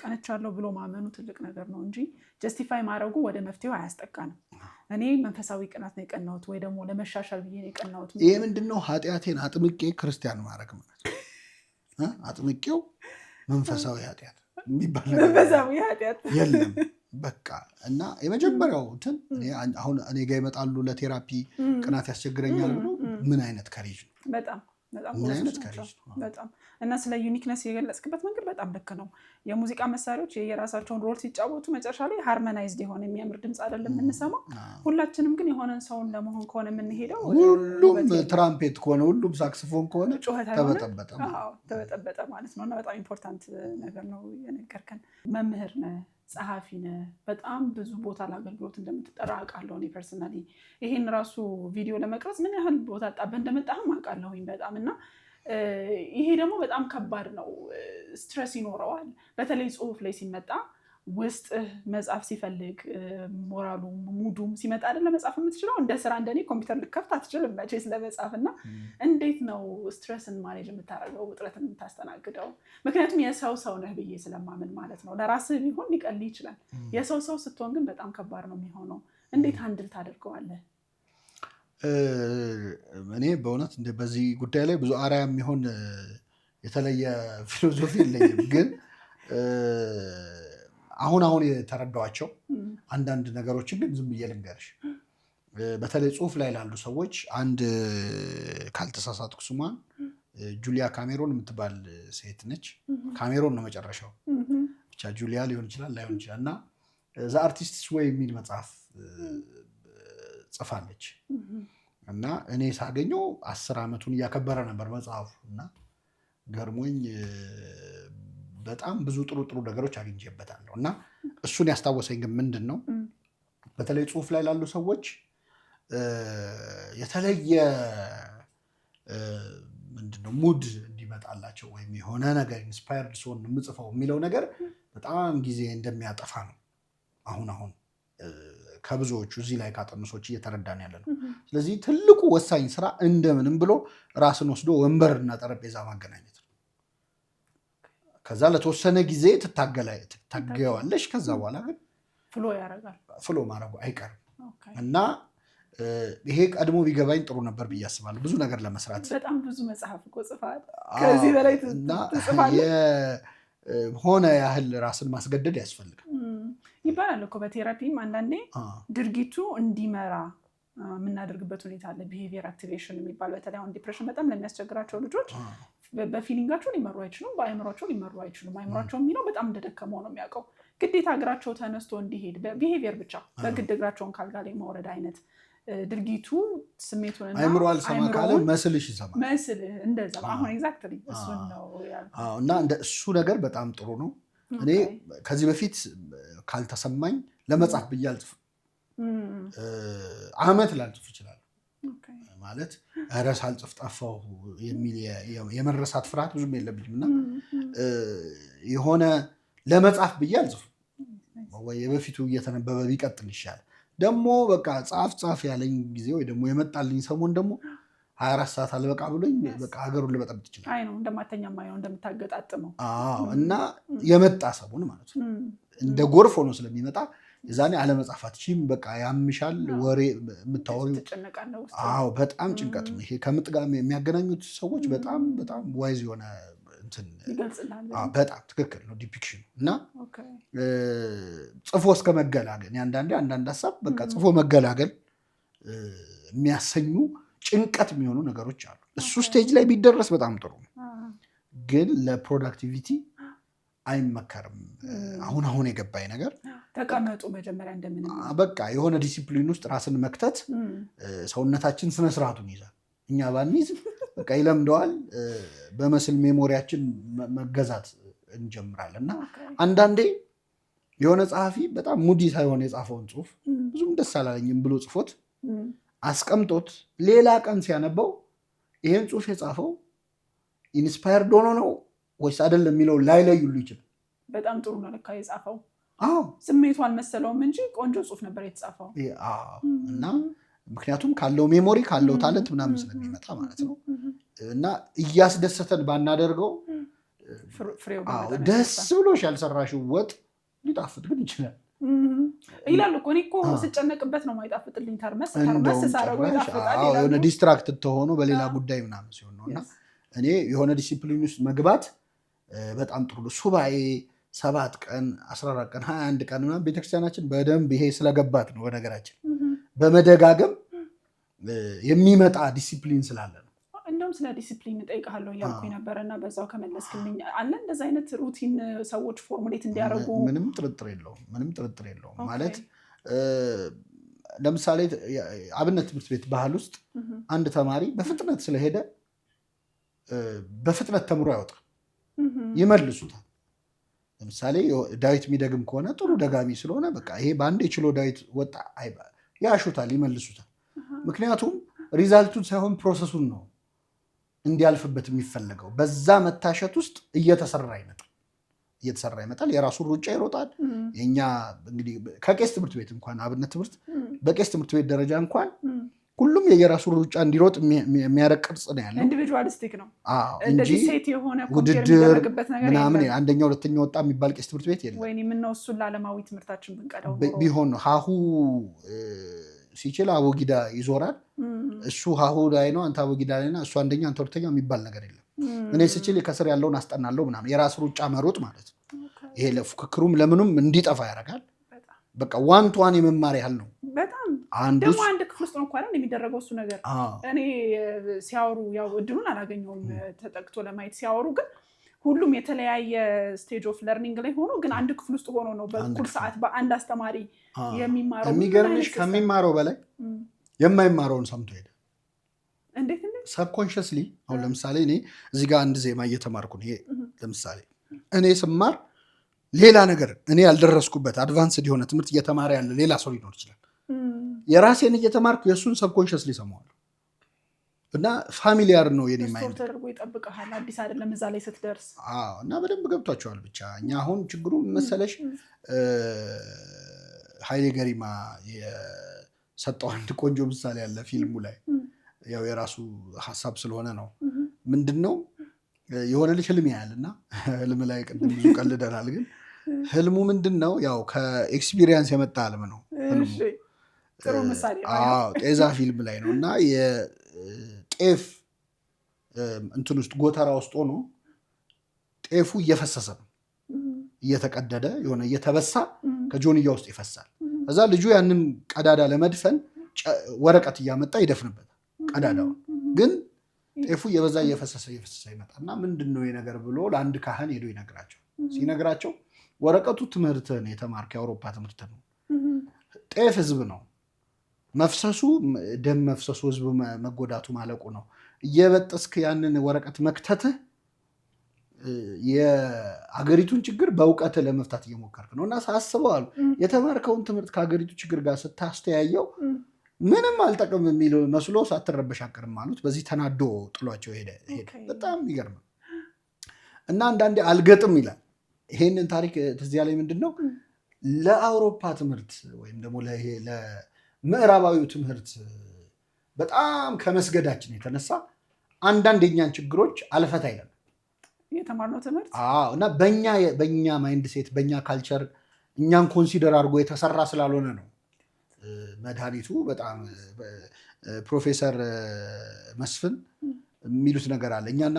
ቀንቻለሁ ብሎ ማመኑ ትልቅ ነገር ነው እንጂ ጀስቲፋይ ማድረጉ ወደ መፍትሄው አያስጠቃንም። እኔ መንፈሳዊ ቅናት ነው የቀናሁት ወይ ደግሞ ለመሻሻል ብዬ ነው የቀናሁት። ይሄ ምንድን ነው? ኃጢአቴን አጥምቄ ክርስቲያን ማድረግ ማለት አጥምቄው መንፈሳዊ ኃጢአት የሚባል መንፈሳዊ ኃጢአት የለም በቃ። እና የመጀመሪያው እንትን አሁን እኔ ጋር ይመጣሉ ለቴራፒ ቅናት ያስቸግረኛል ብሎ ምን አይነት ከሬጅ ነው? በጣም እና ስለ ዩኒክነስ የገለጽክበት መንገድ በጣም ልክ ነው። የሙዚቃ መሳሪያዎች የራሳቸውን ሮል ሲጫወቱ መጨረሻ ላይ ሃርመናይዝድ የሆነ የሚያምር ድምፅ አይደለም የምንሰማው። ሁላችንም ግን የሆነን ሰውን ለመሆን ከሆነ የምንሄደው ሁሉም ትራምፔት ከሆነ ሁሉም ሳክስፎን ከሆነ ተበጠበጠ ማለት ነው። እና በጣም ኢምፖርታንት ነገር ነው የነገርከን። መምህር ነህ፣ ጸሐፊ ነህ፣ በጣም ብዙ ቦታ ለአገልግሎት እንደምትጠራ አውቃለሁ እኔ ፐርሰናሊ። ይሄን ራሱ ቪዲዮ ለመቅረጽ ምን ያህል ቦታ ጣበህ እንደመጣህም አውቃለሁኝ በጣም። እና ይሄ ደግሞ በጣም ከባድ ነው፣ ስትረስ ይኖረዋል። በተለይ ጽሁፍ ላይ ሲመጣ ውስጥ መጽሐፍ ሲፈልግ ሞራሉም ሙዱም ሲመጣ አይደለ መጽሐፍ የምትችለው። እንደ ስራ እንደኔ ኮምፒውተር ልከፍት አትችልም መቼ ስለመጽሐፍ። እና እንዴት ነው ስትረስን ማኔጅ የምታደርገው፣ ውጥረትን የምታስተናግደው? ምክንያቱም የሰው ሰው ነህ ብዬ ስለማምን ማለት ነው። ለራስህ ቢሆን ሊቀልህ ይችላል፣ የሰው ሰው ስትሆን ግን በጣም ከባድ ነው የሚሆነው። እንዴት አንድል ታደርገዋለህ? እኔ በእውነት በዚህ ጉዳይ ላይ ብዙ አርአያ የሚሆን የተለየ ፊሎዞፊ የለኝም። ግን አሁን የተረዳኋቸው አንዳንድ ነገሮችን ግን ዝም ብዬ ልንገርሽ። በተለይ ጽሁፍ ላይ ላሉ ሰዎች አንድ ካልተሳሳትኩ ስሟን ጁሊያ ካሜሮን የምትባል ሴት ነች። ካሜሮን ነው መጨረሻው፣ ብቻ ጁሊያ ሊሆን ይችላል ላይሆን ይችላል። እና ዘ አርቲስትስ ወይ የሚል መጽሐፍ ጽፋለች። እና እኔ ሳገኘው 10 ዓመቱን እያከበረ ነበር መጽሐፉ። እና ገርሞኝ በጣም ብዙ ጥሩ ነገሮች አግኝቼበታለሁ። እና እሱን ያስታወሰኝ ግን ምንድን ነው በተለይ ጽሁፍ ላይ ላሉ ሰዎች የተለየ ምንድነው ሙድ እንዲመጣላቸው ወይም የሆነ ነገር ኢንስፓየርድ ሲሆን የምጽፈው የሚለው ነገር በጣም ጊዜ እንደሚያጠፋ ነው አሁን ከብዙዎቹ እዚህ ላይ ካጠኑ ሰዎች እየተረዳን ያለ ነው። ስለዚህ ትልቁ ወሳኝ ስራ እንደምንም ብሎ ራስን ወስዶ ወንበርና ጠረጴዛ ማገናኘት ነው። ከዛ ለተወሰነ ጊዜ ትታገያለሽ። ከዛ በኋላ ግን ፍሎ ማድረጉ አይቀርም። እና ይሄ ቀድሞ ቢገባኝ ጥሩ ነበር ብዬ አስባለሁ። ብዙ ነገር ለመስራት በጣም ብዙ መጽሐፍ እኮ ጽፈሃል። ከዚህ በላይ ትጽፋለህ። ሆነ ያህል ራስን ማስገደድ ያስፈልጋል። ይባላል እኮ በቴራፒም አንዳንዴ ድርጊቱ እንዲመራ የምናደርግበት ሁኔታ አለ። ቢሄቪየር አክቲቬሽን የሚባል በተለይ አሁን ዲፕሬሽን በጣም ለሚያስቸግራቸው ልጆች በፊሊንጋቸው ሊመሩ አይችሉም፣ በአይምሯቸው ሊመሩ አይችሉም። አይምሯቸው የሚለው በጣም እንደደከመው ነው የሚያውቀው። ግዴታ እግራቸው ተነስቶ እንዲሄድ በቢሄቪየር ብቻ በግድ እግራቸውን ካልጋ ላይ ማውረድ አይነት ድርጊቱ ስሜቱንና አይምሮ አልሰማ ካለ መስልሽ ይሰማል። መስልህ እንደዛ አሁን ኤግዛክትሊ እሱን ነው ያልኩት። እና እንደ እሱ ነገር በጣም ጥሩ ነው። እኔ ከዚህ በፊት ካልተሰማኝ ለመጻፍ ብዬ አልጽፍም። አመት ላልጽፍ ይችላል ማለት ርዕስ አልጽፍ ጠፋሁ የሚል የመረሳት ፍርሃት ብዙም የለብኝም እና የሆነ ለመጻፍ ብዬ አልጽፍም። ወይ የበፊቱ እየተነበበ ቢቀጥል ይሻላል። ደግሞ በቃ ጻፍ ያለኝ ጊዜ ወይ ደግሞ የመጣልኝ ሰሞን ደግሞ 24 ሰዓት አልበቃ ብሎኝ በቃ ሀገሩን ልበጠብጥ ይችላል። አይ ነው እንደማተኛም አይነው እንደምታገጣጥመው። እና የመጣ ሰሞን ማለት ነው እንደ ጎርፍ ሆኖ ስለሚመጣ የዛኔ አለመጻፋትሽም በቃ ያምሻል። ወሬ የምታወሪው በጣም ጭንቀት ነው። ይሄ ከምጥ ጋር የሚያገናኙት ሰዎች በጣም በጣም ዋይዝ የሆነ በጣም ትክክል ነው ዲፒክሽን እና ጽፎ እስከ መገላገል አንዳንድ ሀሳብ በቃ ጽፎ መገላገል የሚያሰኙ ጭንቀት የሚሆኑ ነገሮች አሉ። እሱ ስቴጅ ላይ ቢደረስ በጣም ጥሩ ነው፣ ግን ለፕሮዳክቲቪቲ አይመከርም። አሁን የገባኝ ነገር ተቀመጡ መጀመሪያ እንደምንም በቃ የሆነ ዲሲፕሊን ውስጥ ራስን መክተት ሰውነታችን ስነስርዓቱን ይዛል። እኛ ባንይዝ በቃ ይለምደዋል። በመስል ሜሞሪያችን መገዛት እንጀምራለን እና አንዳንዴ የሆነ ጸሐፊ በጣም ሙዲ ሳይሆን የጻፈውን ጽሁፍ ብዙም ደስ አላለኝም ብሎ ጽፎት አስቀምጦት ሌላ ቀን ሲያነበው ይሄን ጽሁፍ የጻፈው ኢንስፓየርድ ሆኖ ነው ወይስ አይደለም የሚለው ላይለዩሉ ይችላል። በጣም ጥሩ ነው ለካ የጻፈው። ስሜቱ አልመሰለውም እንጂ ቆንጆ ጽሁፍ ነበር የተጻፈው። እና ምክንያቱም ካለው ሜሞሪ ካለው ታለንት ምናምን ስለሚመጣ ማለት ነው። እና እያስደሰተን ባናደርገው ደስ ብሎሽ ያልሰራሽው ወጥ ሊጣፍጥ ግን ይችላል ይላሉ እኮ። እኔ እኮ ስጨነቅበት ነው ማይጣፍጥልኝ። ተርመስ ሳረገው ይጣፍጣል። የሆነ ዲስትራክትድ ተሆኖ በሌላ ጉዳይ ምናምን ሲሆን ነው። እና እኔ የሆነ ዲሲፕሊን ውስጥ መግባት በጣም ጥሩ ነው። ሱባኤ 7 ቀን 14 ቀን 21 ቀን ምናምን ቤተክርስቲያናችን በደንብ ይሄ ስለገባት ነው። በነገራችን በመደጋገም የሚመጣ ዲሲፕሊን ስላለ ነው። እንደውም ስለ ዲሲፕሊን እጠይቅሃለሁ እያልኩኝ ነበረ እና በዛው ከመለስክልኝ አለ እንደዚህ አይነት ሩቲን ሰዎች ፎርሙሌት እንዲያደርጉ። ምንም ጥርጥር የለውም። ማለት ለምሳሌ አብነት ትምህርት ቤት ባህል ውስጥ አንድ ተማሪ በፍጥነት ስለሄደ በፍጥነት ተምሮ ያወጣል፣ ይመልሱታል። ለምሳሌ ዳዊት የሚደግም ከሆነ ጥሩ ደጋሚ ስለሆነ በቃ ይሄ በአንድ የችሎ ዳዊት ወጣ ያሹታል፣ ይመልሱታል። ምክንያቱም ሪዛልቱን ሳይሆን ፕሮሰሱን ነው እንዲያልፍበት የሚፈለገው። በዛ መታሸት ውስጥ እየተሰራ ይመጣል። የራሱን ሩጫ ይሮጣል። የኛ እንግዲህ ከቄስ ትምህርት ቤት እንኳን አብነት ትምህርት በቄስ ትምህርት ቤት ደረጃ እንኳን ሁሉም የየራሱን ሩጫ እንዲሮጥ የሚያረቅ ቅርጽ ነው ያለው። ኢንዲቪጁዋሊስቲክ ነው እንጂ ውድድር ምናምን አንደኛ ሁለተኛ ወጣ የሚባል ቄስ ትምህርት ቤት የለም። ወይ ምነው እሱን ለዓለማዊ ትምህርታችን ብንቀዳው ቢሆን ነው። ሀሁ ሲችል አቦጊዳ ይዞራል። እሱ ሀሁ ላይ ነው፣ አንተ አቦጊዳ ላይ ነው፣ እሱ አንደኛ አንተ ሁለተኛ የሚባል ነገር የለም። እኔ ስችል ከስር ያለውን አስጠናለሁ ምናምን። የራስ ሩጫ መሮጥ ማለት ነው። ይሄ ለፉክክሩም ለምኑም እንዲጠፋ ያደርጋል። በቃ ዋን ቱ ዋን የመማር ያህል ነው። በጣም ደግሞ አንድ ክፍል ውስጥ ነው እንኳን የሚደረገው እሱ ነገር። እኔ ሲያወሩ ያው እድሉን አላገኘውም ተጠቅቶ ለማየት ሲያወሩ፣ ግን ሁሉም የተለያየ ስቴጅ ኦፍ ለርኒንግ ላይ ሆኖ ግን አንድ ክፍል ውስጥ ሆኖ ነው በኩል ሰዓት በአንድ አስተማሪ የሚማረው። የሚገርምሽ ከሚማረው በላይ የማይማረውን ሰምቶ ሄደ። እንዴት ሰብኮንሽስሊ። አሁን ለምሳሌ እኔ እዚህ ጋር አንድ ዜማ እየተማርኩ ነው። ይሄ ለምሳሌ እኔ ስማር ሌላ ነገር እኔ ያልደረስኩበት አድቫንስድ የሆነ ትምህርት እየተማረ ያለ ሌላ ሰው ሊኖር ይችላል። የራሴን እየተማርኩ የእሱን ሰብኮንሽስሊ ሰማዋለሁ እና ፋሚሊያር ነው የኔ ማይንድ ተደርጎ ይጠብቀሃል። አዲስ አይደለም እዛ ላይ ስትደርስ። እና በደንብ ገብቷቸዋል። ብቻ እኛ አሁን ችግሩ መሰለሽ ኃይሌ ገሪማ የሰጠው አንድ ቆንጆ ምሳሌ ያለ ፊልሙ ላይ ያው የራሱ ሀሳብ ስለሆነ ነው። ምንድነው የሆነ ልጅ ህልም ያያል እና ህልም ላይ ቅድም ብዙ ቀልደናል፣ ግን ህልሙ ምንድነው ያው ከኤክስፒሪየንስ የመጣ ህልም ነው። ጥሩ ምሳሌ ጤዛ ፊልም ላይ ነው እና የጤፍ እንትን ውስጥ ጎተራ ውስጥ ሆኖ ጤፉ እየፈሰሰ ነው እየተቀደደ የሆነ እየተበሳ ከጆንያ ውስጥ ይፈሳል። ከዛ ልጁ ያንን ቀዳዳ ለመድፈን ወረቀት እያመጣ ይደፍንበታል ቀዳዳውን። ግን ጤፉ እየበዛ እየፈሰሰ ይመጣና ምንድነው ነገር ብሎ ለአንድ ካህን ሄዶ ሲነግራቸው ወረቀቱ ትምህርትን የተማርከው የአውሮፓ ትምህርት ነው፣ ጤፍ ህዝብ ነው መፍሰሱ፣ ደም መፍሰሱ፣ ህዝብ መጎዳቱ ማለቁ ነው። እየበጠስክ ያንን ወረቀት መክተትህ የአገሪቱን ችግር በእውቀት ለመፍታት እየሞከርክ ነው። እና ሳስበው አሉ የተማርከውን ትምህርት ከአገሪቱ ችግር ጋር ስታስተያየው ምንም አልጠቅም የሚል መስሎ ሳትረበሽ አቅርም አሉት። በዚህ ተናዶ ጥሏቸው ሄደ። በጣም ይገርም እና አንዳንዴ አልገጥም ይላል። ይሄንን ታሪክ ትዝ ያለኝ ምንድነው ለአውሮፓ ትምህርት ወይም ደግሞ ለምዕራባዊው ትምህርት በጣም ከመስገዳችን የተነሳ አንዳንድ የኛን ችግሮች አልፈታ ይላል የተማርነው ትምህርት። እና በእኛ ማይንድ ሴት በእኛ ካልቸር እኛን ኮንሲደር አድርጎ የተሰራ ስላልሆነ ነው መድኃኒቱ። በጣም ፕሮፌሰር መስፍን የሚሉት ነገር አለ። እኛና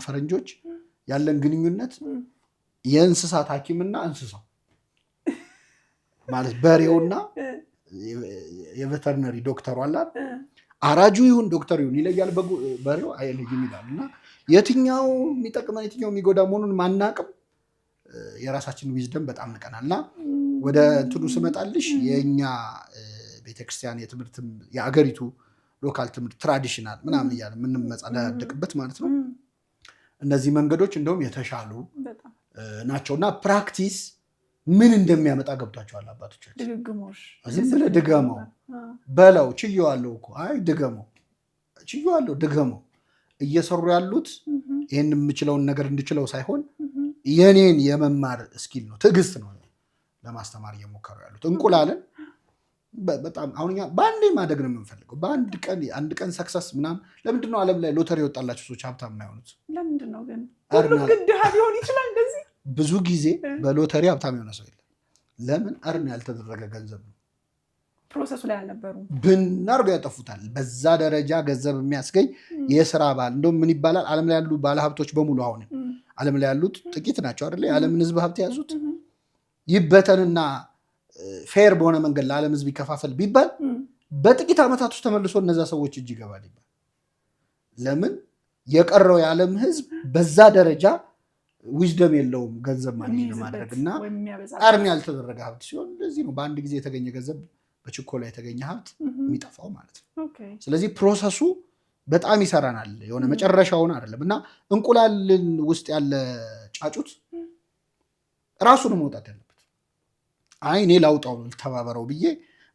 ፈረንጆች ያለን ግንኙነት የእንስሳት ሐኪምና እንስሳው ማለት በሬውና የቬተርነሪ ዶክተሩ አለ። አራጁ ይሁን ዶክተር ይሁን ይለያል፣ በሬው አይለይም ይላል። እና የትኛው የሚጠቅመን የትኛው የሚጎዳ መሆኑን ማናቅም የራሳችን ዊዝደም በጣም ንቀናል። እና ወደ እንትኑ ስመጣልሽ የኛ ቤተክርስቲያን የትምህርት የአገሪቱ ሎካል ትምህርት ትራዲሽናል ምናምን እያለ የምንመጻደቅበት ማለት ነው። እነዚህ መንገዶች እንደውም የተሻሉ ናቸው። እና ፕራክቲስ ምን እንደሚያመጣ ገብቷቸዋል አባቶቻችን። ዝም ብለህ ድገመው በለው ችየዋለሁ እኮ አይ ድገመው እየሰሩ ያሉት ይህን የምችለውን ነገር እንድችለው ሳይሆን የኔን የመማር ስኪል ነው፣ ትዕግስት ነው ለማስተማር እየሞከሩ ያሉት። እንቁላልን በጣም አሁን እኛ በአንዴ ማደግ ነው የምንፈልገው፣ አንድ ቀን ሰክሰስ ምናምን። ለምንድነው ዓለም ላይ ሎተሪ የወጣላቸው ሰዎች ሀብታም የማይሆኑት? ለምንድነው ግን? ሁሉም ግን ድሃ ሊሆን ይችላል እንደዚህ። ብዙ ጊዜ በሎተሪ ሀብታም የሆነ ሰው የለም። ለምን? እርን ያልተደረገ ገንዘብ ነው። ፕሮሰሱ ላይ አልነበሩም። ብናርገው ያጠፉታል። በዛ ደረጃ ገንዘብ የሚያስገኝ የስራ ባህል እንደውም ምን ይባላል? ዓለም ላይ ያሉ ባለሀብቶች በሙሉ አሁን ዓለም ላይ ያሉት ጥቂት ናቸው አይደለ? የዓለምን ህዝብ ሀብት የያዙት ይበተንና ፌር በሆነ መንገድ ለዓለም ህዝብ ይከፋፈል ቢባል በጥቂት ዓመታት ውስጥ ተመልሶ እነዛ ሰዎች እጅ ይገባል ይባል። ለምን? የቀረው የዓለም ህዝብ በዛ ደረጃ ዊዝደም የለውም ገንዘብ ማኔጅ ለማድረግ እና አርሚ ያልተደረገ ሀብት ሲሆን እንደዚህ ነው በአንድ ጊዜ የተገኘ ገንዘብ በችኮላ የተገኘ ሀብት የሚጠፋው ማለት ነው። ስለዚህ ፕሮሰሱ በጣም ይሰራናል፣ የሆነ መጨረሻውን አይደለም። እና እንቁላልን ውስጥ ያለ ጫጩት ራሱን መውጣት ያለበት እኔ ላውጣው ልተባበረው ብዬ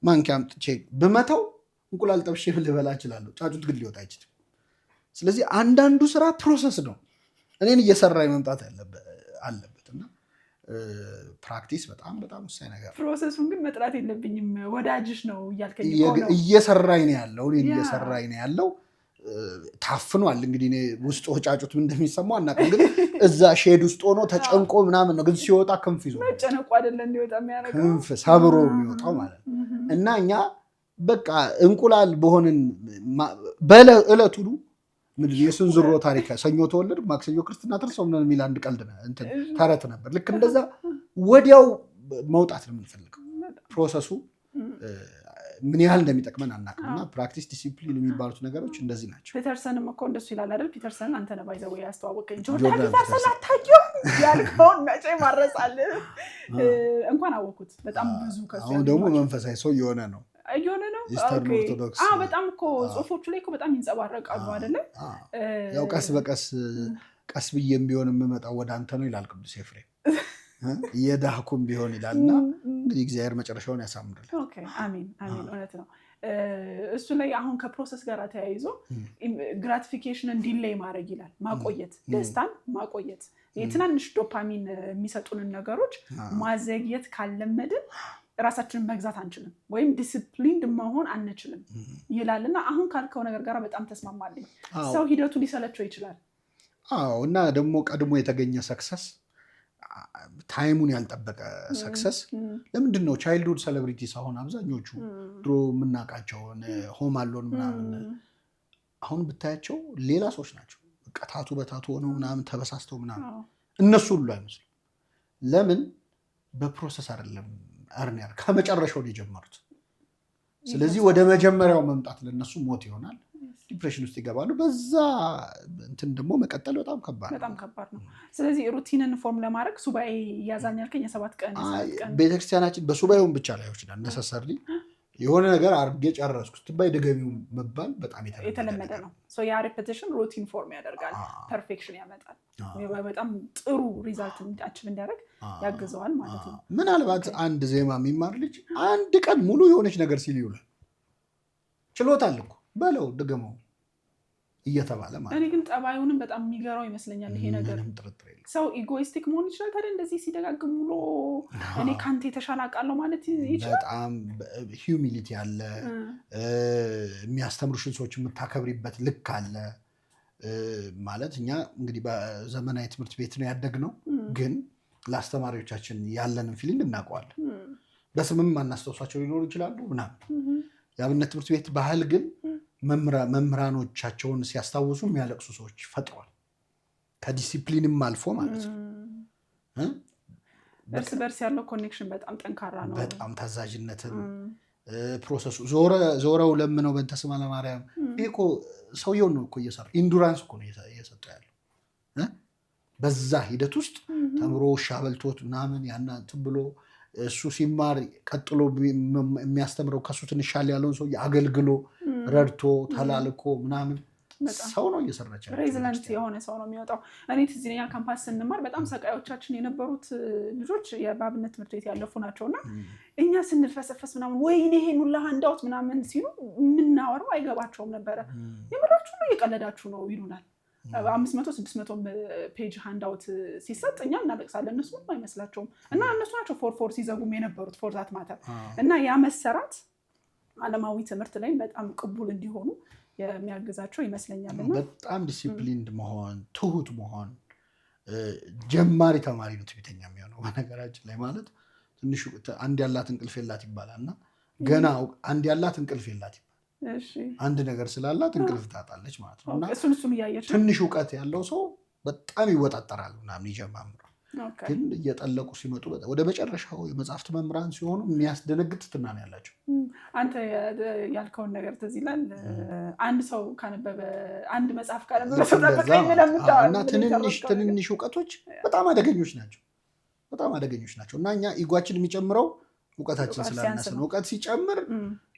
ማንኪያ አምጥቼ ብመታው እንቁላል ጠብሼ ልበላ እችላለሁ፣ ጫጩት ግን ሊወጣ አይችልም። ስለዚህ አንዳንዱ ስራ ፕሮሰስ ነው፣ እኔን እየሰራ መምጣት አለበት። እና ፕራክቲስ በጣም በጣም ወሳኝ ነገር። ፕሮሰሱን ግን መጥላት የለብኝም። ወዳጅሽ ነው እያልከኝ እየሰራኝ ነው ያለው፣ እኔን እየሰራኝ ነው ያለው። ታፍኗል እንግዲህ ውስጥ ጫጩት ምን እንደሚሰማው አናውቅም፣ ግን እዛ ሼድ ውስጥ ሆኖ ተጨንቆ ምናምን ነው። ግን ሲወጣ ክንፍ ይዞ መጨነቁ አይደለ እንዲወጣ የሚያደርገው፣ ክንፍ ሰብሮ የሚወጣው ማለት ነው። እና እኛ በቃ እንቁላል በሆንን በእለቱ ምንድን የስንዝሮ ታሪክ ሰኞ ተወለድ ማክሰኞ ክርስትና ተርሰው ምን የሚል አንድ ቀልድ ተረት ነበር። ልክ እንደዛ ወዲያው መውጣት ነው የምንፈልገው። ፕሮሰሱ ምን ያህል እንደሚጠቅመን አናውቅም። እና ፕራክቲስ ዲሲፕሊን የሚባሉት ነገሮች እንደዚህ ናቸው። ፒተርሰንም እኮ እንደሱ ይላል አይደል? ፒተርሰን አንተ ነህ ባይዘው ያስተዋወቀኝ ጆርዳን ፒተርሰን አታውቂውም ያልከውን መቼ ማረሳል። እንኳን አወኩት በጣም ብዙ ከሱ። አሁን ደግሞ መንፈሳዊ ሰው እየሆነ ነው። ኢስተርን ኦርቶዶክስ በጣም እኮ ጽሁፎቹ ላይ እኮ በጣም ይንጸባረቃሉ አይደለ? ያው ቀስ በቀስ ቀስ ብዬም ቢሆን የምመጣው ወደ አንተ ነው ይላል ቅዱስ ኤፍሬም። እየዳህኩም ቢሆን ይላልና እንግዲህ እግዚአብሔር መጨረሻውን ያሳምራል። አሜን አሜን። እውነት ነው። እሱ ላይ አሁን ከፕሮሰስ ጋር ተያይዞ ግራቲፊኬሽንን ዲሌይ ማድረግ ይላል፣ ማቆየት፣ ደስታን ማቆየት። የትናንሽ ዶፓሚን የሚሰጡንን ነገሮች ማዘግየት ካለመድን ራሳችንን መግዛት አንችልም፣ ወይም ዲሲፕሊንድ መሆን አንችልም ይላልና አሁን ካልከው ነገር ጋር በጣም ተስማማለኝ። ሰው ሂደቱ ሊሰለቸው ይችላል። እና ደግሞ ቀድሞ የተገኘ ሰክሰስ፣ ታይሙን ያልጠበቀ ሰክሰስ። ለምንድን ነው ቻይልድሁድ ሴሌብሪቲስ አሁን አብዛኞቹ ድሮ የምናውቃቸውን ሆም አሎን ምናምን አሁን ብታያቸው ሌላ ሰዎች ናቸው። ቀታቱ በታቱ ሆነው ምናምን ተበሳስተው ምናምን እነሱ ሁሉ አይመስሉም። ለምን በፕሮሰስ አይደለም አርን ያር ከመጨረሻው ነው የጀመሩት። ስለዚህ ወደ መጀመሪያው መምጣት ለነሱ ሞት ይሆናል፣ ዲፕሬሽን ውስጥ ይገባሉ። በዛ እንትን ደግሞ መቀጠል በጣም ከባድ ነው። ስለዚህ ሩቲንን ፎርም ለማድረግ ሱባኤ ያዛኝ ያልከኝ የ7 ቀን ቤተክርስቲያናችን በሱባኤውን ብቻ ላይ ይችላል ነሰሰርሊ የሆነ ነገር አርጌ ጨረስኩ ስትባይ ደገሚው መባል በጣም የተለመደ ነው። ሶ ያ ሪፒቲሽን ሩቲን ፎርም ያደርጋል፣ ፐርፌክሽን ያመጣል፣ በጣም ጥሩ ሪዛልት አቺቭ እንዲያደርግ ያግዘዋል ማለት ነው። ምናልባት አንድ ዜማ የሚማር ልጅ አንድ ቀን ሙሉ የሆነች ነገር ሲል ይውላል። ችሎታል እኮ በለው ድገመው እየተባለ ማለት። እኔ ግን ጠባዩንም በጣም የሚገራው ይመስለኛል ይሄ ነገር። ሰው ኢጎይስቲክ መሆን ይችላል ታዲያ እንደዚህ ሲደጋግም ውሎ እኔ ካንተ የተሻለ አውቃለሁ ማለት ይችላል። በጣም ሂዩሚሊቲ አለ፣ የሚያስተምሩሽን ሰዎች የምታከብሪበት ልክ አለ ማለት። እኛ እንግዲህ በዘመናዊ ትምህርት ቤት ነው ያደግነው፣ ግን ለአስተማሪዎቻችን ያለንን ፊሊንግ እናውቀዋለን። በስምም ማናስታውሳቸው ሊኖሩ ይችላሉ ምናምን። የአብነት ትምህርት ቤት ባህል ግን መምህራኖቻቸውን ሲያስታውሱ የሚያለቅሱ ሰዎች ፈጥሯል። ከዲሲፕሊንም አልፎ ማለት ነው። እርስ በርስ ያለው ኮኔክሽን በጣም ጠንካራ ነው። በጣም ታዛዥነትን ፕሮሰሱ ዞረው ለምነው በእንተ ስማ ለማርያም ይሄ እኮ ሰውየውን ነው እኮ እየሰራ ኢንዱራንስ እኮ ነው እየሰጠው ያለው። በዛ ሂደት ውስጥ ተምሮ ውሻ በልቶት ምናምን ያናንትን ብሎ እሱ ሲማር ቀጥሎ የሚያስተምረው ከሱ ትንሽ ሻል ያለውን ሰው አገልግሎ ረድቶ ተላልኮ ምናምን ሰው ነው እየሰራች ያለው። ሬዚለንት የሆነ ሰው ነው የሚወጣው። እኔ ትዝ ይለኛል ካምፓስ ስንማር በጣም ሰቃዮቻችን የነበሩት ልጆች የአብነት ትምህርት ቤት ያለፉ ናቸውና እኛ ስንልፈሰፈስ ምናምን ወይኔ ይሄን ሁላ ሃንዳውት ምናምን ሲሉ የምናወራው አይገባቸውም ነበረ። የምራችሁ ነው የቀለዳችሁ ነው ይሉናል። 500-600 ፔጅ ሃንዳውት ሲሰጥ እኛ እናለቅሳለን፣ እነሱ ምንም አይመስላቸውም። እና እነሱ ናቸው ፎር ሲዘጉም የነበሩት ፎር ዛት ማተር። እና ያ መሰራት ዓለማዊ ትምህርት ላይ በጣም ቅቡል እንዲሆኑ የሚያግዛቸው ይመስለኛል። እና በጣም ዲሲፕሊንድ መሆን፣ ትሁት መሆን። ጀማሪ ተማሪ ነው ትዕቢተኛ የሚሆነው በነገራችን ላይ ማለት ትንሽ አንድ ያላት እንቅልፍ የላት ይባላል። እና ገና አንድ ያላት እንቅልፍ የላት ይባላል። አንድ ነገር ስላላት እንቅልፍ ታጣለች ማለት ነው። እና ትንሽ እውቀት ያለው ሰው በጣም ይወጣጠራል ምናምን ይጀማምራል። ግን እየጠለቁ ሲመጡ ወደ መጨረሻው የመጽሐፍት መምህራን ሲሆኑ የሚያስደነግጥ ትትና ነው ያላቸው። አንተ ያልከውን ነገር ትዝ ይላል። አንድ ሰው ካነበበ አንድ መጽሐፍ ካነበበ እና ትንንሽ እውቀቶች በጣም አደገኞች ናቸው። እና እኛ ኢጓችን የሚጨምረው እውቀታችን ስላነሰ ነው። እውቀት ሲጨምር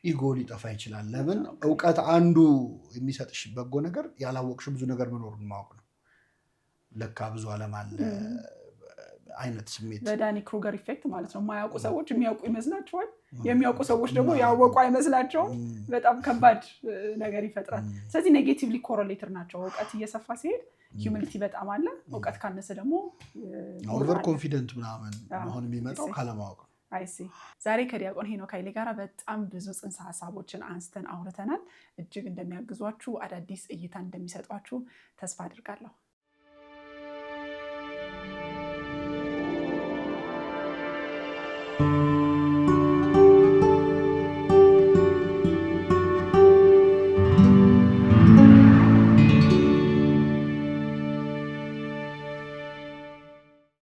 ኢጎ ሊጠፋ ይችላል። ለምን? እውቀት አንዱ የሚሰጥሽ በጎ ነገር ያላወቅሽ ብዙ ነገር መኖሩን ማወቅ ነው። ለካ ብዙ ዓለም አለ አይነት ስሜት። በዳኒ ክሩገር ኢፌክት ማለት ነው። የማያውቁ ሰዎች የሚያውቁ ይመስላቸዋል፣ የሚያውቁ ሰዎች ደግሞ ያወቁ አይመስላቸውም። በጣም ከባድ ነገር ይፈጥራል። ስለዚህ ኔጌቲቭሊ ኮረሌትድ ናቸው። እውቀት እየሰፋ ሲሄድ ሂዩሚሊቲ በጣም አለ። እውቀት ካነሰ ደግሞ ኦቨር ኮንፊደንት ምናምን መሆን የሚመጣው ካለማወቅ ነው። አይሲ ዛሬ ከዲያቆን ሄኖክ ኃይሌ ጋር በጣም ብዙ ጽንሰ ሀሳቦችን አንስተን አውርተናል። እጅግ እንደሚያግዟችሁ፣ አዳዲስ እይታ እንደሚሰጧችሁ ተስፋ አድርጋለሁ።